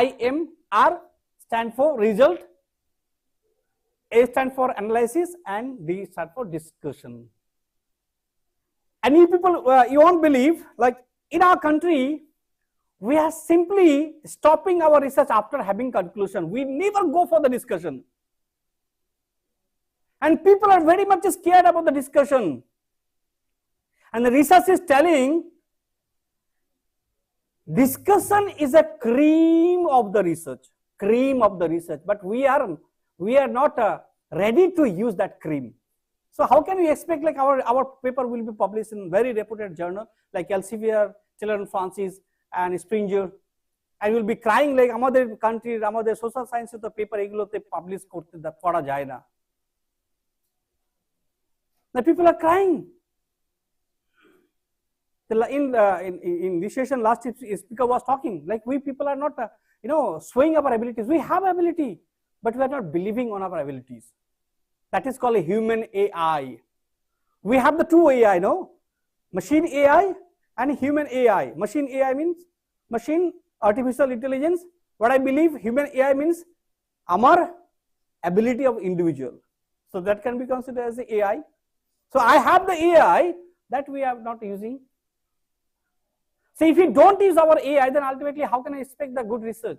IMR stand for result, A stand for analysis, and D stand for discussion. And you people, you won't believe, like in our country, we are simply stopping our research after having conclusion. We never go for the discussion. And people are very much scared about the discussion. And the research is telling discussion is a cream of the research, but we are not ready to use that cream. So how can we expect like our paper will be published in very reputed journal like Elsevier, Taylor and Francis and Springer, and we'll be crying like amader country, amader social science the paper egulote publish korte pora jay na. The people are crying. In this session, last speaker was talking like we people are not showing our abilities. We have ability, but we are not believing on our abilities. That is called a human AI. We have the two AI, no? Machine AI and human AI. Machine AI means machine artificial intelligence. What I believe human AI means our ability of individual. So that can be considered as the AI. So I have the AI that we are not using. So if we don't use our AI, then ultimately how can I expect the good research?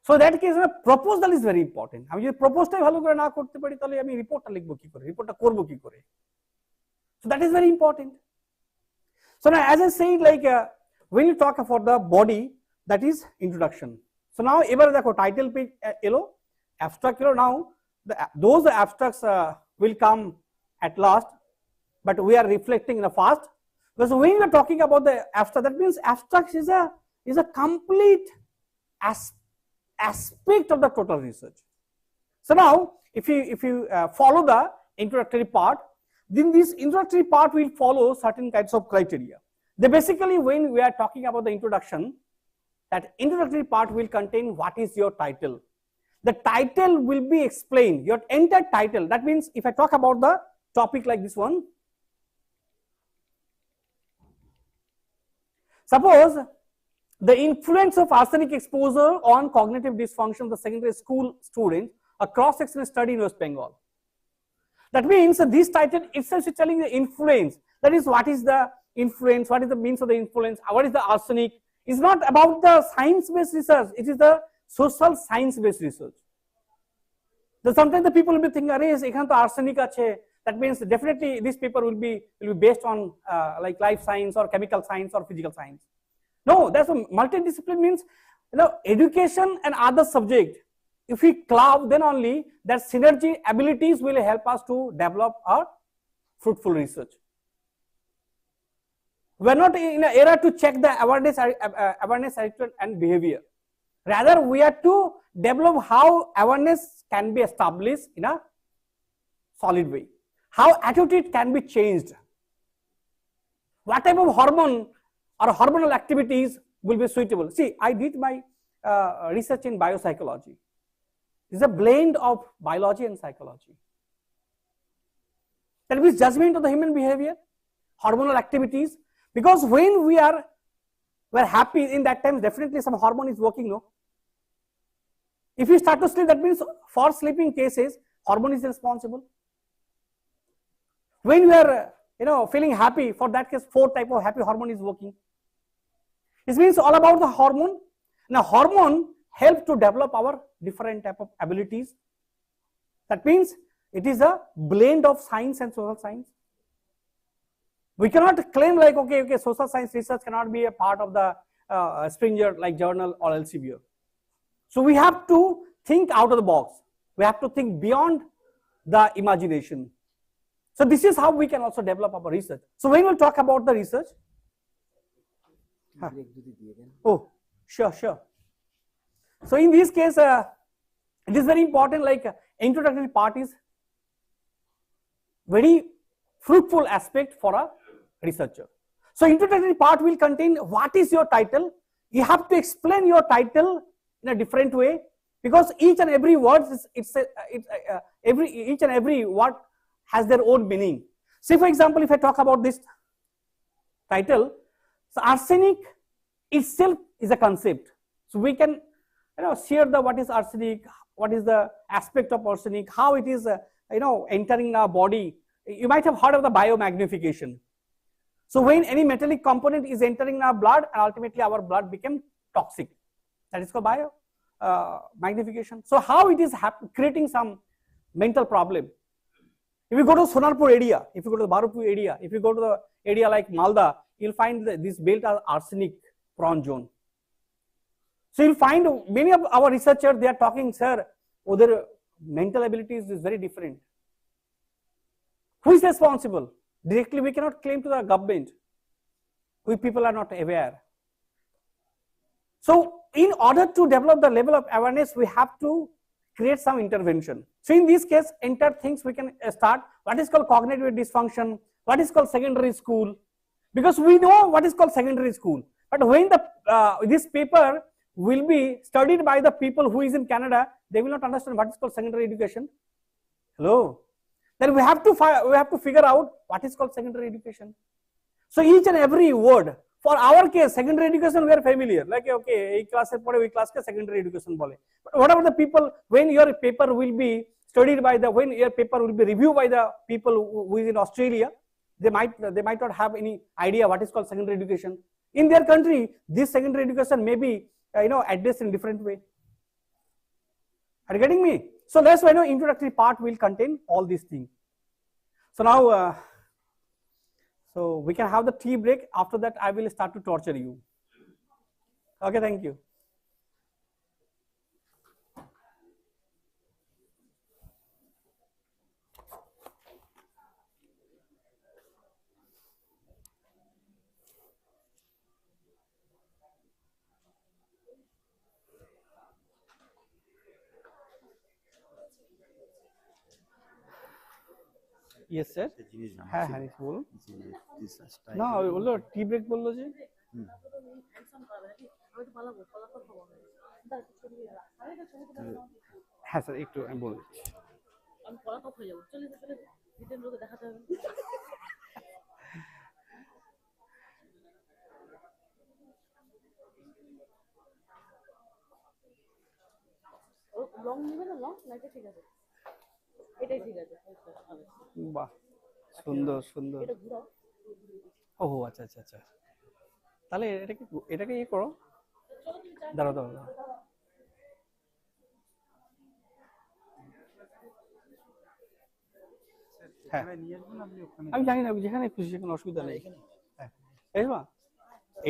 So that case, proposal is very important. আমি যদি প্রপোজটাই ভালো করে না করতে পারি তাহলে আমি রিপোর্টটা লিখবো কি করে, রিপোর্টটা করব কি করে? So that is very important. So now as I said, like when you talk about the body, that is introduction. So now এবারে দেখো title page এলো, abstract এলো. Now those abstracts will come at last, but we are reflecting in the fast. Because when we are talking about the abstract, that means abstract is a complete aspect of the total research. So now if you follow the introductory part, then this introductory part will follow certain kinds of criteria. They basically, when we are talking about the introduction, that introductory part will contain what is your title. The title will be explained, your entire title. That means if I talk about the topic like this one, suppose the influence of arsenic exposure on cognitive dysfunction of the secondary school students, a cross-section study in West Bengal. That means this title itself is telling the influence. That is, what is the influence, what is the means of the influence, what is the arsenic. It's not about the science-based research, it is the social science-based research. So sometimes the people will be thinking, "Arey, ekhane to arsenic ache." That means definitely this paper will be based on like life science or chemical science or physical science. No, that's a multidiscipline means education and other subject. If we club, then only that synergy abilities will help us to develop our fruitful research. We are not in an era to check the awareness attitude and behavior. Rather, we are to develop how awareness can be established in a solid way. How attitude can be changed. What type of hormone or hormonal activities will be suitable. See, I did my research in biopsychology. It's a blend of biology and psychology. That means judgment of the human behavior, hormonal activities. Because when we're happy, in that time definitely some hormone is working, no? If you start to sleep, that means for sleeping cases, hormone is responsible. When we are feeling happy, for that case 4 type of happy hormone is working. This means all about the hormone. Now hormone help to develop our different type of abilities. That means it is a blend of science and social science. We cannot claim like okay social science research cannot be a part of the Springer like journal or Elsevier. So we have to think out of the box. We have to think beyond the imagination. So this is how we can also develop our research. So when we'll talk about the research, oh sure. So in this case, it is very important. Like introductory part is very fruitful aspect for a researcher. So introductory part will contain what is your title. You have to explain your title in a different way because each and every word each and every word has their own meaning. Say for example, if I talk about this title, so arsenic itself is a concept. So we can share the what is arsenic, what is the aspect of arsenic, how it is entering our body. You might have heard of the biomagnification. So when any metallic component is entering our blood, and ultimately our blood became toxic. That is called bio magnification. So how it is creating some mental problem. If you go to Sonarpur area, if you go to the Barupur area, if you go to the area like Malda, you'll find this belt as arsenic prone zone. So you'll find many of our researchers, they are talking, sir, their mental abilities is very different. Who is responsible? Directly we cannot claim to the government. We people are not aware. So in order to develop the level of awareness, we have to create some intervention. So in this case, entire things we can start what is called cognitive dysfunction, what is called secondary school, because we know what is called secondary school. But when the this paper will be studied by the people who is in Canada, they will not understand what is called secondary education. Hello. Then we have to figure out what is called secondary education. So each and every word, for our case, secondary education we are familiar. Like okay, class secondary education bole. But what about the people when your paper will be studied by the when your paper will be reviewed by the people who is in Australia, they might not have any idea what is called secondary education. In their country, this secondary education may be addressed in different way. Are you getting me? So that's why introductory part will contain all these things. So now, so we can have the tea break. After that, I will start to torture you. Okay, thank you. Yes sir. হ্যাঁ হানিফ বলুন। না বললো tea break বললো যে হ্যাঁ sir একটু আমি বলে দিচ্ছি। আমি পলাতক হয়ে যাবো, চলে জিতেন্দ্রকে দেখাতে হবে। লং নেবে না? লং না, এটা ঠিক আছে, এটাই ঠিক আছে। বাহ সুন্দর সুন্দর। ও আচ্ছা আচ্ছা আচ্ছা, তাহলে এটাকে ইয়ে করো, দাঁড়াও দাঁড়াও দাঁড়াও। হ্যাঁ আমি জানি না, যেখানে খুশি সেখানে অসুবিধা নেই। হ্যাঁ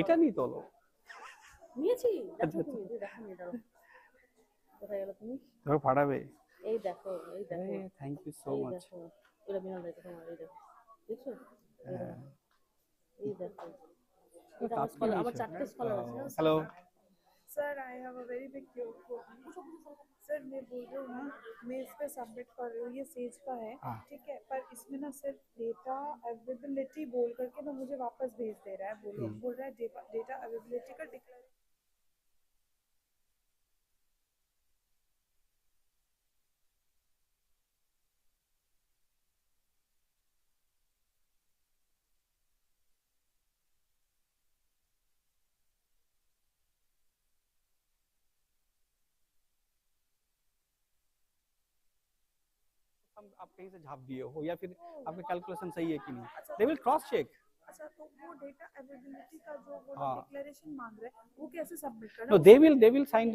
এটা নিয়ে তোলো নিয়েছি, কোথায় গেল তুমি? ধরো ফাটাবে। এই দেখো এই দেখো, থ্যাংক ইউ সো মাচ। এটা বিনাল দেখো, তোমার এই দেখো, দেখছো? এই দেখো এটা আবার চারটে স্কলার আছে। Hello sir, I have a very big Q. Sir मैं बोल रही हूँ ना, मैं इस पे सबमिट कर रही हूँ, ये सेज का है ठीक है, पर इसमें ना सिर्फ डेटा अवेलेबिलिटी बोल करके ना मुझे वापस भेज दे रहा है, बोल रहा है डेटा अवेलेबिलिटी का डिक्लेयर। आप कहीं से झाप दिए हो या फिर आपका कैलकुलेशन सही है कि नहीं, दे विल क्रॉस चेक। अच्छा, तो वो डेटा अवेलेबिलिटी का जो वो डिक्लेरेशन मांग रहे हैं वो कैसे सबमिट करना? No they will sign.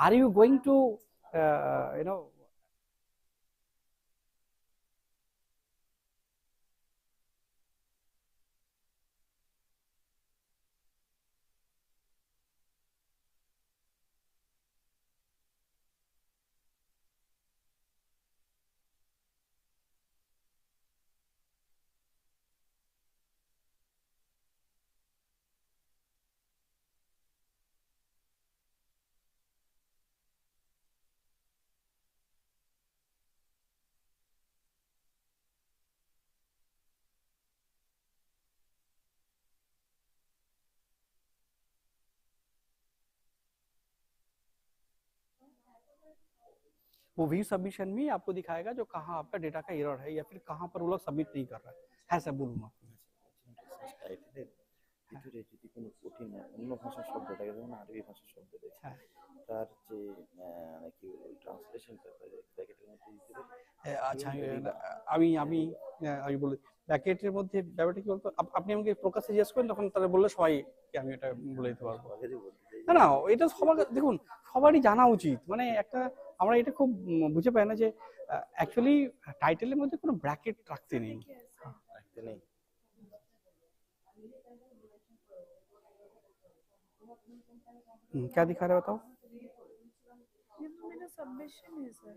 Are you going to you know वो व्यू सबमिशन में आपको दिखाएगा जो कहाँ आपका डेटा का एरर है या फिर कहाँ पर वो लोग सबमिट नहीं कर रहा है सर बोलूँगा। ভিতরে যদি কোনো কঠিন অন্য ভাষার শব্দ থাকে, যেমন আরবি ভাষার শব্দ দেখে তার যে কি ট্রান্সলেশন ব্র্যাকেটের মধ্যে দিতে পারি। আচ্ছা আমি আমি বলি ব্র্যাকেটের মধ্যে ব্যাপারটা কি বলতো, আপনি আমাকে প্রকাশ্যে জিজ্ঞেস করেন তখন তারা বললে সবাই আমি এটা বলে দিতে পারবো। না না, এটা সবার দেখুন সবারই জানা উচিত, মানে একটা আমরা এটা খুব বুঝে পাই না যে অ্যাকচুয়ালি টাইটেলের মধ্যে কোনো ব্র্যাকেট রাখতে নেই। क्या दिखा रहे हो बताओ? ये तो मेरा सबमिशन है सर।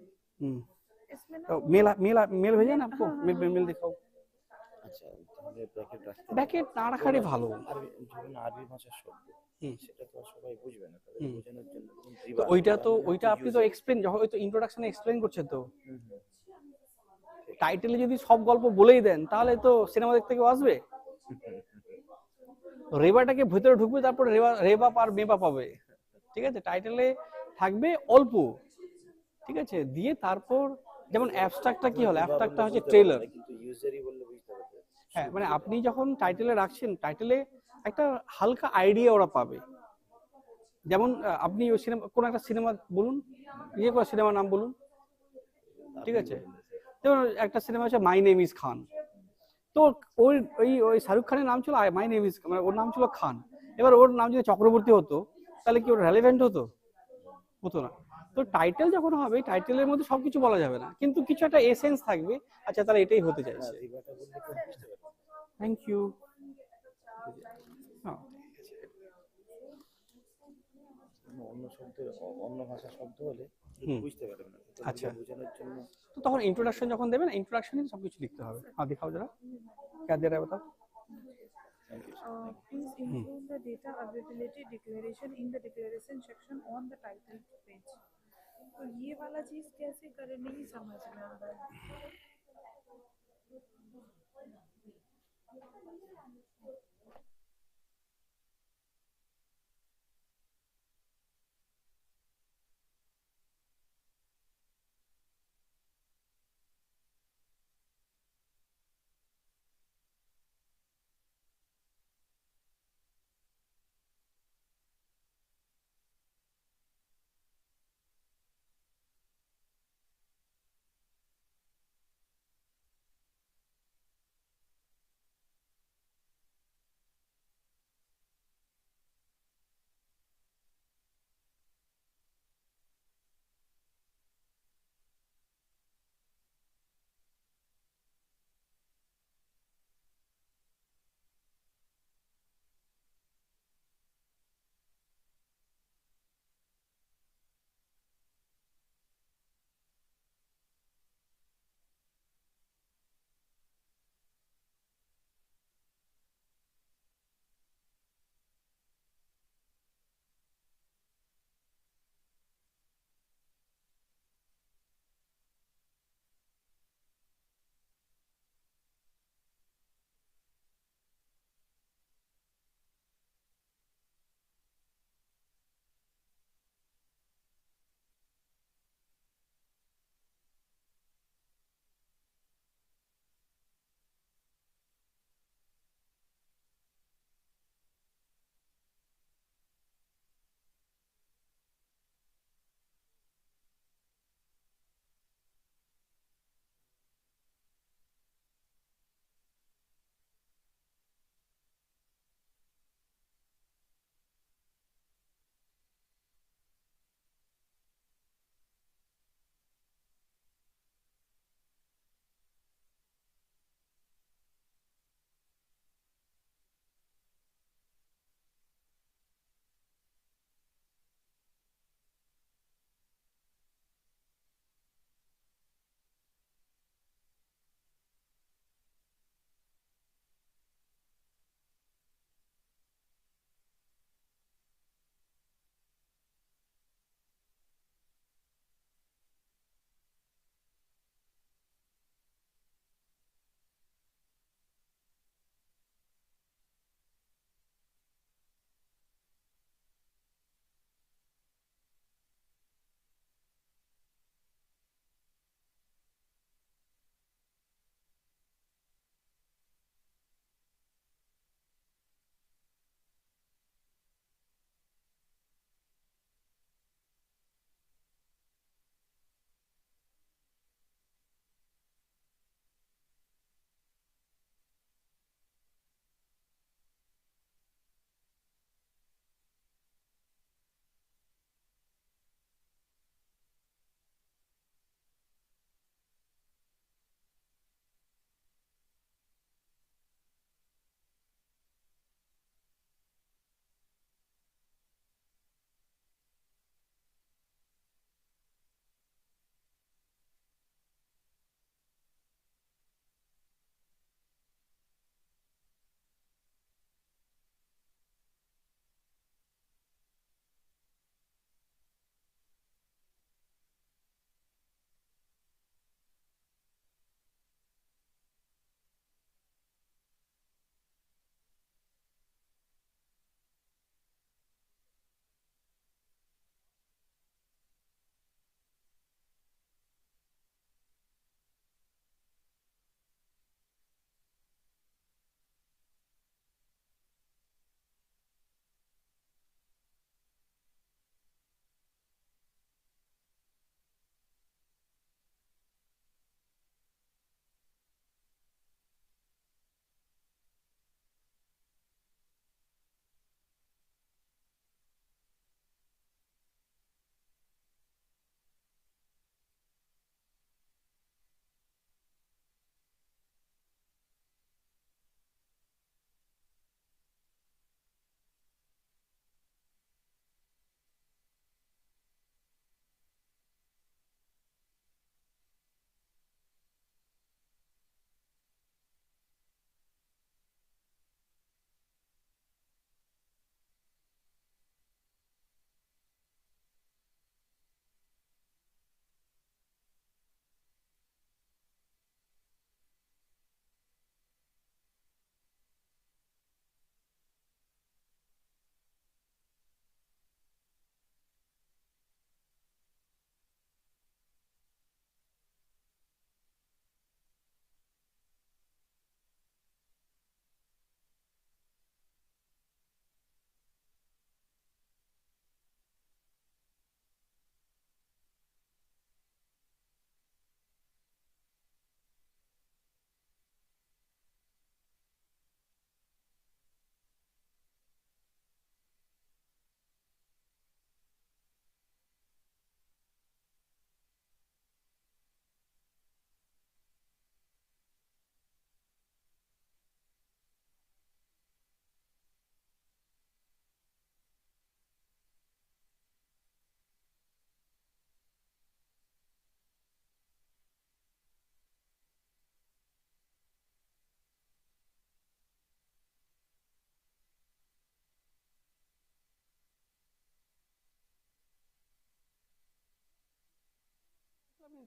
इसमें ना तो मेल भेजा ना आपको? मेल दिखाओ। আচ্ছা, তাহলে ব্র্যাকেট রাখতে ব্র্যাকেট না রাখারই ভালো। ধরুন আরবি ভাষার শব্দ, সেটা তো সবাই বুঝবে না, তাদের বোঝানোর জন্য তো ওইটা আপনি তো এক্সপ্লেন যখন ওই তো ইন্ট্রোডাকশনে এক্সপ্লেন করছেন তো। টাইটেলে যদি সব গল্প বলেই দেন তাহলে তো সিনেমা দেখতে কেউ আসবে? রেবাটাকে ভিতরে ঢুকবে, তারপর রেবা আর মেবা পাবে, ঠিক আছে? টাইটেলে থাকবে অল্প, ঠিক আছে, দিয়ে তারপর যেমন অ্যাবস্ট্রাক্টটা কি হলো, অ্যাবস্ট্রাক্টটা হচ্ছে ট্রেলার। কিন্তু ইউজারই বললে বুঝতে পারবে। হ্যাঁ, মানে আপনি যখন টাইটেলে রাখছেন, টাইটেলে একটা হালকা আইডিয়া ওরা পাবে। যেমন আপনি ওই সিনেমা কোন একটা সিনেমা বলুন, ইয়ে কোন সিনেমার নাম বলুন, ঠিক আছে? যেমন একটা সিনেমা আছে মাই নেম ইজ খান, তো ওই শাহরুখ খানের নাম ছিল মাই নেম ইজ, মানে ওর নাম ছিল খান। এবার ওর নাম যদি চক্রবর্তী হতো তাহলে কি ওর রেলেভেন্ট হতো? হতো না। তো টাইটেল যখন হবে, টাইটেলের মধ্যে সবকিছু বলা যাবে না, কিন্তু কিছু একটা এসেন্স থাকবে, আচ্ছা তারা এটাই হতে চাইছে। Thank you. অন্য শব্দ, অন্য ভাষার শব্দ হলে বুঝতে পারবে না। আচ্ছা, বোঝানোর জন্য তো তখন ইন্ট্রোডাকশন যখন দেবেন, ইন্ট্রোডাকশনে সবকিছু লিখতে হবে। দেখাও যারা क्या दे रहा है बताओ? Please include the data availability declaration in the declaration section on the title page. तो ये वाला चीज कैसे करें नहीं समझ में आ रहा है।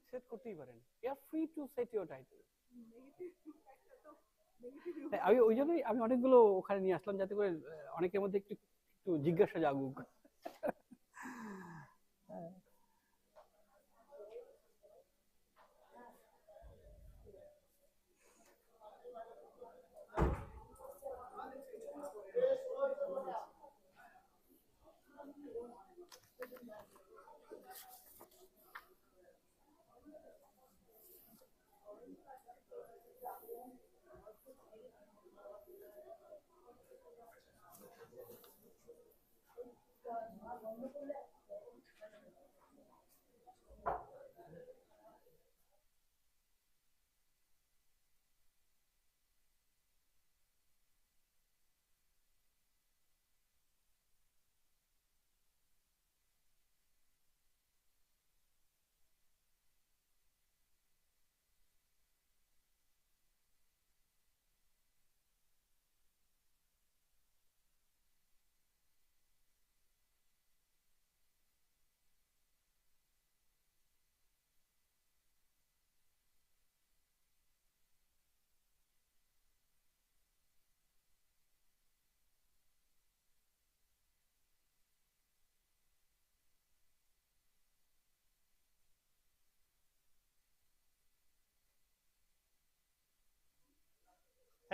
সেট করতেই পারেন, you are free to set your title. আমি ওই জন্যই আমি অনেকগুলো ওখানে নিয়ে আসলাম, যাতে করে অনেকের মধ্যে একটু একটু জিজ্ঞাসা জাগুক।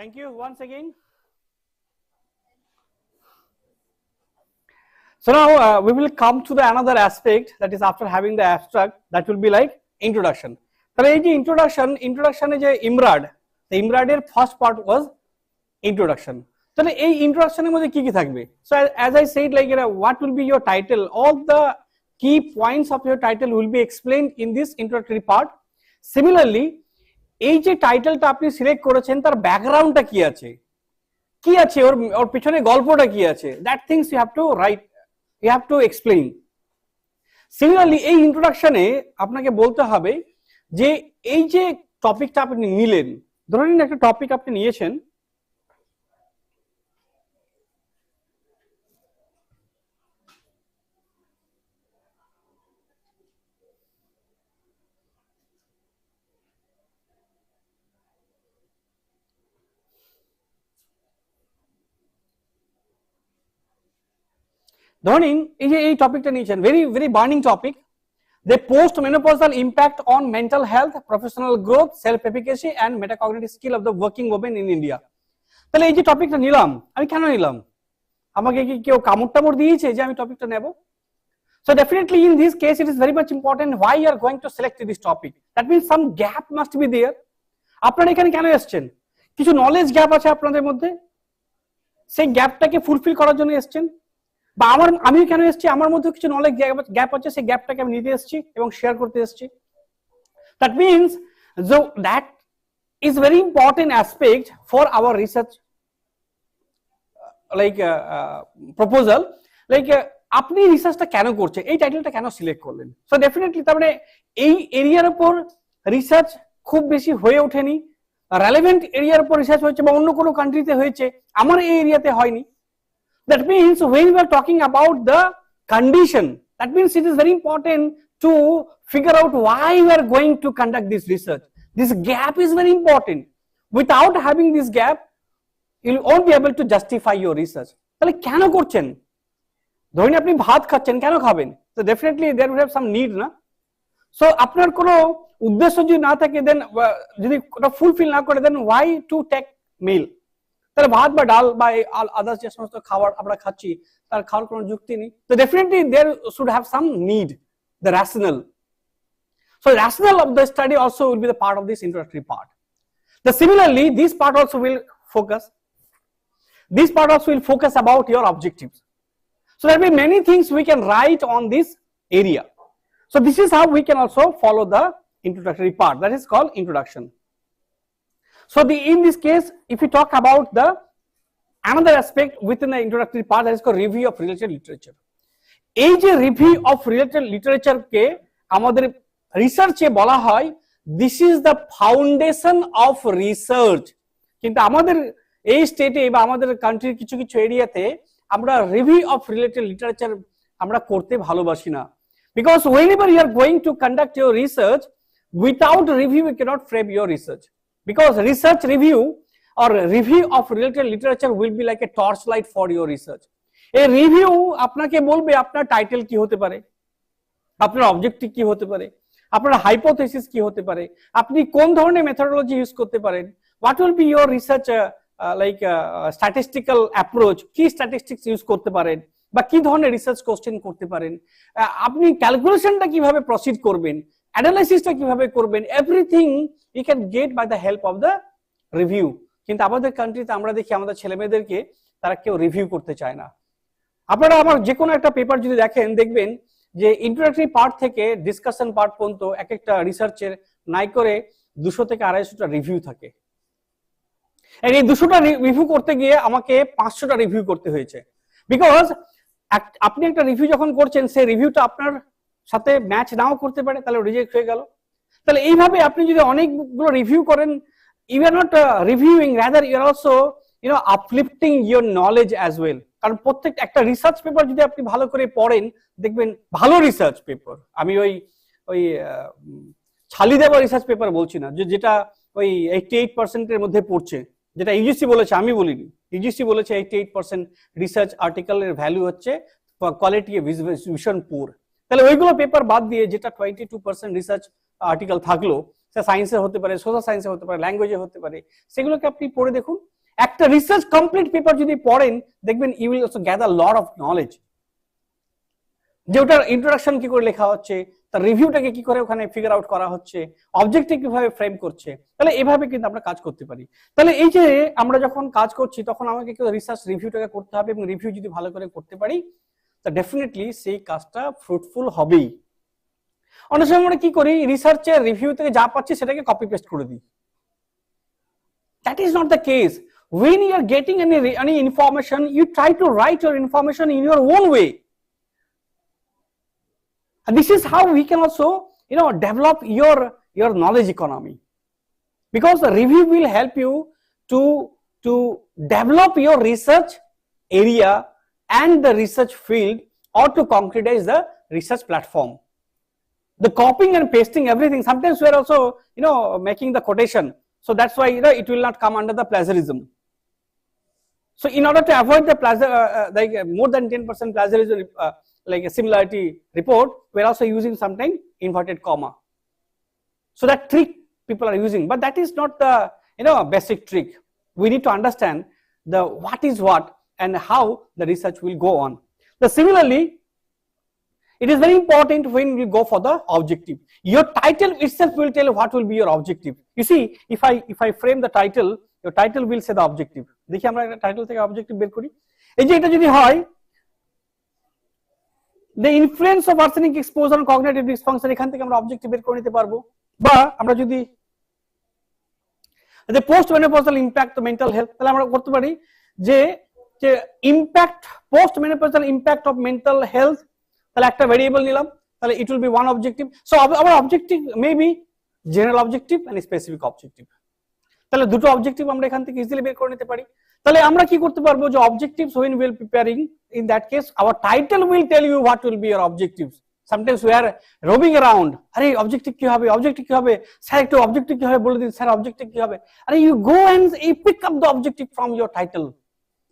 Thank you once again. So now we will come to the another aspect, that is after having the abstract, that will be like introduction. তাহলে এই যে introduction এ যে IMRAD এর first part was introduction. তাহলে এই introduction এর মধ্যে কি কি থাকবে? So as I said, like what will be your title, all the key points of your title will be explained in this introductory part. Similarly, এই যে টাইটেলটা আপনি সিলেক্ট করেছেন তার ব্যাকগ্রাউন্ডটা কি আছে, ওর পিছনে গল্পটা কি আছে, that things you have to write, you have to explain. Similarly এই ইন্ট্রোডাকশনে আপনাকে বলতে হবে যে এই যে টপিকটা আপনি নিলেন, ধরে নিন একটা টপিক আপনি নিয়েছেন, ধরেন এই যে এই টপিকটা নিয়েছেন, very very burning topic, the post-menopausal impact on mental health, professional growth, self-efficacy and metacognitive skill of the working woman in India. তাহলে এই যে টপিকটা নিলাম, আমি কেন নিলাম? আমাকে কি কেউ কামড় টামড় দিয়েছে যে আমি টপিকটা নেব? So definitely in this case it is very much important why you are going to select this topic. That means some gap must be there. আপনারা এখানে কেন এসেছেন? কিছু নলেজ গ্যাপ আছে আপনাদের মধ্যে, সেই গ্যাপটাকে ফুলফিল করার জন্য এসেছেন, বা আমি কেন এসেছি, আমার মধ্যে কিছু নলেজ গ্যাপ আছে, সেই গ্যাপটাকে আমি নিতে এসেছি এবং শেয়ার করতে এসেছি। That means that is very important aspect for our research like proposal, like আপনি রিসার্চটা কেন করছেন, এই টাইটেলটা কেন সিলেক্ট করলেন। সো ডেফিনেটলি তার মানে এই এরিয়ার উপর রিসার্চ খুব বেশি হয়ে ওঠেনি, রেলেভেন্ট এরিয়ার উপর রিসার্চ হয়েছে বা অন্য কোনো কান্ট্রিতে হয়েছে, আমার এই এরিয়াতে হয়নি। That means when we are talking about the condition, that means it is very important to figure out why we are going to conduct this research. This gap is very important. Without having this gap, you won't be able to justify your research. তাহলে কেন করছেন? ধরুন আপনি ভাত খাচ্ছেন, কেন খাবেন? So definitely there will have some need, না? So আপনার কোনো উদ্দেশ্য যদি না থাকে, দেন যদি ওটা ফুলফিল না করে, দেন why to take meal? তাহলে ভাত বা ডাল বা আদার্স যে সমস্ত খাবার আমরা খাচ্ছি তার খাওয়ার কোনো যুক্তি নেই। তো definitely there should have some need, the rational. So rational of the study also will be the part of this introductory part. The similarly this part also will focus about your objectives. So there will be many things we can write on this area. So this is how we can also follow the introductory part, that is called introduction. So in this case, if we talk about the another aspect within the introductory part, that is called review of related literature. এই যে review of related লিটারেচারকে আমাদের রিসার্চে বলা হয়, this is the foundation of research. কিন্তু আমাদের এই স্টেটে বা আমাদের কান্ট্রির কিছু কিছু এরিয়াতে আমরা রিভিউ অফ রিলেটেড লিটারেচার আমরা করতে ভালোবাসি না, because whenever you are going to conduct your research, Without review, you cannot frame your research, because research review or review of related literature will be like a torchlight for your research. A review আপনাকে বলবে আপনার title কি হতে পারে, আপনার objective কি হতে পারে, আপনার হাইপোথেসিস কি হতে পারে, আপনি কোন ধরনের মেথডোলজি ইউজ করতে পারেন, what will be your research like statistical approach, কি স্ট্যাটিস্টিক্স ইউজ করতে পারেন, বা কি ধরনের রিসার্চ কোশ্চেন করতে পারেন, আপনি ক্যালকুলেশনটা কিভাবে প্রসিড করবেন, অ্যানালাইসিসটা কিভাবে করবেন, everything you can get by the help of the review. কিন্তু আমাদের কান্ট্রিতে আমরা দেখি আমাদের ছেলেমেয়েদেরকে তারা কেউ রিভিউ করতে চায় না। আপনারা আমার যে কোনো একটা পেপার যদি দেখেন, দেখবেন যে ইন্ট্রোডাক্টরি পার্ট থেকে ডিসকাশন পার্ট পর্যন্ত এক একটা রিসার্চের নাই করে 200 থেকে 250টা রিভিউ থাকে। এই 200টা রিভিউ করতে গিয়ে আমাকে 500টা রিভিউ করতে হয়েছে, বিকজ আপনি একটা রিভিউ যখন করছেন সেই রিভিউটা আপনার সাথে ম্যাচ নাও করতে পারে, তাহলে রিজেক্ট হয়ে গেল। তাহলে এইভাবে আপনি যদি অনেকগুলো রিভিউ করেন, you are not reviewing, rather you are also uplifting your knowledge as well. কারণ প্রত্যেকটা একটা রিসার্চ পেপার যদি আপনি ভালো করে পড়েন, দেখবেন ভালো রিসার্চ পেপার, আমি ওই ছালি দেওয়া রিসার্চ পেপার বলছি না, যেটা ওই 88% মধ্যে পড়ছে, যেটা ইউজিসি বলেছে, আমি বলিনি, ইউজিসি বলেছে 88% রিসার্চ আর্টিকেলের ভ্যালু হচ্ছে কোয়ালিটি ভিশন পুর। তাহলে ওইগুলো পেপার বাদ দিয়ে যেটা 22% রিসার্চ আর্টিকেল থাকলো, সেটা সায়েন্সে হতে পারে, সোশ্যাল সায়েন্সে হতে পারে, ল্যাঙ্গুয়েজে হতে পারে, সেগুলোকে আপনি পড়ে দেখুন। একটা রিসার্চ কমপ্লিট পেপার যদি পড়েন, দেখবেন you will also gather lot of knowledge, যে ওটার ইন্ট্রোডাকশন কি করে লেখা হচ্ছে, তার রিভিউটাকে কি করে ওখানে ফিগার আউট করা হচ্ছে, অবজেক্টিভ কিভাবে ফ্রেম করছে। তাহলে এভাবে কিন্তু আমরা কাজ করতে পারি। তাহলে এই যে আমরা যখন কাজ করছি, তখন আমাকে কিন্তু রিসার্চ রিভিউটাকে করতে হবে, এবং রিভিউ যদি ভালো করে করতে পারি, তা ডেফিনেটলি সেই কাজটা ফ্রুটফুল হবেই। অনেক সময় আমরা কি করি, রিসার্চের রিভিউ থেকে যা পাচ্ছি সেটাকে কপি পেস্ট করে দিই। That is not the case. When you are getting any information, you try to write your information in your own way. And this is how we can also, develop your knowledge economy, because the review will help you to develop your research area and the research field, or to concretize the research platform. The copying and pasting everything, sometimes we are also making the quotation, so that's why it will not come under the plagiarism. So in order to avoid the more than 10% plagiarism, like a similarity report, we are also using sometimes inverted comma. So that trick people are using, but that is not the basic trick. We need to understand the what is what and how the research will go on. Similarly, it is very important when we go for the objective. Your title itself will tell what will be your objective. You see, if I frame the title, your title will say the objective. দেখি আমরা title থেকে objective বের করি। এই যে এটা যদি হয়, the influence of arsenic exposure on cognitive dysfunction, এখান থেকে আমরা অবজেক্টিভ বের করে নিতে পারবো। বা আমরা যদি the post menopausal impact of mental health, তাহলে আমরা করতে পারি যে impact, post menopausal impact of mental health, তাহলে একটা ভেরিয়েবল নিলাম, তাহলে it will be one objective. So our objective may be general objective and specific objective. তাহলে দুটো অবজেক্টিভ আমরা এখান থেকে ইজিলি বের করে নিতে পারি। তাহলে আমরা কি করতে পারবো, যে objectives when we are preparing, in that case our title will tell you what will be your objectives. Sometimes we are roaming around, আরে অবজেক্টিভ কি হবে, অবজেক্টিভ কি হবে, স্যার একটু অবজেক্টিভ কি হবে বলে দিন, স্যার অবজেক্টিভ কি হবে, আরে you go and you pick up the objective from your title.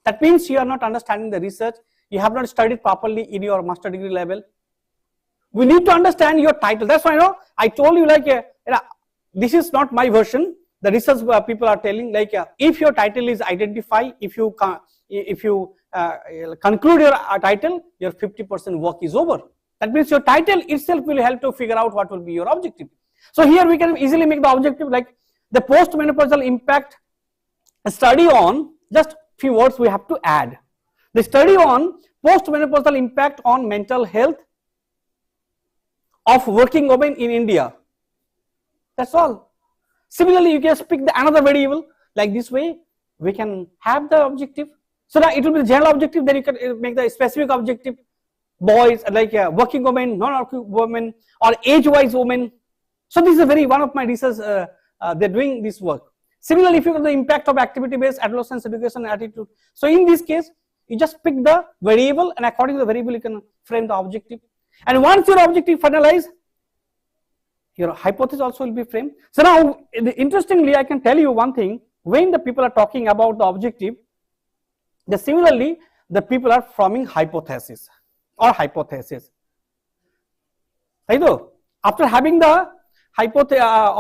That means you are not understanding the research, you have not studied properly in your master degree level. We need to understand your title. That's why I told you, like this is not my version. The research people are telling, like if your title is identify, if you conclude your title, your 50% work is over. That means your title itself will help to figure out what will be your objective. So here we can easily make the objective like the post-menopausal impact study on, just few words we have to add. The study on post-menopausal impact on mental health of working women in India. That's all. Similarly, you can pick another variable, like this way we can have the objective, so that it will be the general objective, then you can make the specific objective, boys, like working women, non-working women, or age-wise women. So this is a one of my research, they're doing this work. Similarly, if you have the impact of activity-based adolescence education and attitude, so in this case you just pick the variable, and according to the variable you can frame the objective. And once your objective finalized, your hypothesis also will be framed. So now, interestingly, I can tell you one thing. When the people are talking about the objective, similarly, the people are forming hypothesis or hypothesis. Right? After having the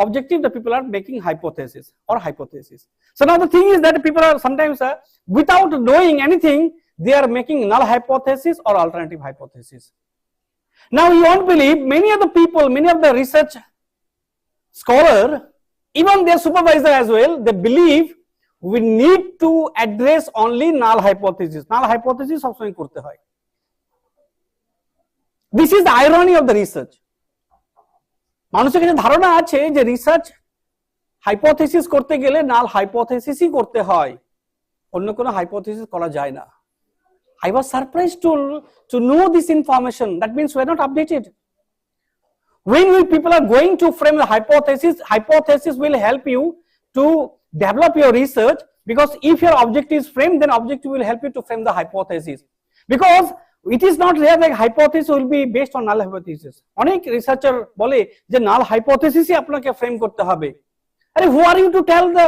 objective, the people are making hypothesis or hypothesis. So now the thing is that people are sometimes, without knowing anything, they are making null hypothesis or alternative hypothesis. Now you won't believe, many of the people, many of the research scholar, even their supervisor as well, they believe we need to address only null hypothesis. Null hypothesis of something korte hoy. This is the irony of the research. মানুষের কাছে ধারণা আছে যে research hypothesis করতে গেলে নাল হাইপোথেসিসই করতে হয়, অন্য কোনো হাইপোথেসিস করা যায় না। I was surprised to know this information. That means we are not updated. When people are going to frame the hypothesis will help you to develop your research, because if your objective is framed, then objective will help you to frame the hypothesis. Because it is not rare like hypothesis will be based on null hypothesis. অনেক researcher বলে যে null hypothesis আপনাকে frame করতে হবে। আরে who are you to tell the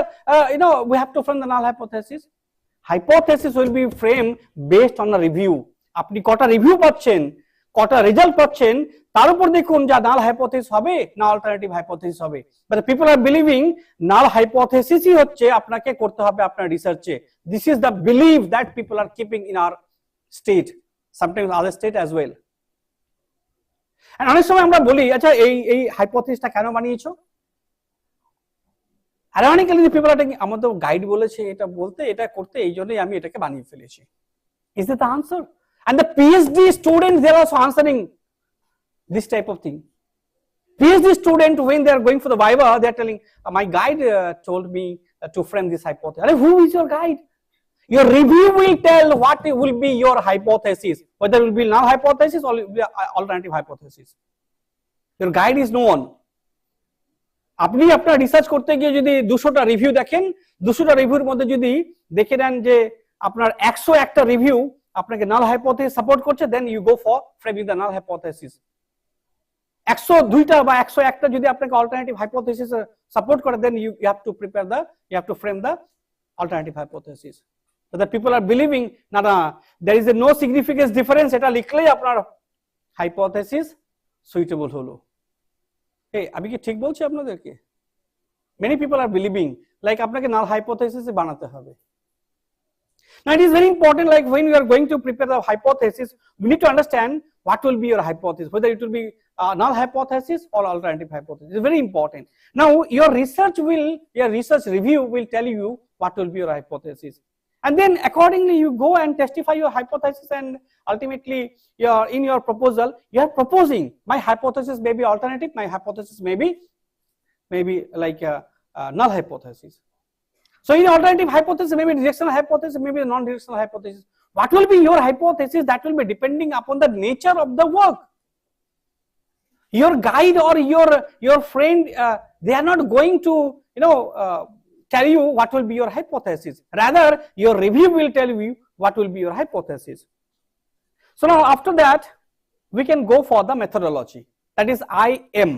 we have to frame the null hypothesis? Hypothesis will be framed based on a review. আপনি কটা review পাচ্ছেন, কটা রেজাল্ট পাচ্ছেন, তার উপর দেখুন যা নাল হাইপোথেসিস হবে না অল্টারনেটিভ হাইপোথেসিস হবে। But people are believing null হাইপোথেসিসই হচ্ছে আপনাকে করতে হবে আপনার রিসার্চে। This is the believe that people are keeping in our state, sometimes other state as well. And অনেক সময় আমরা বলি আচ্ছা এই হাইপোথেসিসটা কেন বানিয়েছো? Ironically, people are taking, আমার তো গাইড বলেছে এটা বলতে, এটা করতে, এই জন্যই আমি এটাকে বানিয়ে ফেলেছি। Is that the answer? And the PhD students, they are also answering this type of thing. PhD student, when they are going for the viva, they are telling, my guide told me to frame this hypothesis. Who is your guide? Your review will tell what will be your hypothesis, whether it will be null hypothesis or will be alternative hypothesis. Your guide is no one. আপনি আপনার research করতে গিয়ে যদি 200টা review দেখেন, 200টা রিভিউর মধ্যে যদি দেখে নেন যে আপনার 101টা রিভিউ আপনাকে নাল হাইপোথেসিস সাপোর্ট করছে, then you go for framing the null hypothesis. 102টা বা 101টা যদি আপনাকে অল্টারনেটিভ হাইপোথেসিস সাপোর্ট করে, then you have to prepare the you have to frame the alternative hypothesis. So that people are believing না there is a no significance difference, এটা লিখলেই আপনার হাইপোথেসিস সুইটেবল হলো। আমি কি ঠিক বলছি আপনাদেরকে? Many people are believing like আপনাকে null hypothesis বানাতে হবে। Now it is very important, like when you are going to prepare the hypothesis, we need to understand what will be your hypothesis, whether it will be null hypothesis or alternative hypothesis. It's very important. Now your research review will tell you what will be your hypothesis, and then accordingly you go and testify your hypothesis, and ultimately in your proposal you are proposing my hypothesis may be alternative, my hypothesis may be like a null hypothesis. So in alternative hypothesis, maybe directional hypothesis, maybe non-directional hypothesis. What will be your hypothesis? That will be depending upon the nature of the work. Your guide or your friend, they are not going to tell you what will be your hypothesis. Rather, your review will tell you what will be your hypothesis. So now after that, we can go for the methodology. That is IM.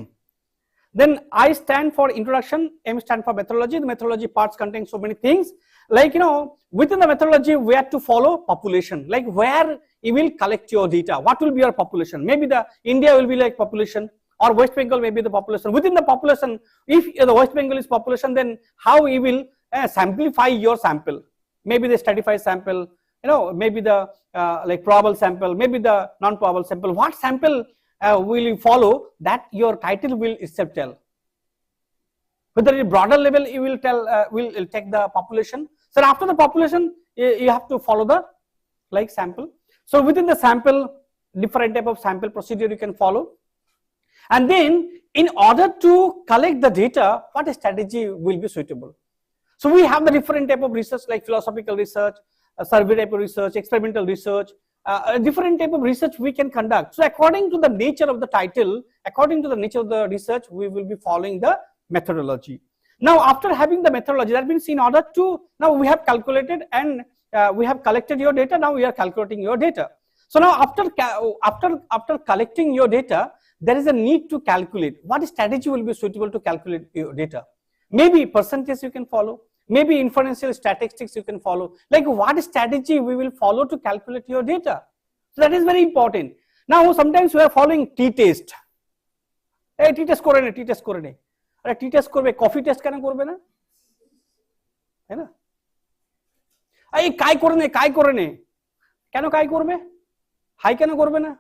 Then I stand for introduction, M stand for methodology. The methodology parts contain so many things. Like, within the methodology, we have to follow population. Like where you will collect your data. What will be your population? Maybe the India will be like population, or West Bengal may be the population. Within the population, if the West Bengal is population, then how you will samplify your sample? Maybe the stratified sample, maybe the like probable sample, maybe the non-probable sample. What sample will you follow? That your title will itself tell. Whether at a broader level you will tell, will take the population. So after the population, you have to follow the like sample. So within the sample, different type of sample procedure you can follow. And then in order to collect the data, what strategy will be suitable? So we have the different type of research like philosophical research, survey type of research, experimental research, a different type of research we can conduct. So according to the nature of the title, according to the nature of the research, we will be following the methodology. Now after having the methodology, that means in order to, now we have calculated and we have collected your data, now we are calculating your data. So now after collecting your data, there is a need to calculate what strategy will be suitable to calculate your data. Maybe percentage you can follow, maybe inferential statistics you can follow, like what strategy we will follow to calculate your data. So that is very important. Now sometimes we are following t-test. Hey, t-test kore ne, t-test kore ne. Are t-test korbe, coffee test kena korbe na? Hai na? Hey, kai kore ne, kai kore ne. Keno kai korbe? Hai kena korbe na?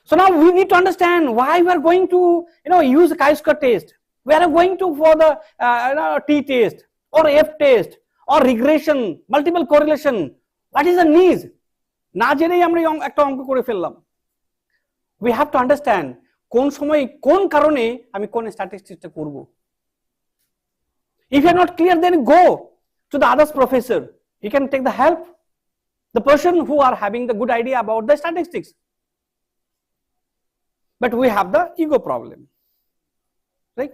So now we need to understand why we are going to, use chi-square test. We are going to for the t-test or f-test or regression, multiple correlation. What is the need? Na jene amra ekta onko kore fellam. We have to understand কোন সময় কোন কারণে আমি কোন স্ট্যাটিস্টিক্সটা করব। If you are not clear, then go to the other professor. You can take the help, the person who are having the good idea about the statistics. But we have the ego problem, right?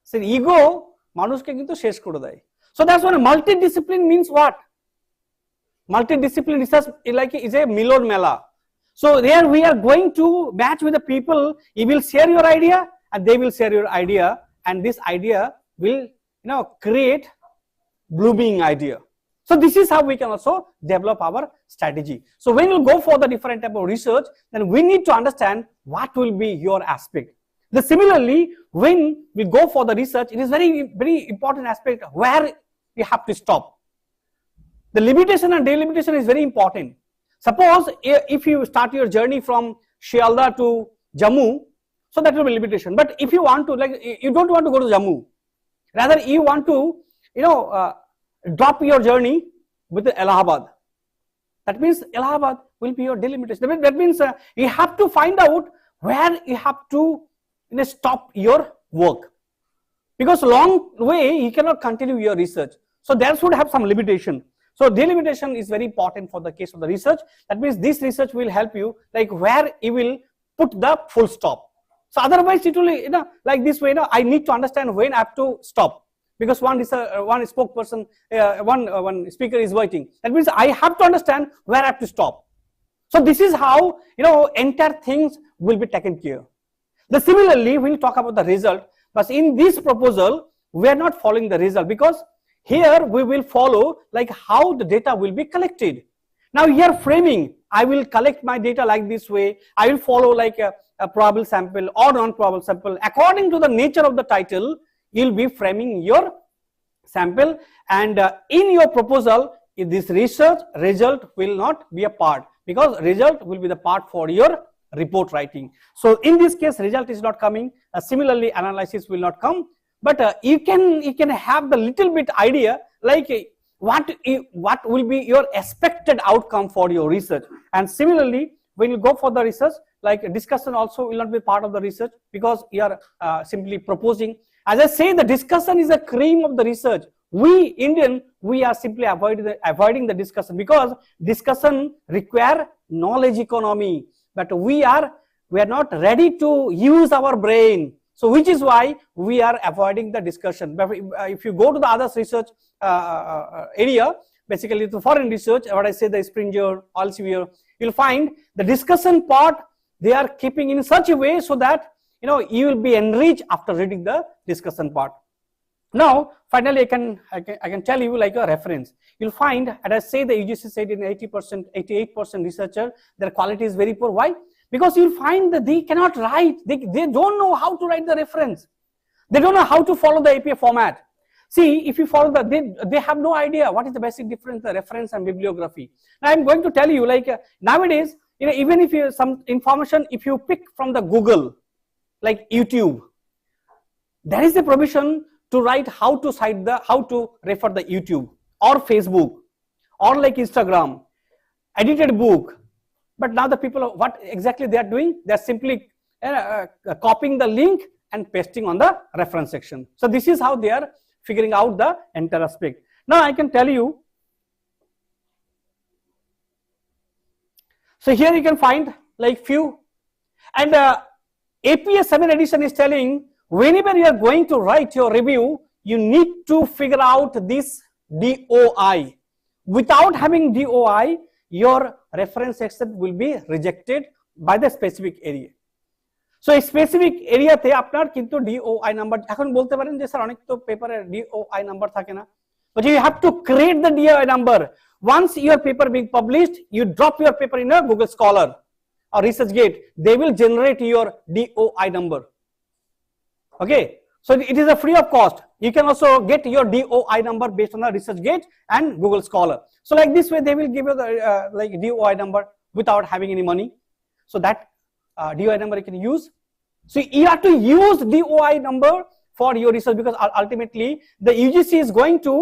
So ego মানুষকে কিন্তু শেষ করে দেয়. So that's why multidiscipline means what? Multidiscipline research is a Milon Mela. So there we are going to match with the people. You will share your idea and they will share your idea, and this idea will create blooming idea. So this is how we can also develop our strategy. So when you go for the different type of research, then we need to understand what will be your aspect. Similarly, when we go for the research, it is very, very important aspect where you have to stop. The limitation and delimitation is very important. Suppose if you start your journey from Shialda to Jammu, so that will be limitation. But if you want to, you don't want to go to Jammu, rather you want to, drop your journey with Allahabad. That means Allahabad will be your delimitation. That means you have to find out where you have to stop your work, because long way you cannot continue your research. So there should have some limitation. So delimitation is very important for the case of the research. That means this research will help you, like where you will put the full stop. So otherwise it will, like this way, I need to understand when I have to stop, because one spokesperson, one speaker is waiting. That means I have to understand where I have to stop. So this is how, entire things will be taken care. Similarly, we will talk about the result, but in this proposal, we are not following the result, because here we will follow like how the data will be collected. Now here framing, I will collect my data like this way. I will follow like a probable sample or non-probable sample. According to the nature of the title, you will be framing your sample, and in your proposal, this research result will not be a part, because result will be the part for your report writing. So in this case, result is not coming. Similarly, analysis will not come. But you can have the little bit idea like what will be your expected outcome for your research. And similarly, when you go for the research, like discussion also will not be part of the research, because you are simply proposing. As I say, the discussion is the cream of the research. We Indian, we are simply avoiding the discussion, because discussion require knowledge economy, but we are not ready to use our brain. So which is why we are avoiding the discussion. But if you go to the other research area, basically the foreign research, what I say, the Springer, Elsevier, you'll find the discussion part they are keeping in such a way so that you will be enriched after reading the discussion part. Now finally I can tell you like a reference. You'll find, as I say, the UGC said in 88% researcher, their quality is very poor. Why? Because you'll find that they cannot write, they don't know how to write the reference. They don't know how to follow the APA format. See, if you follow they have no idea what is the basic difference, the reference and bibliography. Now I'm going to tell you, like nowadays, even if you some information, if you pick from the Google, like YouTube, there is a provision to write how to refer the YouTube or Facebook or like Instagram, edited book. But now the people, what exactly they are doing? They are simply copying the link and pasting on the reference section. So this is how they are figuring out the entire aspect. Now I can tell you. So here you can find like few, and APA 7 edition is telling, whenever you are going to write your review, you need to figure out this DOI. Without having DOI, your reference section will be rejected by the specific area. So এই specific এরিয়াতে আপনার কিন্তু DOI number, এখন বলতে পারেন যে sir অনেক তো পেপারে ডিওআই নাম্বার থাকে না, but you have to create the DOI number. Once your paper being published, you drop your paper in a Google Scholar or ResearchGate, they will generate your DOI number. Okay, so it is a free of cost. You can also get your DOI number based on the ResearchGate and Google Scholar. So like this way, they will give you the like DOI number without having any money. So that DOI number you can use. So you have to use DOI number for your research, because ultimately the UGC is going to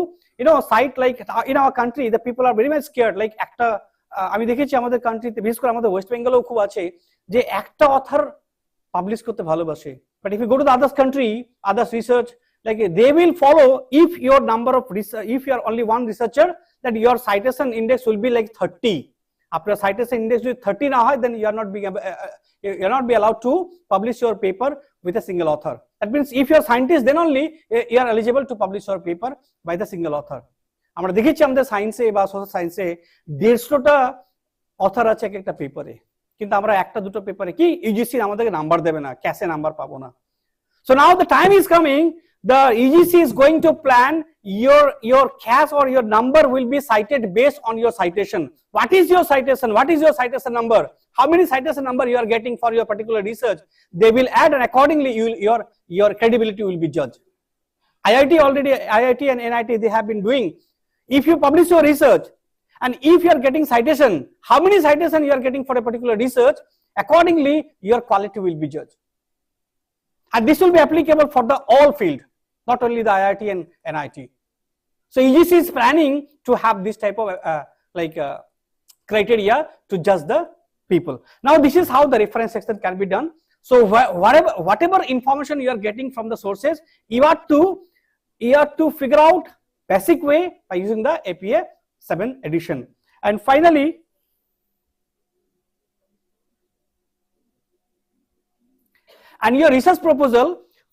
cite, like in our country the people are very much scared, like একটা আমি দেখেছি আমাদের কান্ট্রিতে, বিশেষ করে আমাদের West বেঙ্গলেও খুব আছে যে একটা অথর পাবলিশ করতে ভালোবাসে, but if you go to the others country, others research, like they will follow, if your number of research, if you are only one researcher, that your citation index will be like 30. After citation index with 30 now, then you are not being you are not be allowed to publish your paper with a single author. That means if you are scientist, then only you are eligible to publish your paper by the single author. আমরা দেখেছি আমাদের সায়েন্সে বা social সায়েন্সে 150টা author আছে একটা পেপারে, কিন্তু আমরা একটা দুটো পেপারে কি ইউজিসি আমাদেরকে নাম্বার দেবে না, ক্যাশে নাম্বার পাবো না। So now the time is coming, the UGC is going to plan your CAS or your number will be cited based on your citation. What is your citation? What is your citation number? How many citation number you are getting for your particular research? They will add, and accordingly your credibility will be judged. IIT and NIT, they have been doing. If you publish your research and if you are getting citation, how many citation you are getting for a particular research, accordingly your quality will be judged. And this will be applicable for the all field, not only the IIT and NIT. So UGC is planning to have this type of criteria to judge the people. Now this is how the reference section can be done. So whatever information you are getting from the sources, you have to figure out basic way by using the APA 7 edition. And finally, and your research proposal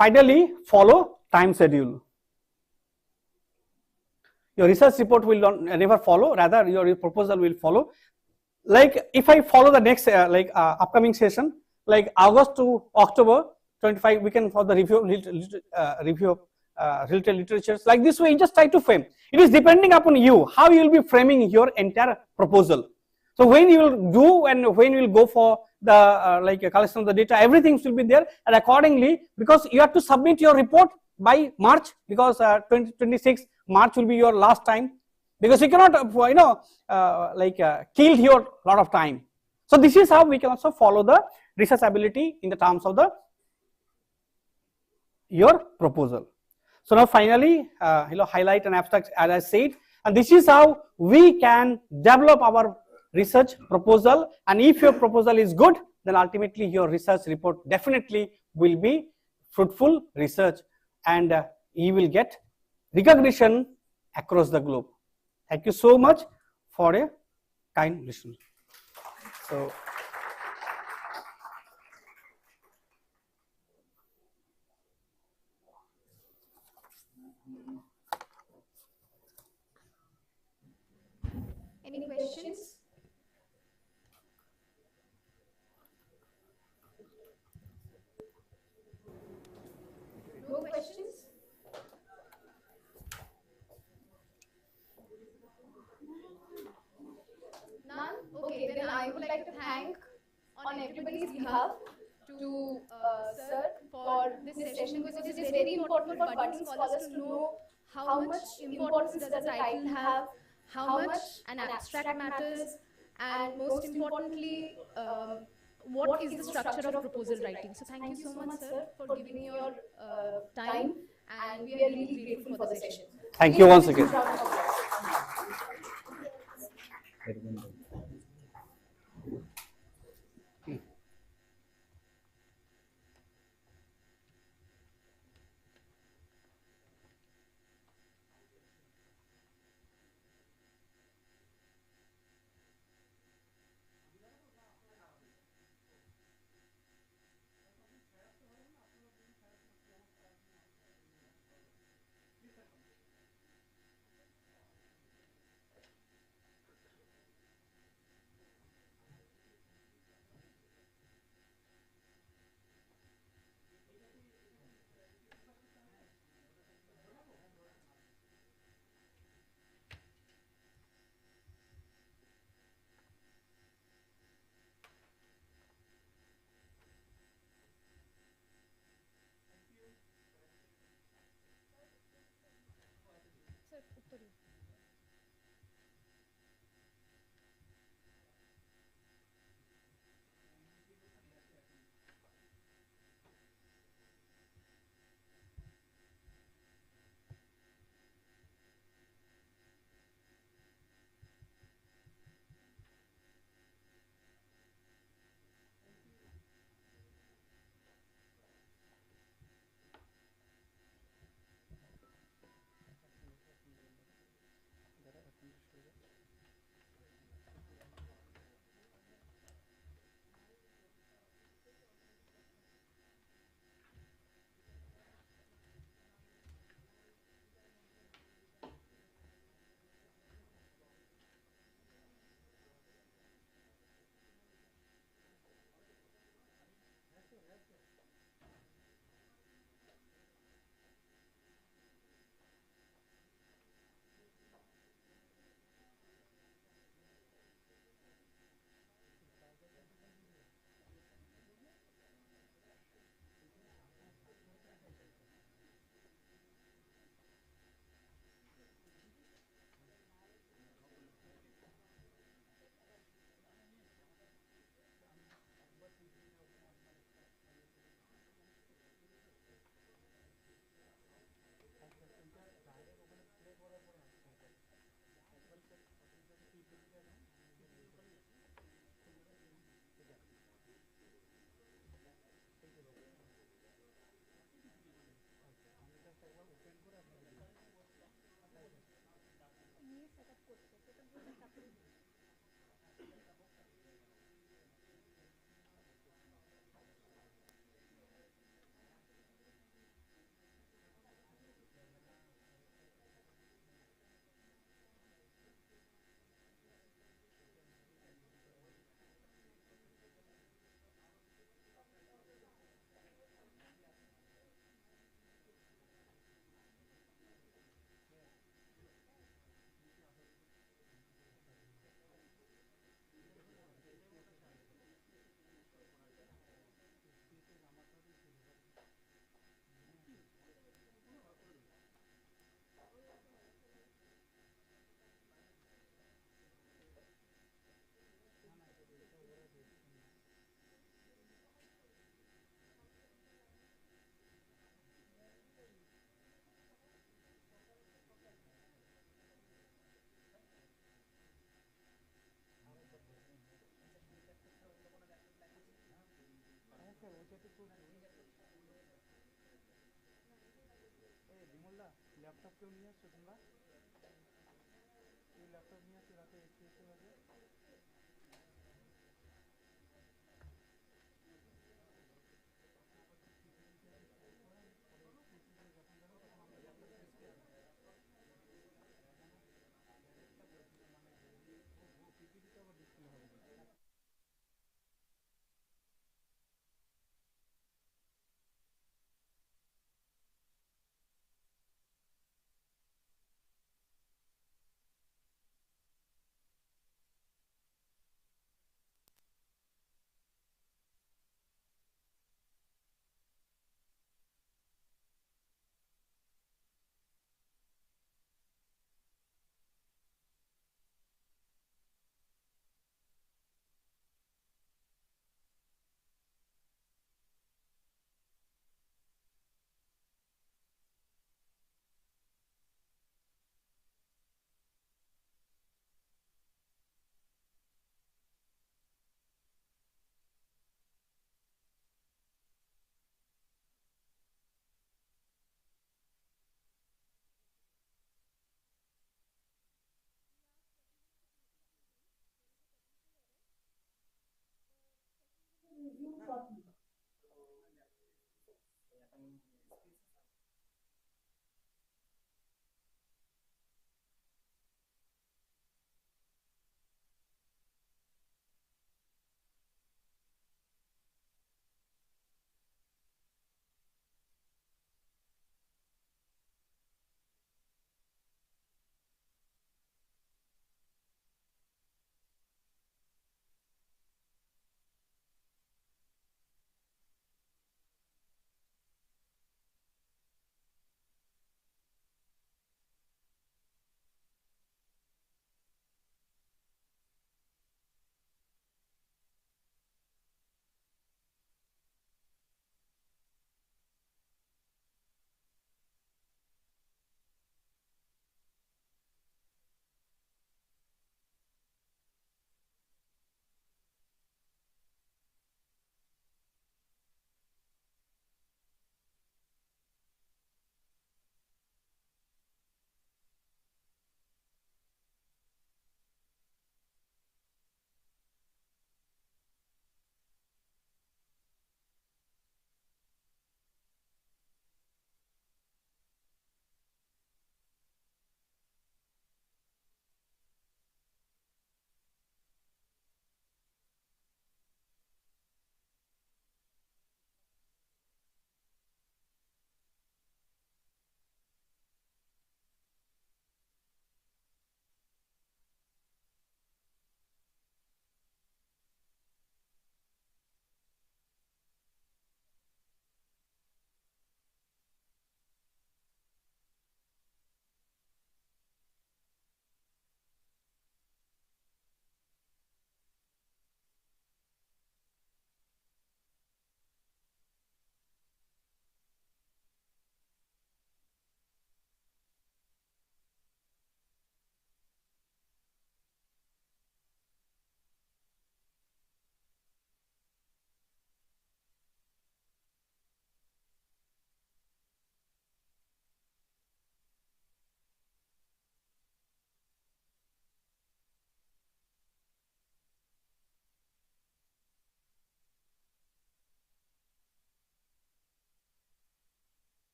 finally follow time schedule. Your research report will never follow, rather your proposal will follow. Like if I follow the next upcoming session, like August to October 25, we can for the review of related literatures. Like this way, you just try to frame. It is depending upon you how you will be framing your entire proposal. So when you will do and when you will go for the collection of the data, everything will be there, and accordingly, because you have to submit your report by March, because 2026 March will be your last time, because you cannot kill your lot of time. So this is how we can also follow the researchability in the terms of the your proposal. So now finally, highlight and abstract, as I said, and this is how we can develop our research proposal. And if your proposal is good, then ultimately your research report definitely will be fruitful research, and you will get recognition across the globe. Thank you so much for a kind listening. So any questions? No questions? None? Okay, then I would like to thank on everybody's behalf to sir for this session, because it is very important for budding scholars to know how much importance does a title have, how much an abstract matters, and most importantly, what is the structure of proposal writing. So thank you so much, sir, for giving me your time, and we are really grateful for the session. thank you once again.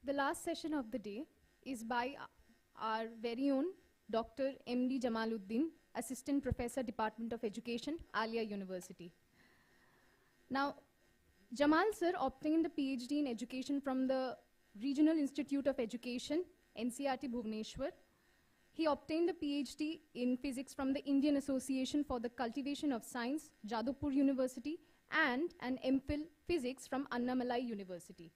The last session of the day is by our very own Dr. M.D. Jamaluddin, Assistant Professor, Department of Education, Aliah University. Now, Jamal sir obtained a PhD in education from the Regional Institute of Education, NCRT Bhubaneswar. He obtained a PhD in physics from the Indian Association for the Cultivation of Science, Jadavpur University, and an MPhil physics from Annamalai University.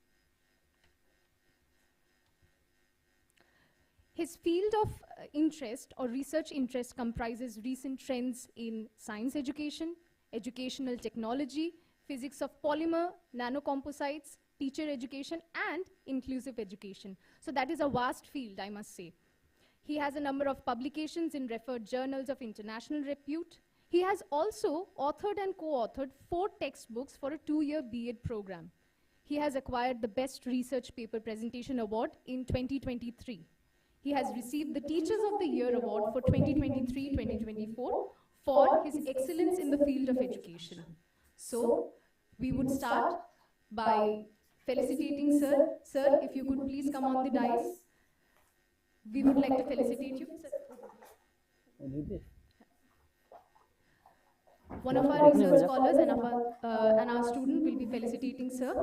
His field of interest or research interest comprises recent trends in science education, educational technology, physics of polymer, nanocomposites, teacher education, and inclusive education. So that is a vast field, I must say. He has a number of publications in referred journals of international repute. He has also authored and co-authored 4 textbooks for a 2-year B.Ed program. He has acquired the Best Research Paper Presentation Award in 2023. He has received the Teachers of the Year Award for 2023-2024 for his excellence in the field of education. So, we would start by felicitating Sir. Sir, if you could please come on the dais. We would like to felicitate you. Sir. One of our research scholars and our student will be felicitating Sir.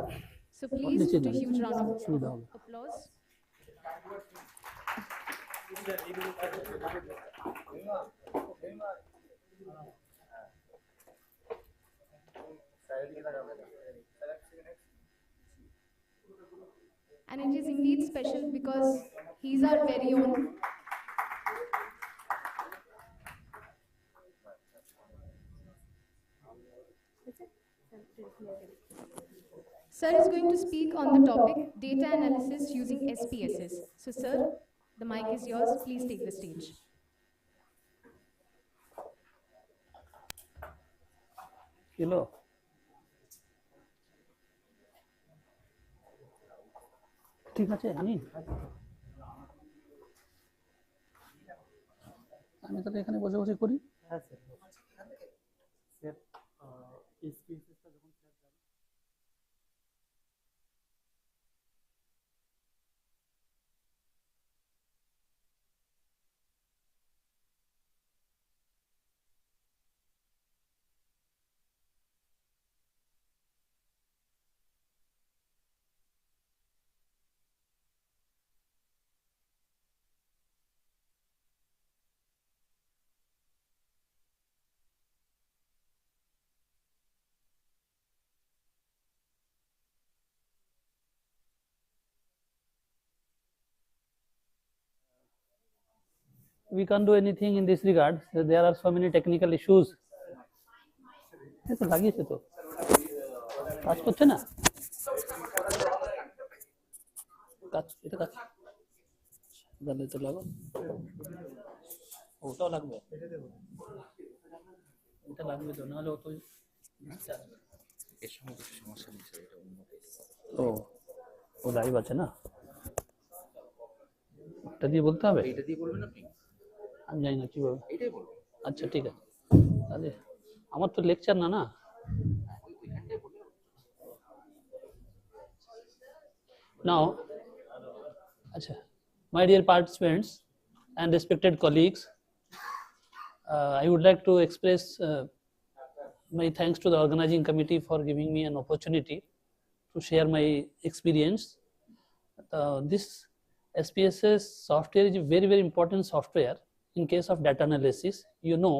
So please, a huge round of applause. And it is indeed special because he's our very own. Sir is going to speak on the topic data analysis using SPSS. So sir, the mic is yours. Please take the stage. Hello. ঠিক আছে আমি তাহলে এখানে বসে বসে করি। হ্যাঁ sir sir এসপিএসটা যখন স্যার যাবে we can't do anything in this regard. So there are so many technical issues. তো লাগিয়েছে তো কাজ করছে না কাজ এটা কাজ তাহলে তো লাগো ওটাও লাগবে এটা লাগবে তো নাহলে ও তো এর সঙ্গে কিছু সমস্যা নেই স্যার, এটা অন্য কেস। ও লাইভ আছে না, এটা দিয়ে বলতে হবে। এইটা দিয়ে বলবেন আপনি? আমি জানি না কিভাবে, এইটাই বলবেন। আচ্ছা ঠিক আছে, তাহলে আমার তো লেকচার না না। Now, my dear participants and respected colleagues, I would like to express my thanks to the organizing committee for giving me an opportunity to share my experience. This SPSS software is a very, very important software in case of data analysis. You know,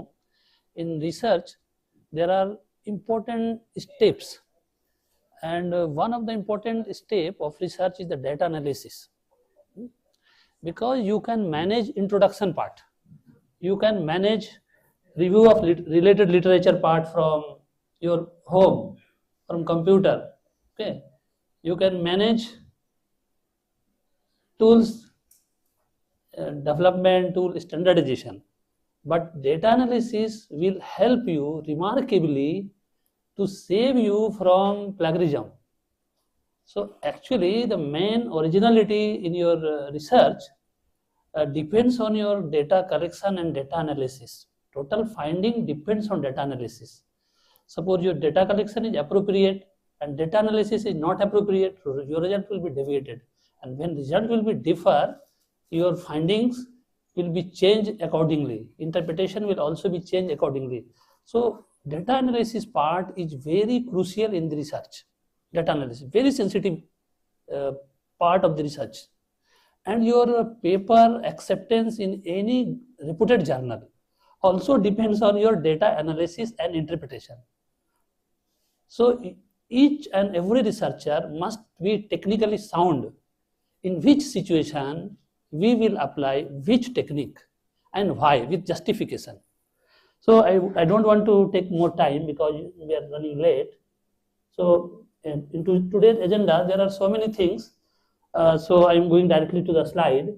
in research, there are important steps. And one of the important step of research is the data analysis. Because you can manage introduction part. You can manage review of related literature part from your home, from computer. Okay, you can manage tools, development, tool standardization. But data analysis will help you remarkably to save you from plagiarism. So actually the main originality in your research depends on your data collection and data analysis. Total finding depends on data analysis. Suppose your data collection is appropriate and data analysis is not appropriate, your result will be deviated. And when result will be differ, your findings will be changed accordingly. Interpretation will also be changed accordingly. So data analysis part is very crucial in the research. Data analysis, very sensitive part of the research. And your paper acceptance in any reputed journal also depends on your data analysis and interpretation. So each and every researcher must be technically sound in which situation we will apply which technique and why, with justification. So I don't want to take more time because we are running late. So into today's agenda, there are so many things. So I'm going directly to the slide.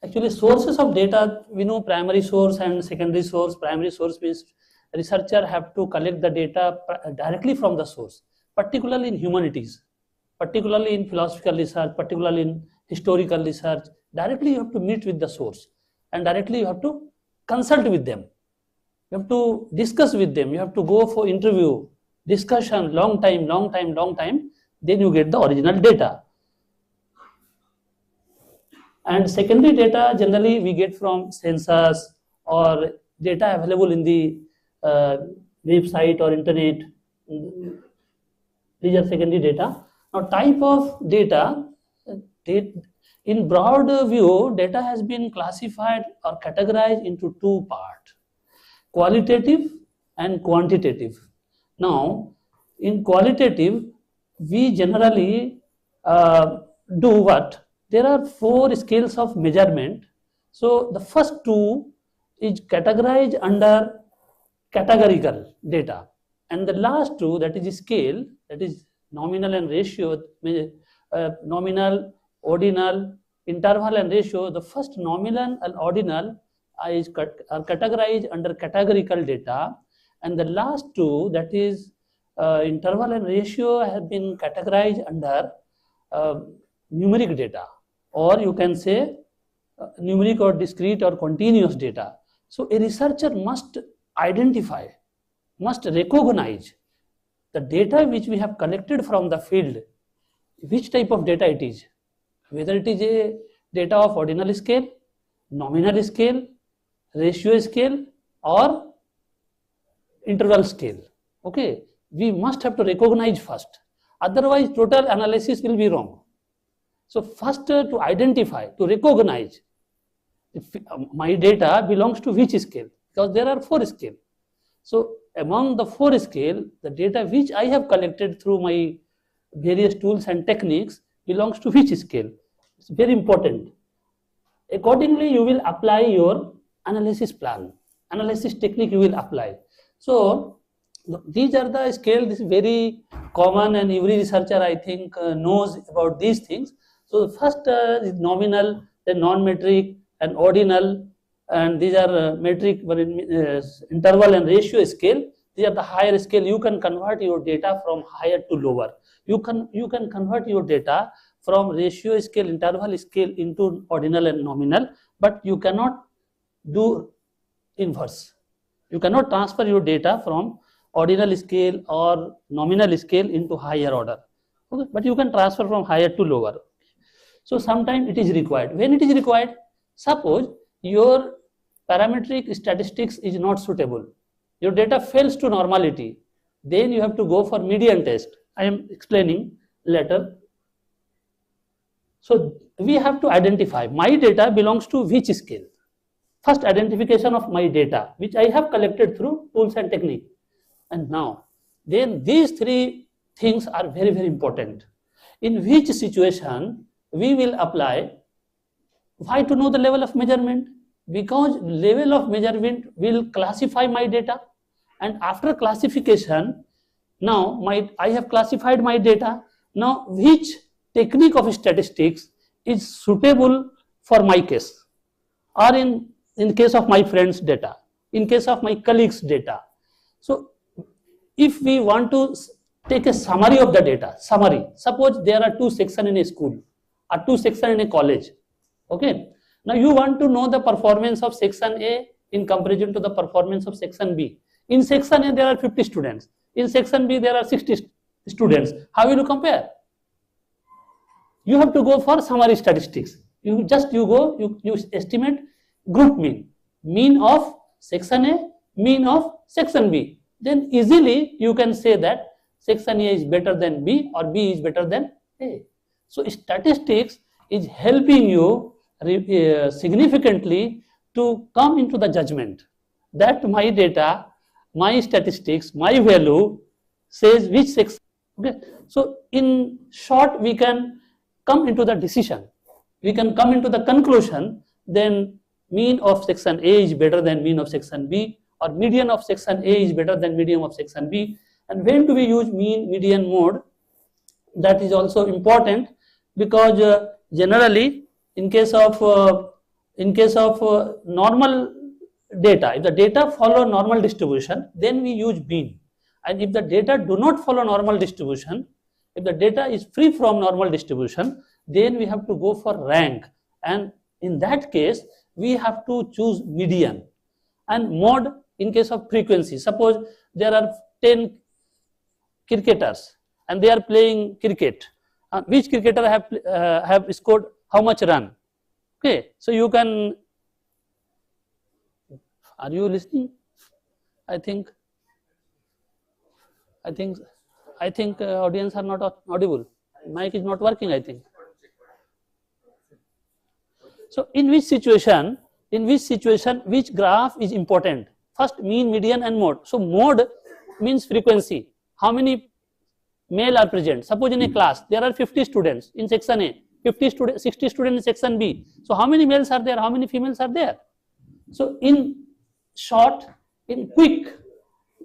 Actually, sources of data, we know primary source and secondary source. Primary source means researcher have to collect the data directly from the source, particularly in humanities, particularly in philosophical research, particularly in historical research. Directly you have to meet with the source and directly you have to consult with them. You have to discuss with them. You have to go for interview, discussion, long time. Then you get the original data. And secondary data generally we get from census or data available in the website or internet. These are secondary data. Now type of data, in broad view, data has been classified or categorized into two parts, qualitative and quantitative. Now in qualitative, we generally do what? There are 4 scales of measurement. So the first 2 is categorized under categorical data, and the last 2, that is scale, that is nominal and ratio, nominal, ordinal, interval and ratio. The first nominal and ordinal are categorized under categorical data, and the last 2, that is interval and ratio, have been categorized under numeric data, or you can say numeric or discrete or continuous data. So a researcher must identify, must recognize the data which we have collected from the field, which type of data it is, whether it is a data of ordinal scale, nominal scale, ratio scale, or interval scale. Okay, we must have to recognize first, otherwise total analysis will be wrong. So first to identify, to recognize my data belongs to which scale, because there are 4 scales. So among the 4 scale, the data which I have collected through my various tools and techniques belongs to which scale. It's very important. Accordingly, you will apply your analysis plan, analysis technique you will apply. So these are the scale. This is very common and every researcher I think knows about these things. So the first is nominal, then non-metric and ordinal, and these are metric, interval and ratio scale. These are the higher scale. You can convert your data from higher to lower. You can convert your data from ratio scale, interval scale into ordinal and nominal, but you cannot do inverse. You cannot transfer your data from ordinal scale or nominal scale into higher order. Okay? But you can transfer from higher to lower. So sometimes it is required. When it is required, suppose your parametric statistics is not suitable, your data fails to normality, then you have to go for median test. I am explaining later. So we have to identify my data belongs to which scale. First identification of my data, which I have collected through tools and technique. And now, then these 3 things are very, very important. In which situation we will apply. Why to know the level of measurement? Because level of measurement will classify my data, and after classification, now I have classified my data. Now which technique of statistics is suitable for my case, or in case of my friend's data, in case of my colleagues' data. So if we want to take a summary of the data, suppose there are 2 sections in a school or 2 sections in a college. Okay, now you want to know the performance of section A in comparison to the performance of section B. In section A there are 50 students, in section B there are 60 students. How will you compare? You have to go for summary statistics. You estimate group mean of section A, mean of section B. Then easily you can say that section A is better than B or B is better than A. So statistics is helping you significantly to come into the judgment that my data, my statistics, my value says which section. Okay. So in short, we can come into the decision we can come into the conclusion, then mean of section A is better than mean of section B, or median of section A is better than median of section B. And when do we use mean, median, mode? That is also important, because generally in case of normal data, if the data follow normal distribution, then we use mean. And if the data do not follow normal distribution, if the data is free from normal distribution, then we have to go for rank, and in that case we have to choose median. And mode in case of frequency. Suppose there are 10 cricketers and they are playing cricket. Which cricketer have scored how much run? Okay, so you can. Are you listening? I think audience are not audible. Mic is not working, I think. So in which situation, which graph is important? First, mean, median, and mode. So mode means frequency. How many male are present? Suppose in a class there are 50 students in section A, 60 students in section B. So how many males are there? How many females are there? So in short, in quick,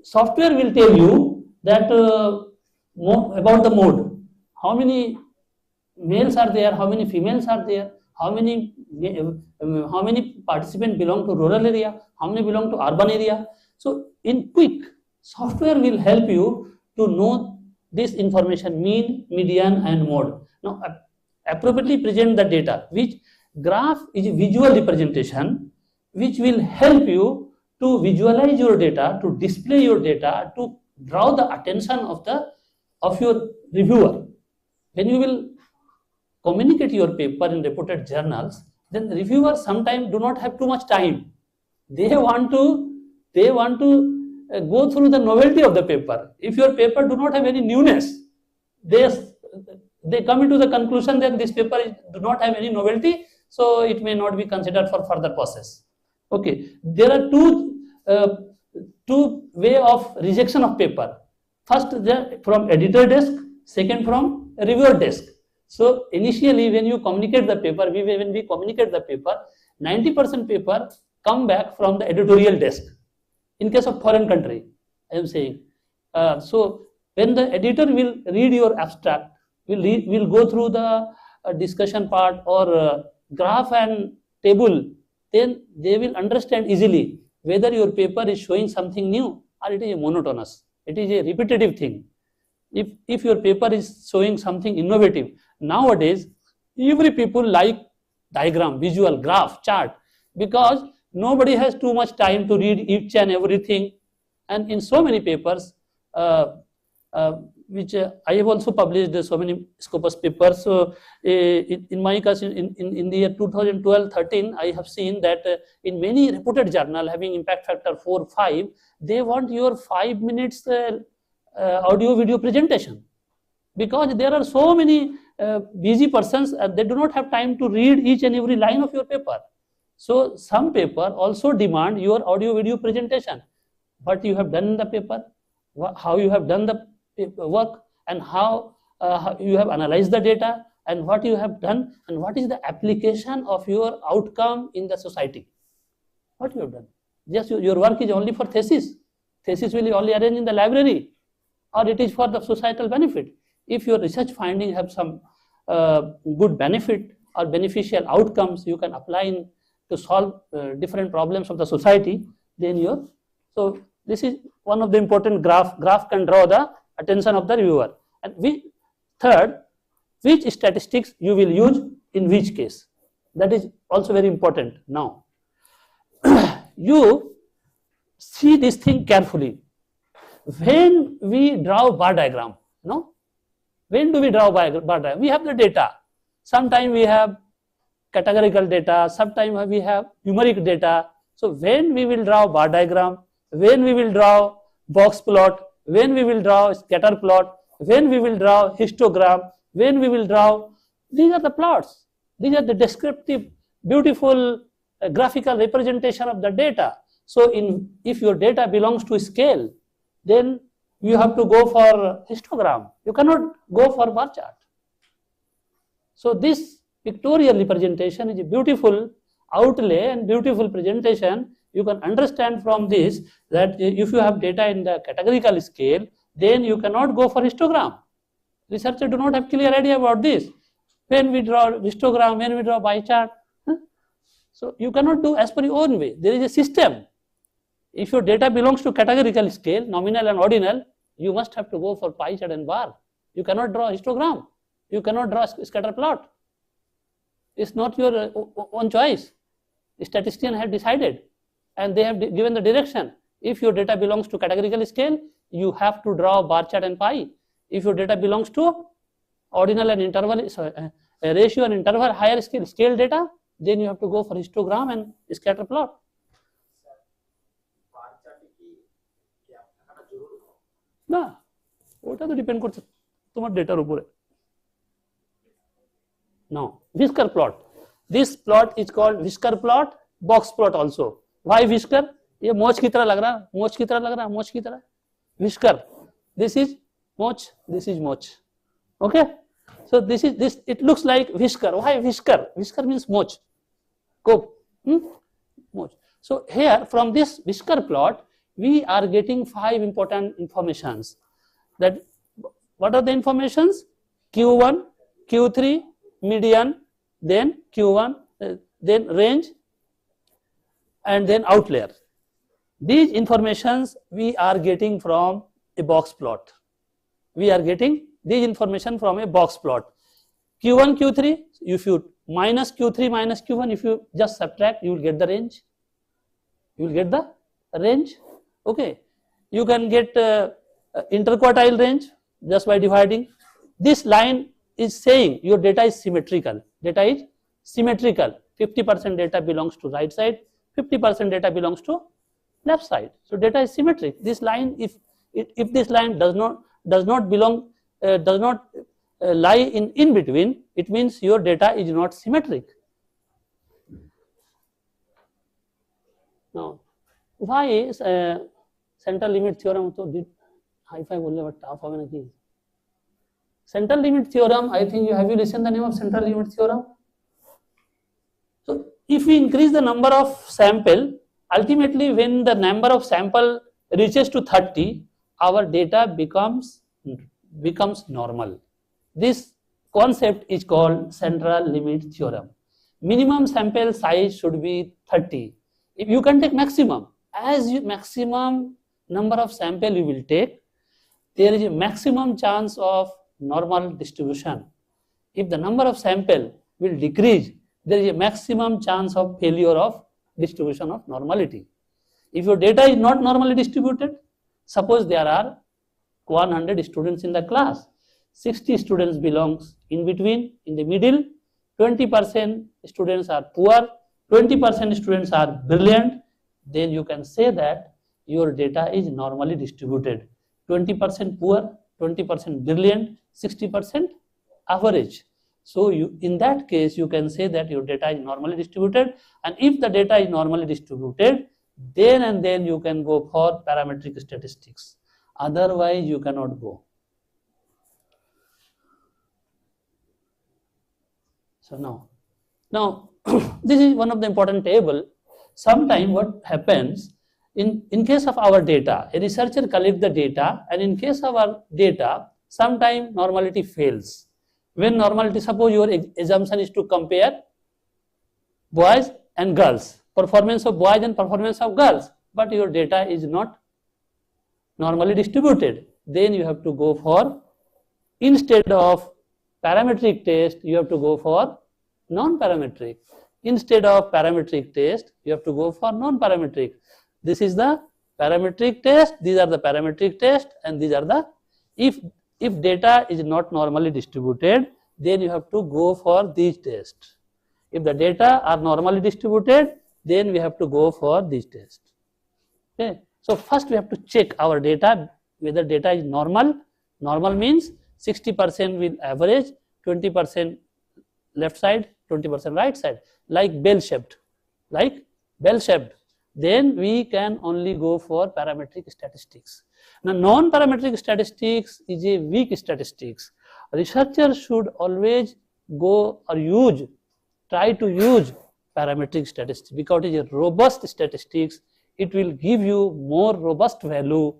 software will tell you that about the mode. How many males are there? How many females are there? How many participants belong to rural area? How many belong to urban area? So in quick, software will help you to know this information, mean, median, and mode. Now appropriately present the data. Which graph is a visual representation which will help you to visualize your data, to display your data, to draw the attention of your reviewer. When you will communicate your paper in reputed journals, then the reviewers sometimes do not have too much time. They want to go through the novelty of the paper. If your paper do not have any newness, they come into the conclusion that this paper do not have any novelty, so it may not be considered for further process. Okay, there are two way of rejection of paper. First, from editor desk. Second, from reviewer desk. So initially, when you communicate the paper, when we communicate the paper, 90% paper come back from the editorial desk. In case of foreign country, I am saying. So when the editor will read your abstract, will go through the discussion part or graph and table, then they will understand easily whether your paper is showing something new or it is monotonous. It is a repetitive thing. If your paper is showing something innovative, nowadays every people like diagram, visual, graph, chart, because nobody has too much time to read each and everything. And in so many papers, which I have also published so many Scopus papers. So in my case, in the year 2012-13, I have seen that in many reputed journal having impact factor 4, 5, they want your 5 minutes audio video presentation, because there are so many busy persons, they do not have time to read each and every line of your paper. So some paper also demand your audio video presentation. What you have done in the paper, how you have done the work, and how you have analyzed the data, and what you have done, and what is the application of your outcome in the society. What you have done. Just your work is only for thesis. Thesis will be only arranged in the library, or it is for the societal benefit. If your research finding have some good benefit or beneficial outcomes you can apply to solve different problems of the society, then so this is one of the important graph. Graph can draw the attention of the reviewer. And third, which statistics you will use in which case. That is also very important now. You see this thing carefully. When we draw bar diagram, when do we draw bar diagram? We have the data. Sometimes we have categorical data, sometimes we have numeric data. So when we will draw bar diagram, when we will draw box plot, when we will draw scatter plot, when we will draw histogram, when we will draw, these are the plots. These are the descriptive, beautiful graphical representation of the data. So if your data belongs to scale, then you have to go for histogram. You cannot go for bar chart. So this Pictorial representation is a beautiful outlay and beautiful presentation. You can understand from this that if you have data in the categorical scale, then you cannot go for histogram. Researchers do not have clear idea about this. When we draw histogram, when we draw pie chart, so you cannot do as per your own way. There is a system. If your data belongs to categorical scale, nominal and ordinal, you must have to go for pie chart and bar. You cannot draw histogram. You cannot draw scatter plot. It's not your own choice. The statistician have decided and they have given the direction. If your data belongs to categorical scale, you have to draw bar chart and pie. If your data belongs to ordinal and interval, ratio and interval higher scale data, then you have to go for histogram and scatter plot. না ওটা তো depend করছে তোমার ডেটার উপরে now whisker plot, this plot is called whisker plot, box plot also. Why whisker? ये मोच की तरह लग रहा, मोच की तरह लग रहा, मोच की तरह whisker. This is moch, this is moch. Okay, so this is this, it looks like whisker. Why whisker? Whisker means moch, comb, moch. So here from this whisker plot we are getting 5 important informations. That what are the informations? Q1, Q3, median, then Q1, then range, and then outlier. These informations we are getting from a box plot. We are getting these information from a box plot. Q1, Q3, if you minus Q3 minus Q1, if you just subtract, you will get the range. You will get the range. Okay, you can get interquartile range just by dividing. This line is saying your data is symmetrical. Data is symmetrical. 50% data belongs to right side, 50% data belongs to left side. So data is symmetric. This line, if this line does not belong, does not lie in between, it means your data is not symmetric. Now, why is central limit theorem? So high-fi बोलने but tough होगा ना कि central limit theorem. I think you have you listened the name of central limit theorem. So if we increase the number of sample, ultimately when the number of sample reaches to 30, our data becomes normal. This concept is called central limit theorem. Minimum sample size should be 30. If you can take maximum, as you maximum number of sample you will take, there is a maximum chance of normal distribution. If the number of sample will decrease, there is a maximum chance of failure of distribution of normality. If your data is not normally distributed, suppose there are 100 students in the class, 60 students belongs in between, in the middle, 20% students are poor, 20% students are brilliant, then you can say that your data is normally distributed. 20% poor, 20% brilliant, 60% average. So in that case, you can say that your data is normally distributed, and if the data is normally distributed, then you can go for parametric statistics. Otherwise, you cannot go. So now this is one of the important table. Sometime what happens, in case of our data, a researcher collects the data, and in case of our data, sometime normality fails. When normality, suppose your assumption is to compare boys and girls, performance of boys and performance of girls, but your data is not normally distributed, then you have to go for, instead of parametric test, you have to go for non-parametric. Instead of parametric test, you have to go for non-parametric. This is the parametric test, these are the parametric test, and these are the, if data is not normally distributed, then you have to go for these tests. If the data are normally distributed, then we have to go for these tests. Okay. So first we have to check our data, whether data is normal. Normal means 60% will average, 20% left side, 20% right side, like bell-shaped, then we can only go for parametric statistics. Now non-parametric statistics is a weak statistics. Researchers should always go or try to use parametric statistics, because it is a robust statistics. It will give you more robust value.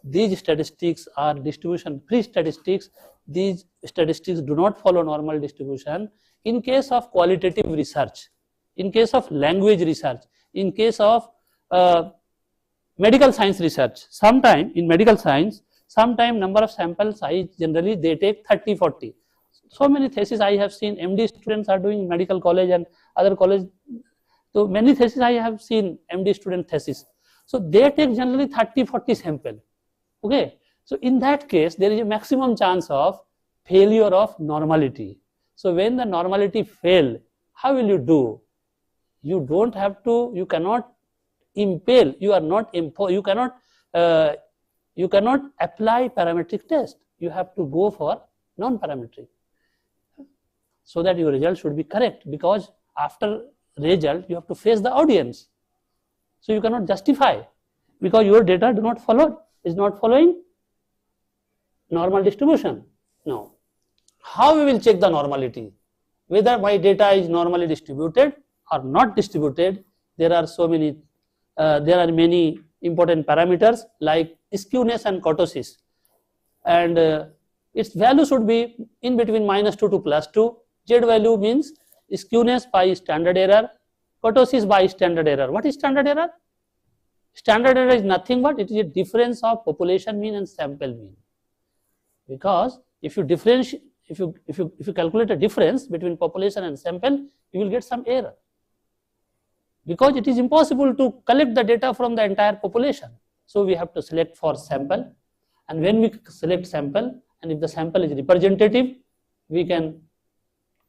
These statistics are distribution free statistics. These statistics do not follow normal distribution. In case of qualitative research, in case of language research, in case of medical science research, sometime in medical science, sometime number of sample size generally they take 30-40. So many theses I have seen, MD students are doing medical college and other college. So many theses I have seen, MD student thesis. So they take generally 30-40 sample. Okay. So in that case, there is a maximum chance of failure of normality. So when the normality fail, how will you do? You don't have to, you cannot impale, you are not you cannot apply parametric test. You have to go for non-parametric, so that your result should be correct, because after result you have to face the audience. So you cannot justify, because your data do not follow, is not following normal distribution. No. How we will check the normality? Whether my data is normally distributed or not distributed, there are so many, there are many important parameters like skewness and kurtosis, and its value should be in between -2 to +2. Z value means skewness by standard error, kurtosis by standard error. What is standard error? Standard error is nothing but it is a difference of population mean and sample mean. Because if you differentiate, if you calculate a difference between population and sample, you will get some error. Because it is impossible to collect the data from the entire population. So we have to select for sample, and when we select sample, and if the sample is representative, we can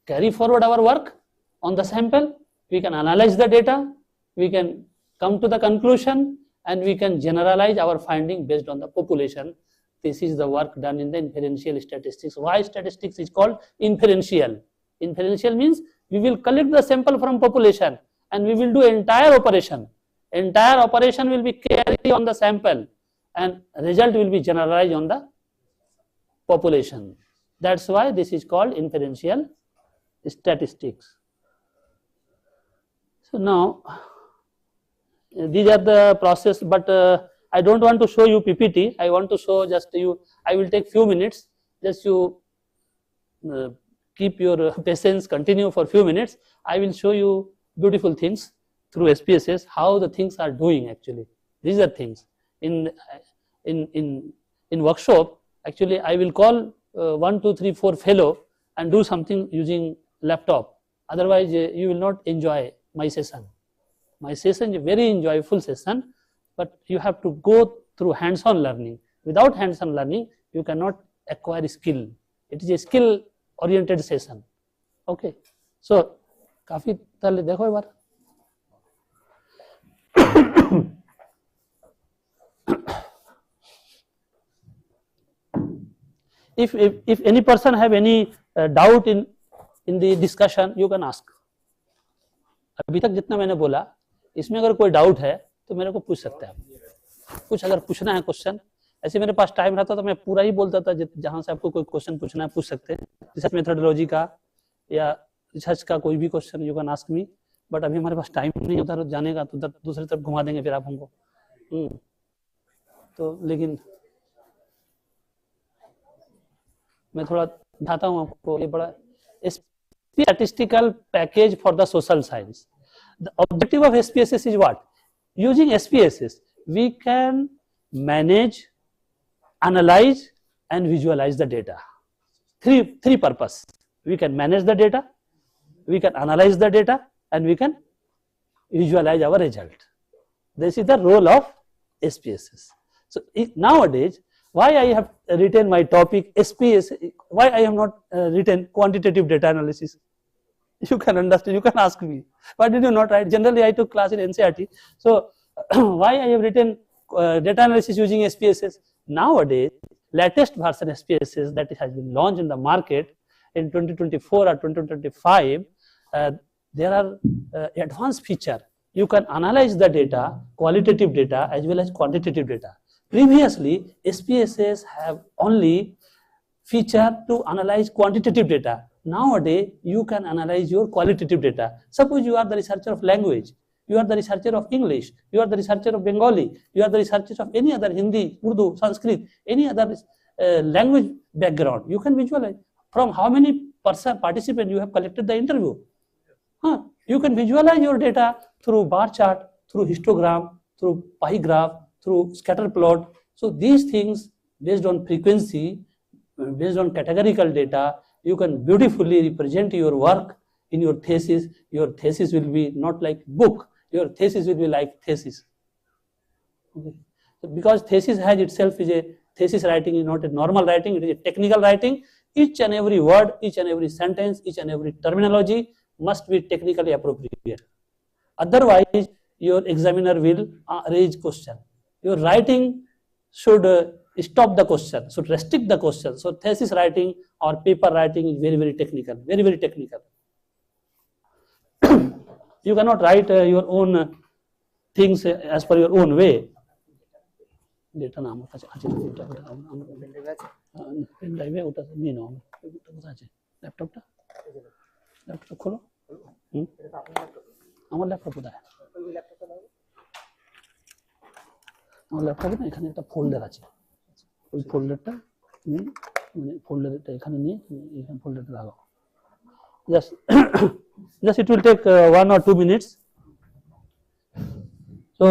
carry forward our work on the sample, we can analyze the data, we can come to the conclusion, and we can generalize our finding based on the population. This is the work done in the inferential statistics. Why statistics is called inferential? Inferential means we will collect the sample from population and we will do entire operation. Entire operation will be carried on the sample and result will be generalized on the population. That's why this is called inferential statistics. So now these are the process, but I don't want to show you PPT. I want to show just you. I will take few minutes. Just you keep your patience, continue for few minutes. I will show you beautiful things through SPSS, how the things are doing actually. These are things in workshop. Actually, I will call 1, 2, 3, 4 fellow and do something using laptop. Otherwise, you will not enjoy my session. My session is a very enjoyable session, but you have to go through hands-on learning. Without hands-on learning, you cannot acquire skill. It is a skill-oriented session. Okay. So, काफी ताले देखो एक बार. If any person have any doubt in the discussion, you can ask. अभी तक जितना मैंने बोला, इसमें अगर कोई डाउट है तो मेरे को पूछ सकते हैं आप. कुछ अगर पूछना है क्वेश्चन, ऐसे मेरे पास टाइम रहता तो मैं पूरा ही बोलता था. जहां से आपको कोई क्वेश्चन पूछना है पूछ सकते हैं, रिसर्च मेथोडोलॉजी का या रिसर्च का कोई भी question you can ask me. But अभी हमारे पास टाइम नहीं होता जाने का, तो दूसरी तरफ घुमा देंगे फिर आप हमको. तो लेकिन मैं थोड़ा दिखाता हूँ आपको. ये बड़ा statistical package for the social science. The objective of SPSS is what? Using SPSS, we can manage, analyze and visualize the data. Three purpose. We can manage the data, we can analyze the data, and we can visualize our result. This is the role of SPSS. So nowadays, why I have written my topic SPSS, why I have not written quantitative data analysis? You can understand, you can ask me. Why did you not write? Generally, I took class in NCERT. So, why I have written data analysis using SPSS? Nowadays, latest version SPSS that has been launched in the market in 2024 or 2025, there are advanced feature. You can analyze the data, qualitative data as well as quantitative data. Previously, SPSS have only feature to analyze quantitative data. Nowadays, you can analyze your qualitative data. Suppose you are the researcher of language, you are the researcher of English, you are the researcher of Bengali, you are the researcher of any other Hindi, Urdu, Sanskrit, any other language background. You can visualize from how many participants you have collected the interview. You can visualize your data through bar chart, through histogram, through pie graph, through scatter plot. So these things based on frequency, based on categorical data, you can beautifully represent your work in your thesis. Your thesis will be not like book, your thesis will be like thesis. Okay. So because thesis has itself is a thesis writing is not a normal writing, it is a technical writing. Each and every word, each and every sentence, each and every terminology must be technically appropriate. Otherwise, your examiner will raise question. Your writing should stop the question, should restrict the question. So thesis writing or paper writing is very, very technical, very, very technical. You cannot write your own things as per your own way. Data না আমার কাছে আছে, pen ড্রাইভে ওটা নিয়ে নাও, কোথায় আছে ল্যাপটপটা? ল্যাপটপ খোলো। আমার ল্যাপটপ কোথায়? আমার ল্যাপটপে না এখানে একটা ফোল্ডার আছে, ওই ফোল্ডারটা তুমি মানে ফোল্ডারটা এখানে নিয়ে এখানে ফোল্ডারটা লাগাও। Just it will take 1 or 2 minutes. So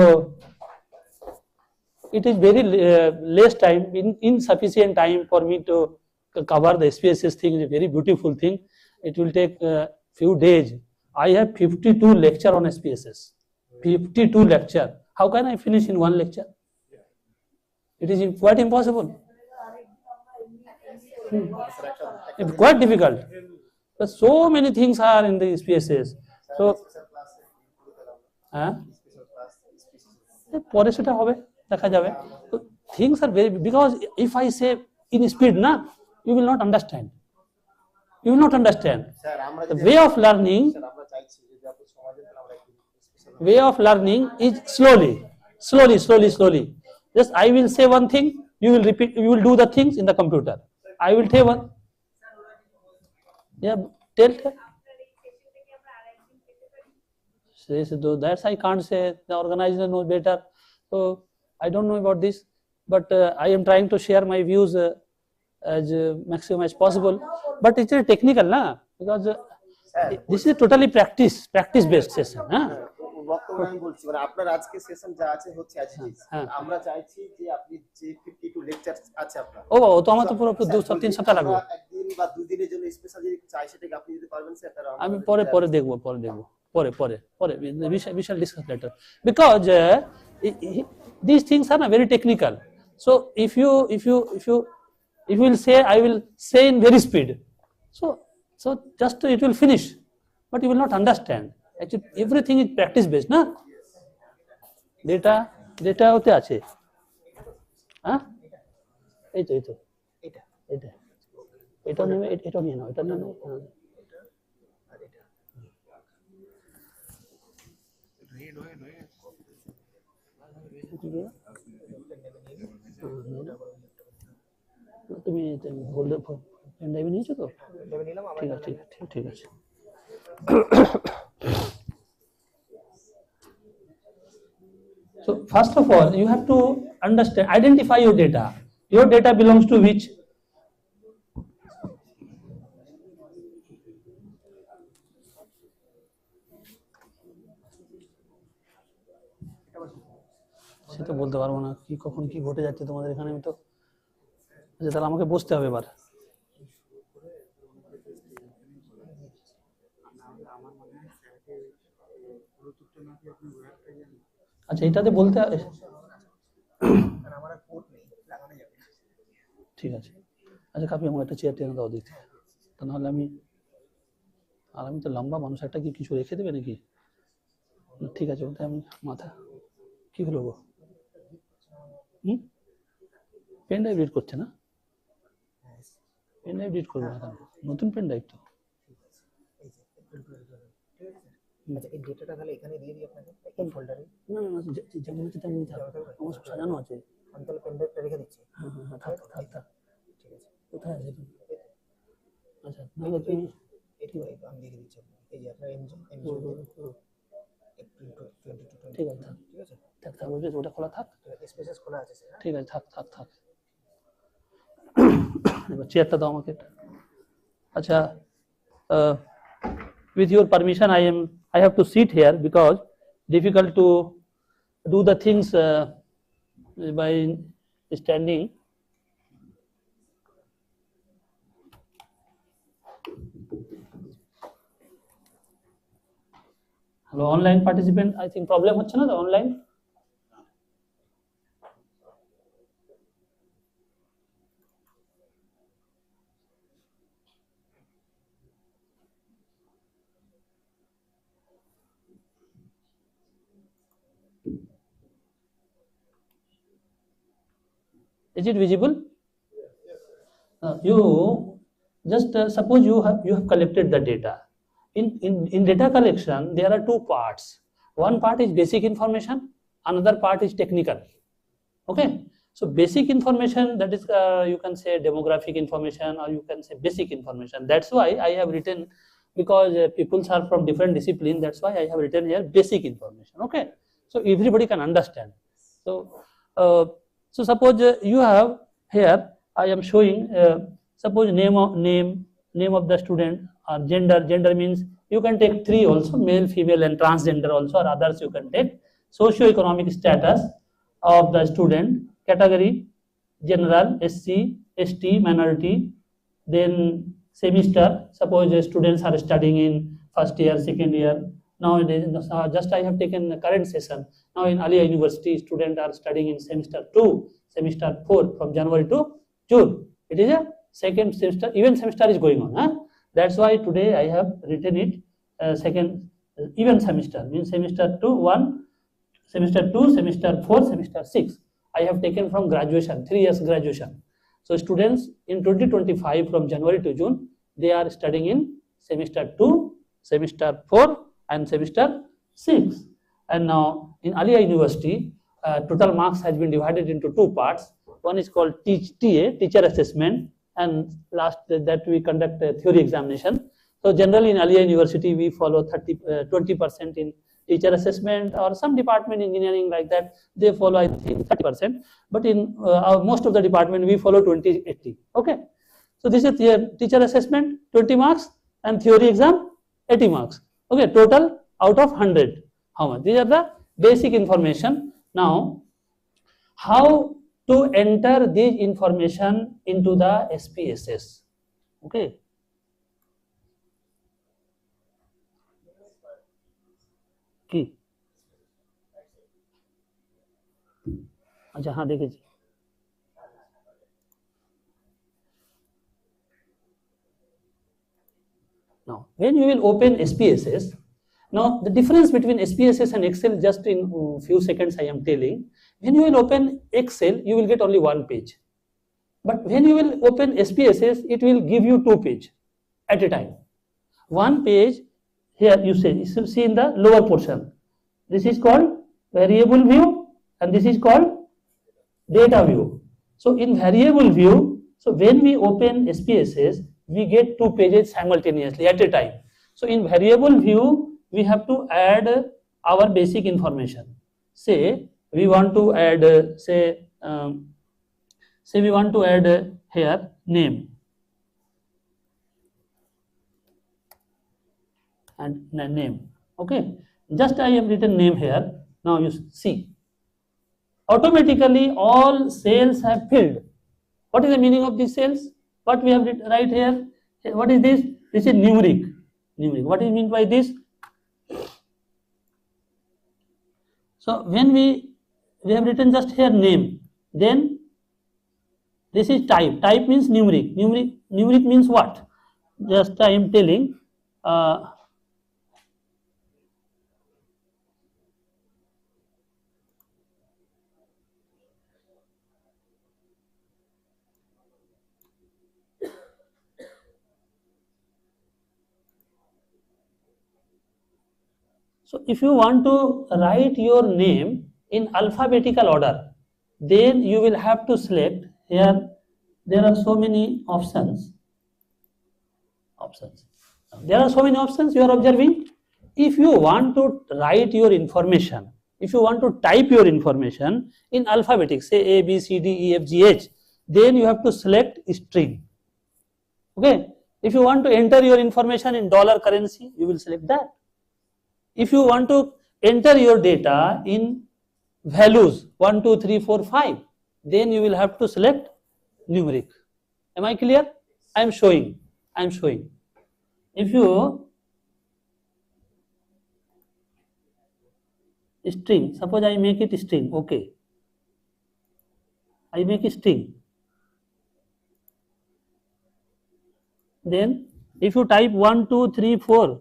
it is very less time, insufficient time for me to cover the SPSS thing. Is a very beautiful thing. It will take few days. I have 52 lecture on SPSS. 52 lecture. How can I finish in one lecture? It is quite impossible. It's quite difficult. But so many things are in the SPSS. So, পরে সেটা হবে, দেখা যাবে। Things are very, because if I say in speed, na, you will not understand. You will not understand. The way of learning is slowly. Just I will say one thing, you will repeat, you will do the things in the computer. I will tell one. Yeah, tell. So that's I can't say, the organizer knows better. So I don't know about this, but I am trying to share my views as maximum as possible. But it's a technical, na, because this is totally practice based session. বক্তব্য আমি বলছি, মানে আপনার আজকে session যা আছে হচ্ছে as আমরা চাইছি যে আপনি যে 52 লেকচার আছে আপনার, তো আমার তো পুরো 2-3 সপ্তাহ লাগবে, একদিন বা দুই দিনের জন্য স্পেশাল যদি চাই সেটাকে আপনি যদি পারবেন স্যার, তাহলে আমি পরে দেখব we shall discuss later, because these things are very technical. So if you will say, I will say in very speed, so just it will finish, but you will not understand. Actually everything is practice based, na. data ওতে আছে, হ্যাঁ, এই তো এটা নিয়ে নাও, এটা নিয়ে নাও। তুমি ফোল্ডার পেন ড্রাইভে নিয়েছো তো? ঠিক আছে। So first of all, you have to understand, identify your data. Your data belongs to which? সেটা বলতে পারবো না, কি কখন কি ঘটে যাচ্ছে তোমাদের এখানে, আমি তো তাহলে আমাকে বসতে হবে এবার। আচ্ছা, এটাতে বলতে ঠিক আছে। আচ্ছা কাপি, আমার একটা চেয়ার টেনে দাও দেখতে, তা নাহলে আমি তো লম্বা মানুষ, একটা কি কিছু রেখে দেবে নাকি? ঠিক আছে, ওটা আমি মাথা কি হলো গো? পেন ড্রাইভ রিড করছে না? পেন ড্রাইভ রিড করবে না কেন? নতুন পেন ড্রাইভ তো। আচ্ছা, এই ডেটাটা তাহলে এখানে দিয়ে দিই আপনাকে, এই ফোল্ডারে? না যেমন আছে তেমনি থাকবে, আমার সব সাজানো আছে। আমি তাহলে পেন ড্রাইভটা রেখে দিচ্ছি। থাক। ঠিক আছে, কোথায় আছে? আচ্ছা দেখো তুমি এটি আমি লিখে দিচ্ছি এই যে আপনার এনজিও এপ্রিল 2022 ঠিক আছে ঠিক আছে থাক থাক বলছি ওটা খোলা থাক স্পেসেস খোলা আছে স্যার ঠিক আছে থাক থাক থাক এবার চেয়ারটা দাও আমাকে আচ্ছা with your permission I have to sit here because difficult to do the things by standing. Hello online participant, I think problem হচ্ছে না তো online? Is it visible? You just suppose you have collected the data. In data collection, there are two parts. One part is basic information, another part is technical. Okay, so basic information, that is you can say demographic information, or you can say basic information. That's why I have written, because people are from different discipline, that's why I have written here basic information. Okay, so everybody can understand. So suppose you have here, I am showing suppose name of the student, or gender means you can take three also, male, female and transgender also, or others you can take. Socio-economic status of the student, category general, SC, ST, minority, then semester, suppose students are studying in first year, second year. Nowadays, just I have taken the current session. Now in Aliah University, students are studying in semester 2, semester 4 from January to June. It is a second semester, even semester is going on. That's why today I have written it second even semester, means semester 2, 1, semester 2, semester 4, semester 6. I have taken from graduation, 3 years graduation. So students in 2025 from January to June, they are studying in semester 2, semester 4 and semester 6. And now in Aliah University, total marks has been divided into two parts. One is called TA, teacher assessment, and last that we conduct a theory examination. So generally in Aliah University, we follow 20% in teacher assessment, or some department engineering like that, they follow I think 30%. But in most of the department, we follow 20-80. Okay. So this is teacher assessment, 20 marks, and theory exam, 80 marks. Okay, total out of 100. How much? These are the basic information. Now, how to enter this information into the SPSS? Okay. কি আচ্ছা হ্যাঁ দেখেছি now when you will open SPSS, now the difference between SPSS and Excel, just in few seconds I am telling. When you will open Excel, you will get only one page, but when you will open SPSS, it will give you 2 pages at a time. One page here you see in the lower portion, this is called variable view and this is called data view. So in variable view, so when we open SPSS, we get 2 pages simultaneously at a time. So in variable view, we have to add our basic information. Say we want to add say we want to add here name and name. Okay, just I have written name here. Now you see automatically all cells have filled. What is the meaning of these cells? What we have written right here? What is this? This is numeric. What is meant by this? So when we have written just here name, then this is type. Type means numeric. Numeric means what? Just I am telling. So if you want to write your name in alphabetical order, then you will have to select here. There are so many options. options. There are so many options you are observing. If you want to write your information, if you want to type your information in alphabetic, say A, B, C, D, E, F, G, H, then you have to select string. Okay. If you want to enter your information in dollar currency, you will select that. If you want to enter your data in values 1, 2, 3, 4, 5, then you will have to select numeric. Am I clear? I am showing. If you string, suppose I make it string, okay. I make a string. Then if you type 1, 2, 3, 4,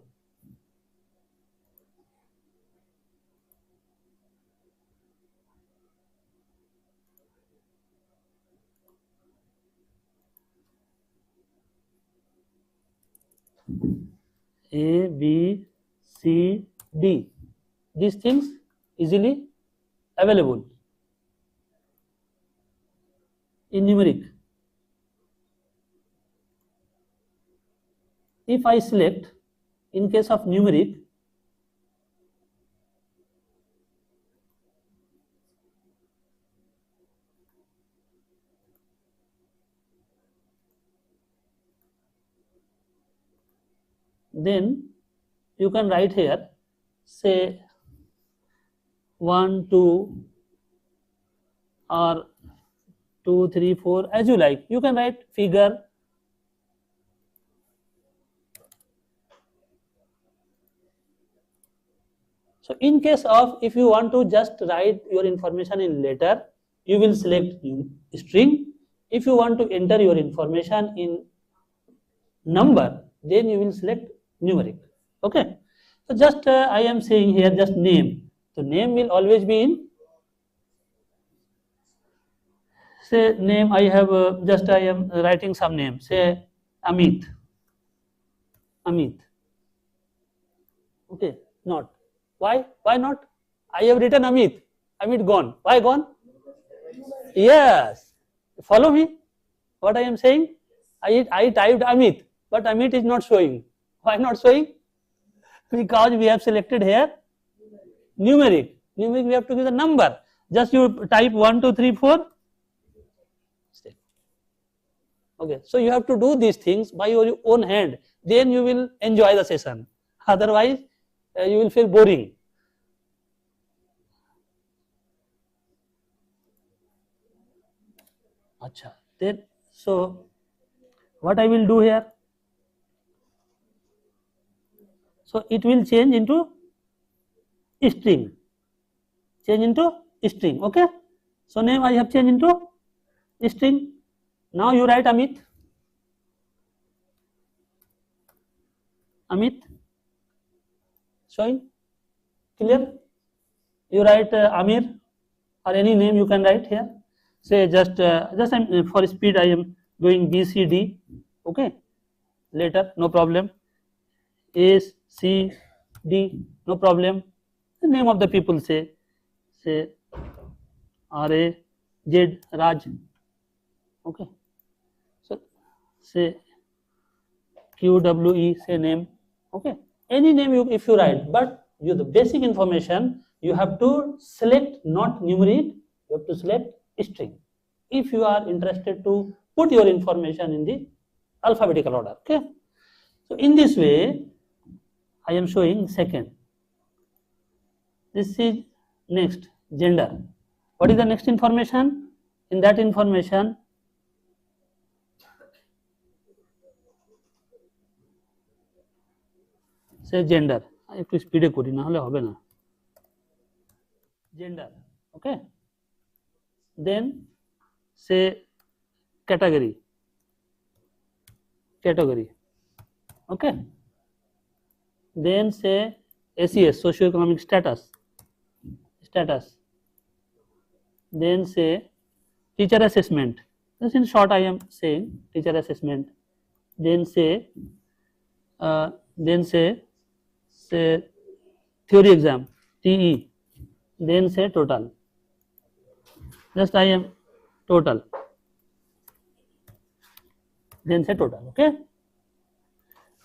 A, B, C, D, these things easily available in numeric. If I select, in case of numeric, then you can write here, say 1, 2 or 2, 3, 4, as you like. You can write figure. So in case of, if you want to just write your information in letter, you will select string. If you want to enter your information in number, then you will select numeric. Okay. So just I am saying here just name. So name will always be in, say name I have just I am writing some name, say Amit. Okay, not. Why not? I have written Amit gone. Why gone? Yes, follow me what I am saying. I typed Amit, but Amit is not showing. Why not showing? Because we have selected here numeric. We have to give the number. Just you type 1, 2, 3, 4. Okay, so you have to do these things by your own hand. Then you will enjoy the session. Otherwise, you will feel boring. Acha. Then, so what I will do here? So it will change into string. Okay. So name I have changed into string. Now you write Amit. Showing clear? You write Amir or any name you can write here. Say just for speed I am doing B, C, D. Okay. Later no problem. A, C, D, no problem. The name of the people say R, A, Z, Raj. Okay. So say Q, W, E, say name. Okay. Any name if you write, but the basic information you have to select not numeric, you have to select string. If you are interested to put your information in the alphabetical order. Okay. So in this way, I am showing second. This is next, gender. What is the next information? In that information, say gender. একটু স্পিডে করি না হলে হবে না. Gender. Okay. Then say category. Okay. Then say SES, socioeconomic status. Then say teacher assessment. This in short I am saying teacher assessment. Then say theory exam, TE. Then say total. Just I am total. Then say total. Okay.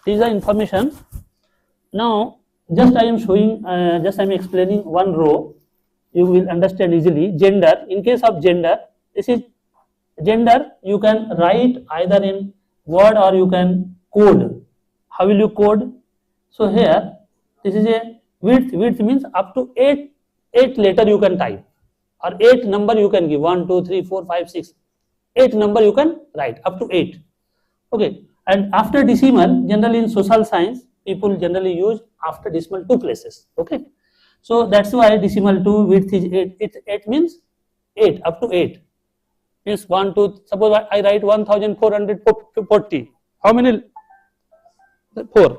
This is the information. Now, just I am showing, just I am explaining one row. You will understand easily. Gender. In case of gender, this is gender. You can write either in word or you can code. How will you code? So here, this is a width. Width means up to 8 letter you can type, or 8 number you can give. 1, 2, 3, 4, 5, 6. 8 number you can write up to 8. Okay. And after decimal, generally in social science, people generally use after decimal 2 places. Okay. So that's why decimal 2 width is 8. 8 means 8, up to 8. Means 1, 2, suppose I write 1440. How many? 4.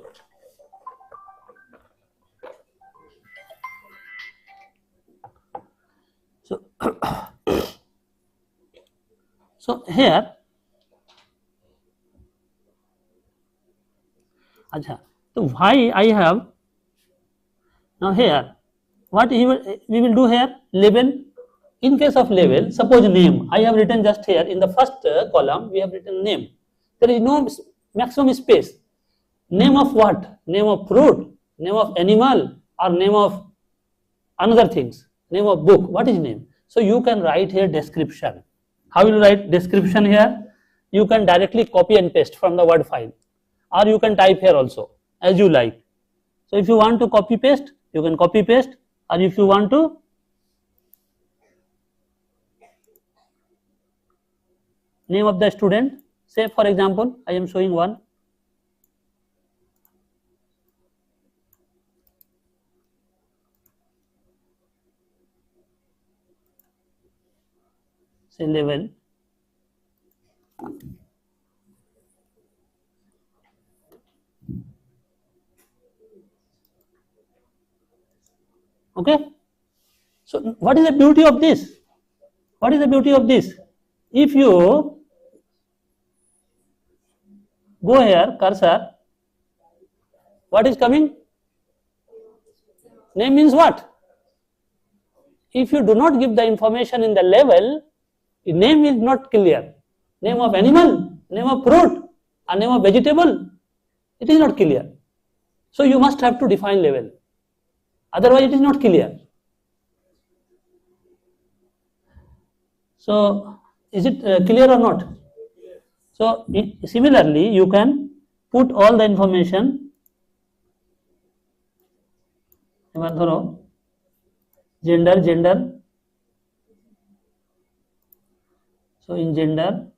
So, so here, so why I have, now here, what we will do here, level. In case of level, suppose name, I have written just here in the first column, we have written name. There is no maximum space. Name of what? Name of fruit, name of animal, or name of another things, name of book. What is name? So you can write here description. How will you write description here? You can directly copy and paste from the word file, or you can type here also as you like. So if you want to copy paste, you can copy paste, or if you want to name of the student, say for example, I am showing one. Say level. Okay. So what is the beauty of this? What is the beauty of this? If you go here, cursor, what is coming? Name means what? If you do not give the information in the level, the name is not clear. Name of animal, name of fruit, or name of vegetable, it is not clear. So you must have to define level. Otherwise it is not clear. So is it clear or not? So similarly, you can put all the information. Gender. So in gender,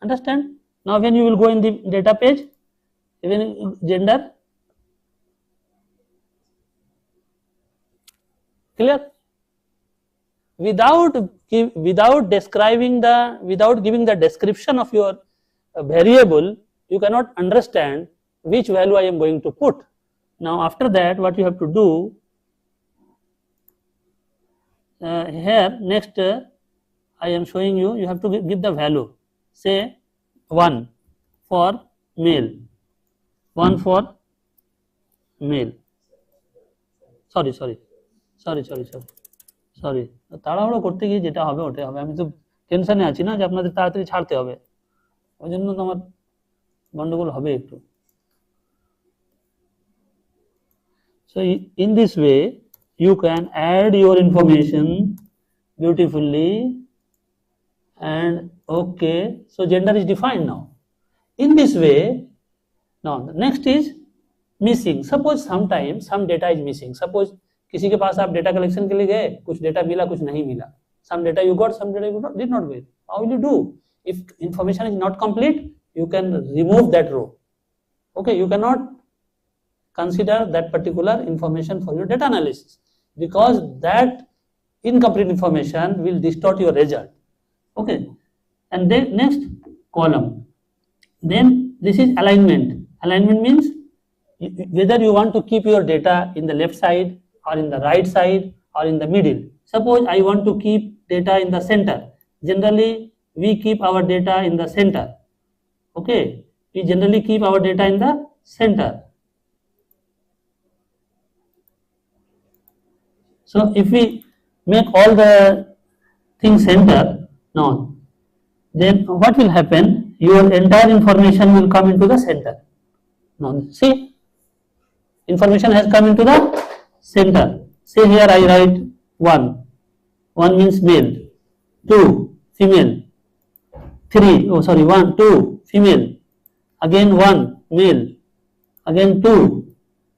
understand? Now when you will go in the data page, even in gender, clear? Without giving the description of your variable, you cannot understand which value I am going to put. Now after that, what you have to do, here next I am showing you, you have to give the value. Say 1 for male, 1 for male. Sorry. তাড়াহুড়ো করতে গিয়ে যেটা হবে ওটাই হবে। আমি তো টেনশনে আছি না যে আপনাদের তাড়াতাড়ি ছাড়তে হবে, ওই জন্য তো আমার গন্ডগোল হবে একটু। So in this way you can add your information beautifully, and okay, so gender is defined now. In this way, now the next is missing. Suppose sometimes some data is missing. Suppose किसी के पास आप data collection के लिए गए, कुछ data मिला, कुछ नहीं मिला. Some data you got, some data you did not get. How will you do? If information is not complete, you can remove that row. Okay, you cannot consider that particular information for your data analysis, because that incomplete information will distort your result. Okay, and then next column. Then this is alignment. Alignment means whether you want to keep your data in the left side, or in the right side, or in the middle. Suppose I want to keep data in the center. Generally we keep our data in the center. Okay, we generally keep our data in the center. So if we make all the thing center. Now, then what will happen? Your entire information will come into the center. Now, see, information has come into the center. Say here I write 1. 1 means male. 2 female. 3 oh sorry 1 2 female. Again 1 male. Again 2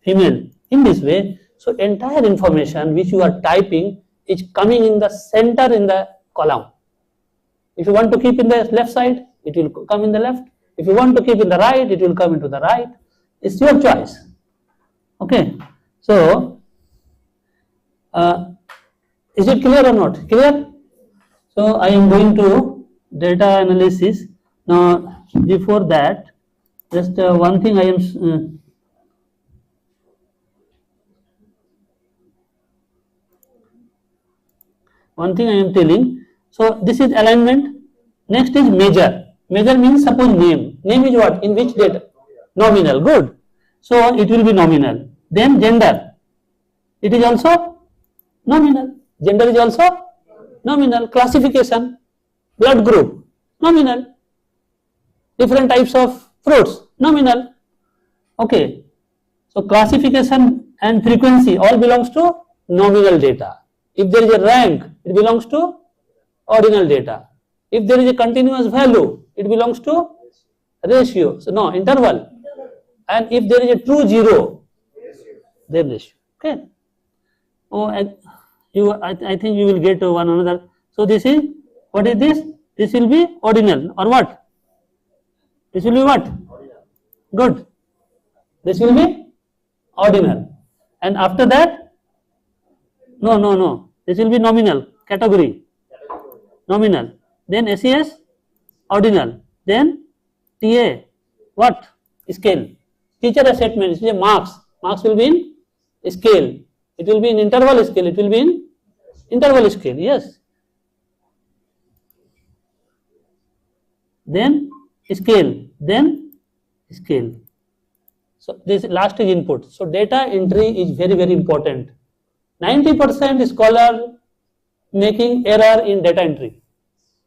female. In this way, so entire information which you are typing is coming in the center in the column. If you want to keep in the left side, it will come in the left. If you want to keep in the right, it will come into the right. It's your choice. Okay. So, is it clear or not? Clear? So, I am going to data analysis. Now, before that, just one thing I am telling. So, this is alignment. Next is measure. Measure means suppose name. Name is what? In which data? Nominal. Good. So, it will be nominal. Then gender. It is also nominal. Gender is also nominal. Classification. Blood group. Nominal. Different types of fruits. Nominal. Okay. So, classification and frequency all belongs to nominal data. If there is a rank, it belongs to ordinal data. If there is a continuous value, it belongs to ratio. So, no, interval. And if there is a true zero, then ratio. Okay. Oh, I think you will get one another. So, this is, what is this? This will be ordinal or what? This will be what? Good. This will be ordinal. And after that, no. This will be nominal, category. Nominal. Then SES, ordinal. Then TA, what? Scale. Teacher assessment, it is marks. Marks will be in scale. It will be in interval scale. It will be in interval scale. Yes. Then scale. Then scale. So this last is input. So data entry is very, very important. 90% scholar making error in data entry.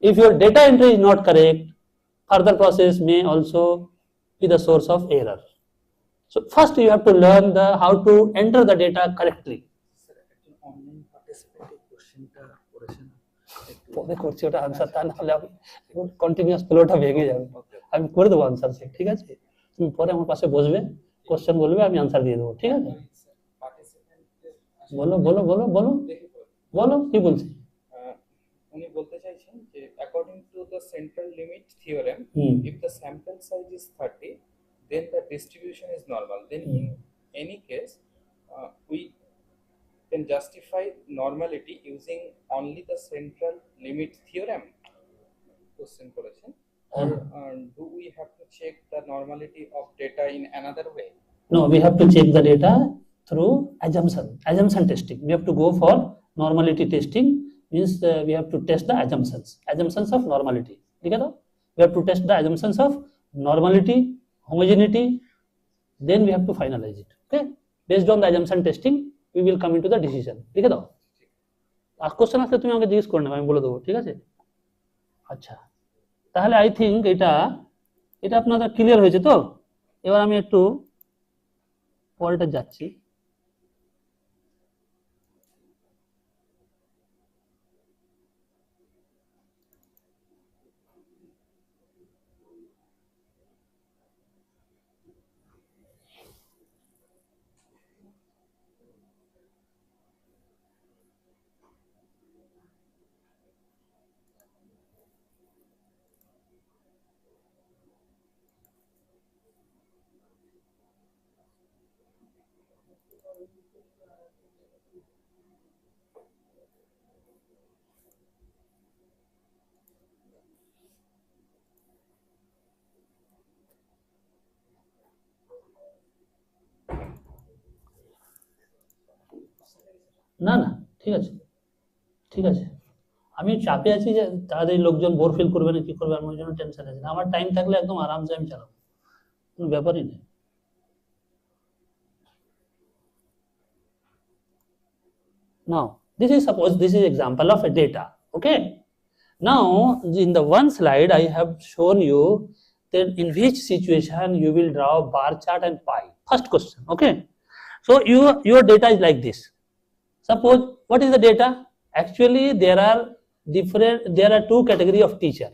If your data entry is not correct, further process may also be the source of error. So first you have to learn how to enter the data correctly. Continuous ফ্লোটা ভেঙে যাবে, আমি করে দেবো answer set, ঠিক আছে? তুমি পরে আমার পাশে বসবে, কোশ্চেন বলবে, আমি আনসার দিয়ে দেবো, ঠিক আছে? বলো বলো বলো বলো বলো কি বলছি? উনি বলতে চাইছেন যে according to the central limit theorem, if the sample size is 30, then the distribution is normal. Then in any case, we can justify normality using only the central limit theorem. Question করেছেন, or do we have to check the normality of data in another way? No, we have to check the data through assumption testing. We have to go for normality testing. Means we have to test the assumptions of normality. Okay? We have to test the assumptions of normality, homogeneity, then we have to finalize it. Okay? Based on the assumption testing, we will come into the decision. Okay? আর question আসলে তুমি আমাকে জিজ্ঞেস করে নেবে, আমি বলে দেবো, ঠিক আছে? আচ্ছা, তাহলে আই থিঙ্ক এটা আপনাদের ক্লিয়ার হয়েছে তো? এবার আমি একটু পরেরটা যাচ্ছি। না না, ঠিক আছে ঠিক আছে, আমি চাপে আছি যে তাড়াতাড়ি লোকজন বোর ফিল করবে না, কি করবে, আমার জন্য টেনশন আছে না। আমার টাইম থাকলে একদম আরামসে আমি চালাবো, কোনো ব্যাপারই নেই। Now, this is suppose this is example of a data. Okay, Now, in the one slide, I have shown you that in which situation you will draw bar chart and pie. First question, okay? So, your data is like this. Suppose, what is the data? Actually, there are two category of teacher.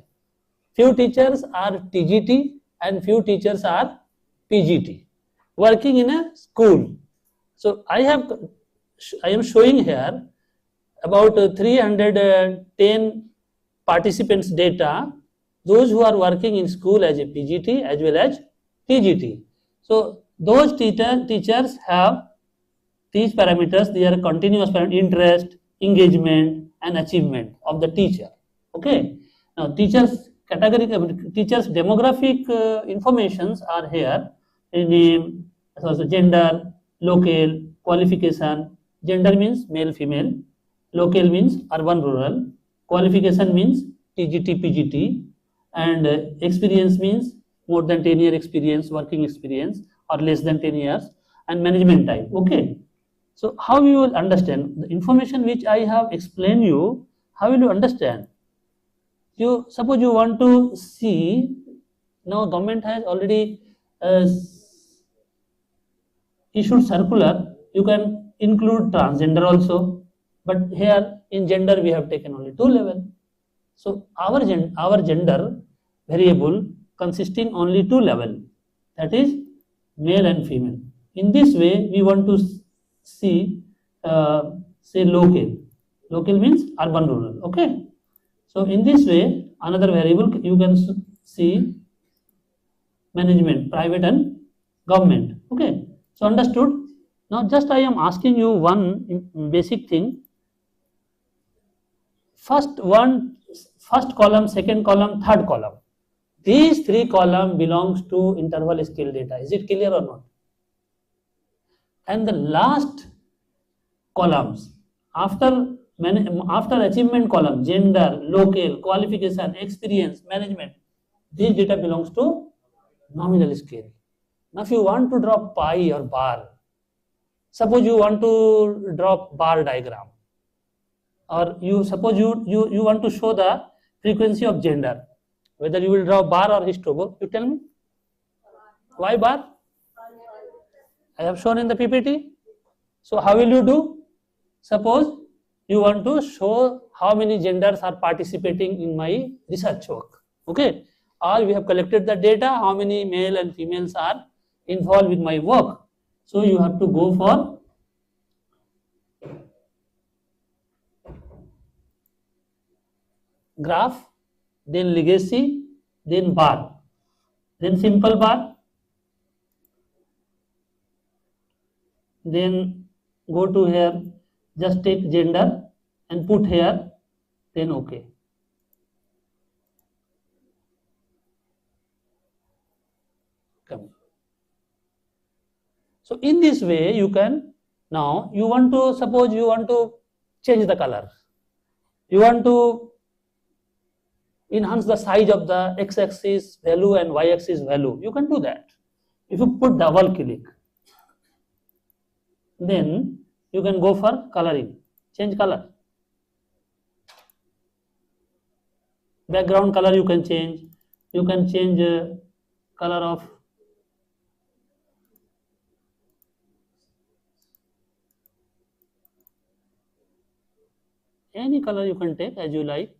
Few teachers are TGT and few teachers are PGT, working in a school. So, I am showing here about 310 participants data, those who are working in school as a PGT as well as PGT. So, those teachers have these parameters, they are continuous parameters, interest, engagement and achievement of the teacher. Okay. Now, teachers demographic informations are here, name, also gender, local, qualification. Gender means male, female. Local means urban, rural. Qualification means TGT, PGT. And experience means more than 10 year experience, working experience, or less than 10 years. And management type. Okay. So, how you will understand the information which I have explained you? How will you understand? You suppose you want to see, now government has already issued circular. You can include transgender also, but here in gender we have taken only 2 level. So our gender variable consisting only 2 level, that is male and female. In this way we want to see say local. Local means urban, rural. Okay. So in this way, another variable you can see management, private and government. Okay. So understood. Now just I am asking you one basic thing. First column, second column, third column. These 3 columns belongs to interval scale data. Is it clear or not? And the last columns after achievement column, gender, local, qualification, experience, management, this data belongs to nominal scale. Now if you want to draw pie or bar, suppose you want to draw bar diagram, or you suppose you want to show the frequency of gender, whether you will draw bar or histogram, you tell me. Why bar? I have shown in the PPT. So how will you do? Suppose you want to show how many genders are participating in my research work. Okay. Or we have collected the data, how many male and females are involved with my work. So you have to go for graph, then legacy, then bar, then simple bar, then go to here, just take gender and put here, then OK. Come. So in this way you can, now you want to, suppose you want to change the color, you want to enhance the size of the x-axis value and y-axis value, you can do that. If you put double click, then you can go for coloring, change color. Background color you can change color of any color you can take as you like.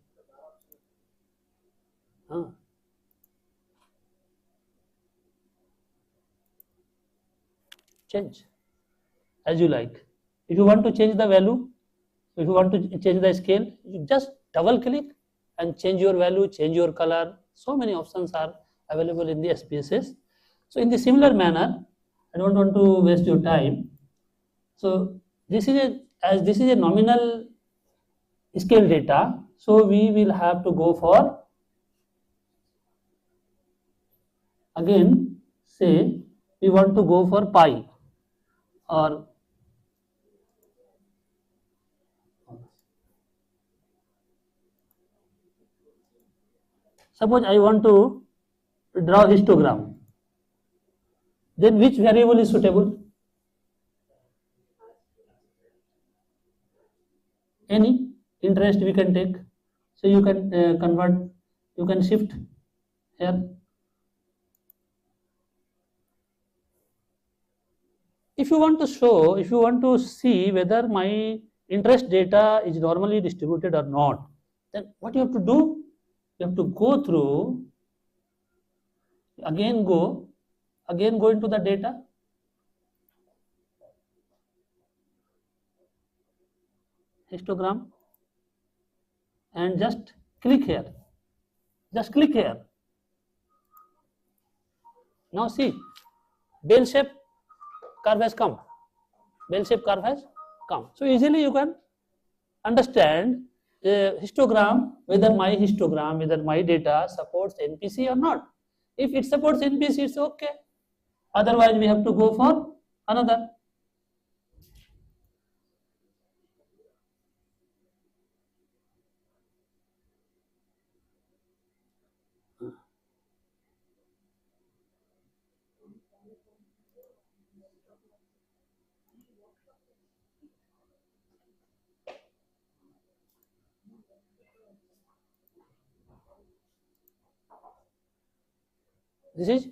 Change as you like. If you want to change the value, if you want to change the scale, you just double click and change your value, change your color. So many options are available in the SPSS. So in the similar manner, I don't want to waste your time. So this is a nominal scale data, so we will have to go for, again say we want to go for pi, or suppose I want to draw histogram, then which variable is suitable? Any interest we can take, So you can convert, you can shift here. If you want to show, if you want to see whether my interest data is normally distributed or not, then what you have to do? You have to go through, again go into the data, histogram, and just click here. Just click here. Now see, bell shape curve has come. Bell shape curve has come. So easily you can understand histogram, whether my data supports NPC or not. If it supports NPC, it's okay. Otherwise, we have to go for another. This is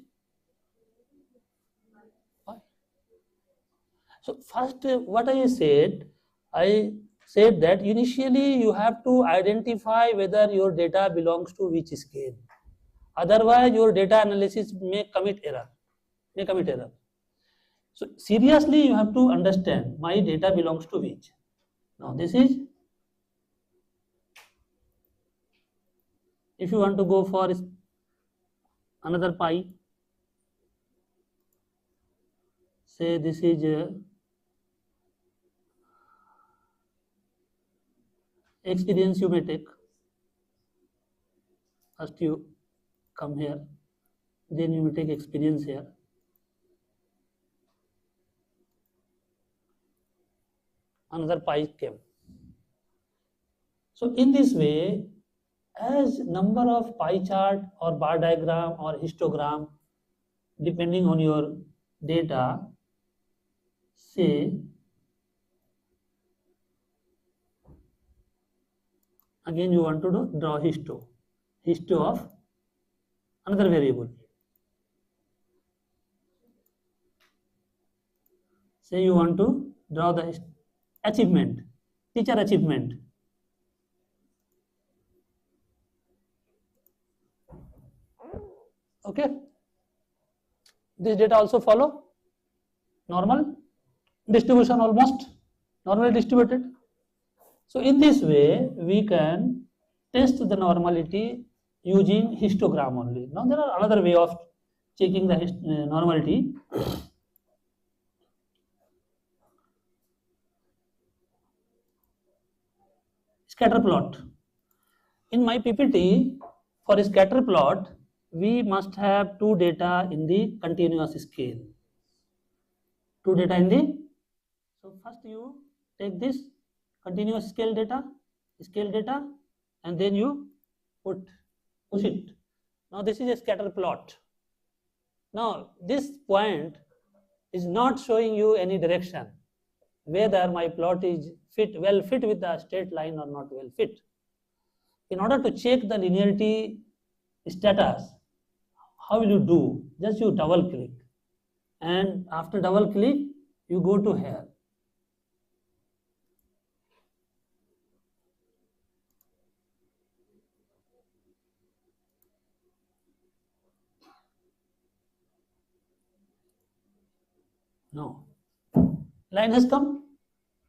so first what I said that initially you have to identify whether your data belongs to which scale. Otherwise, your data analysis may commit error. So seriously, you have to understand my data belongs to which. Now this is, if you want to go for another pi, say this is experience you may take. First you come here, then you will take experience here. Another pi came. So in this way, as number of pie chart or bar diagram or histogram, depending on your data, say again you want to draw histo of another variable. Say you want to draw the achievement, teacher achievement. Okay, this data also follow normal distribution, almost normally distributed. So in this way we can test the normality using histogram only. Now there are another way of checking the normality. Scatter plot. In my PPT, for a scatter plot, we must have two data in the continuous scale. So first you take this continuous scale data, and then you push it. Now this is a scatter plot. Now this point is not showing you any direction, whether my plot is well fit with the straight line or not well fit. In order to check the linearity status, how will you do? Just you double click, and after double click you go to here. No, line has come.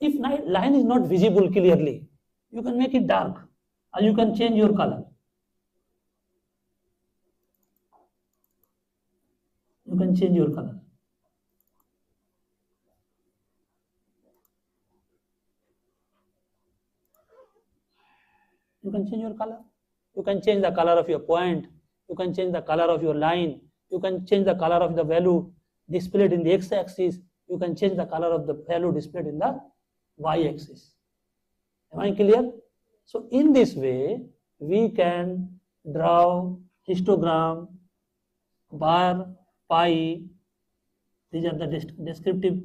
If line is not visible clearly, you can make it dark, or you can change your color. You can change your color. You can change your color. You can change the color of your point. You can change the color of your line. You can change the color of the value displayed in the x-axis. You can change the color of the value displayed in the y-axis. Am I clear? So in this way, we can draw histogram, bar, pi. These are the descriptive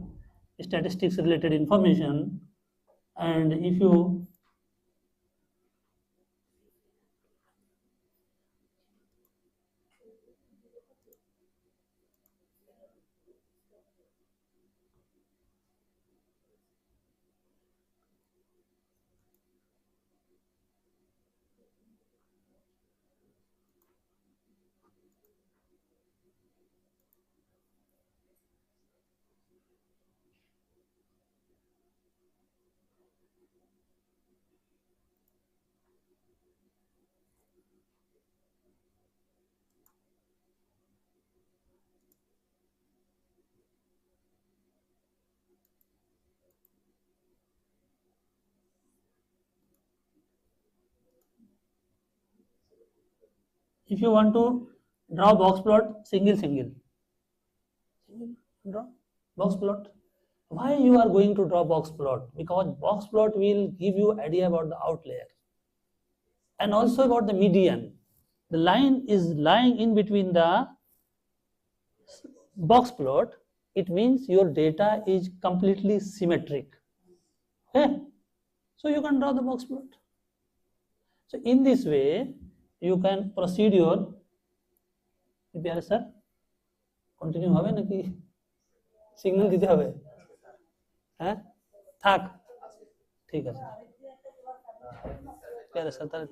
statistics related information. And if you if you want to draw box plot, single, draw box plot. Why you are going to draw box plot? Because box plot will give you idea about the outlier and also about the median. The line is lying in between the box plot. It means your data is completely symmetric. Okay? So you can draw the box plot. So in this way, you can proceed your. Pyare sir, continue হবে নাকি signal দিতে হবে? হ্যাঁ থাক ঠিক আছে pyare sir তাহলে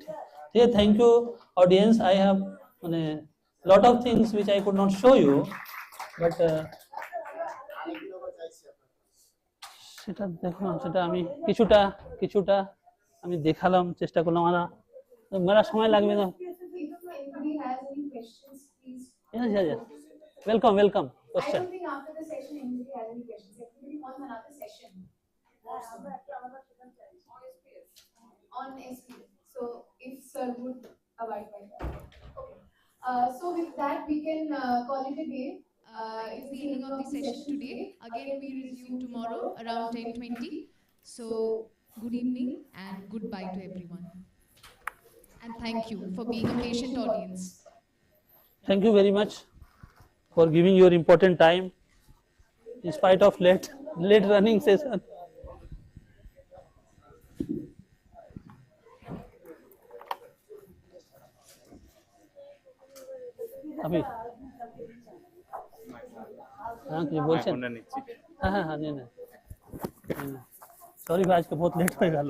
ঠিক আছে thank you audience. I have মানে lot of things which I could not show you, but সেটা দেখুন, সেটা আমি কিছুটা আমি দেখালাম, চেষ্টা করলাম। মেলা সময় লাগবে না। Yes. Welcome. Question. I don't think after the session anybody has any questions. Everybody wants another session on SPS. So if sir would abide by that. Okay. So with that we can call it a day. It's the ending of the session today. Again we resume tomorrow around 10:20. So good evening and goodbye to everyone. And thank you for being a patient audience. Thank you very much for giving your important time in spite of late running session. अभी हाँ कि बोलছেন हाँ नहीं sorry भाई आज के बहुत late हो गया।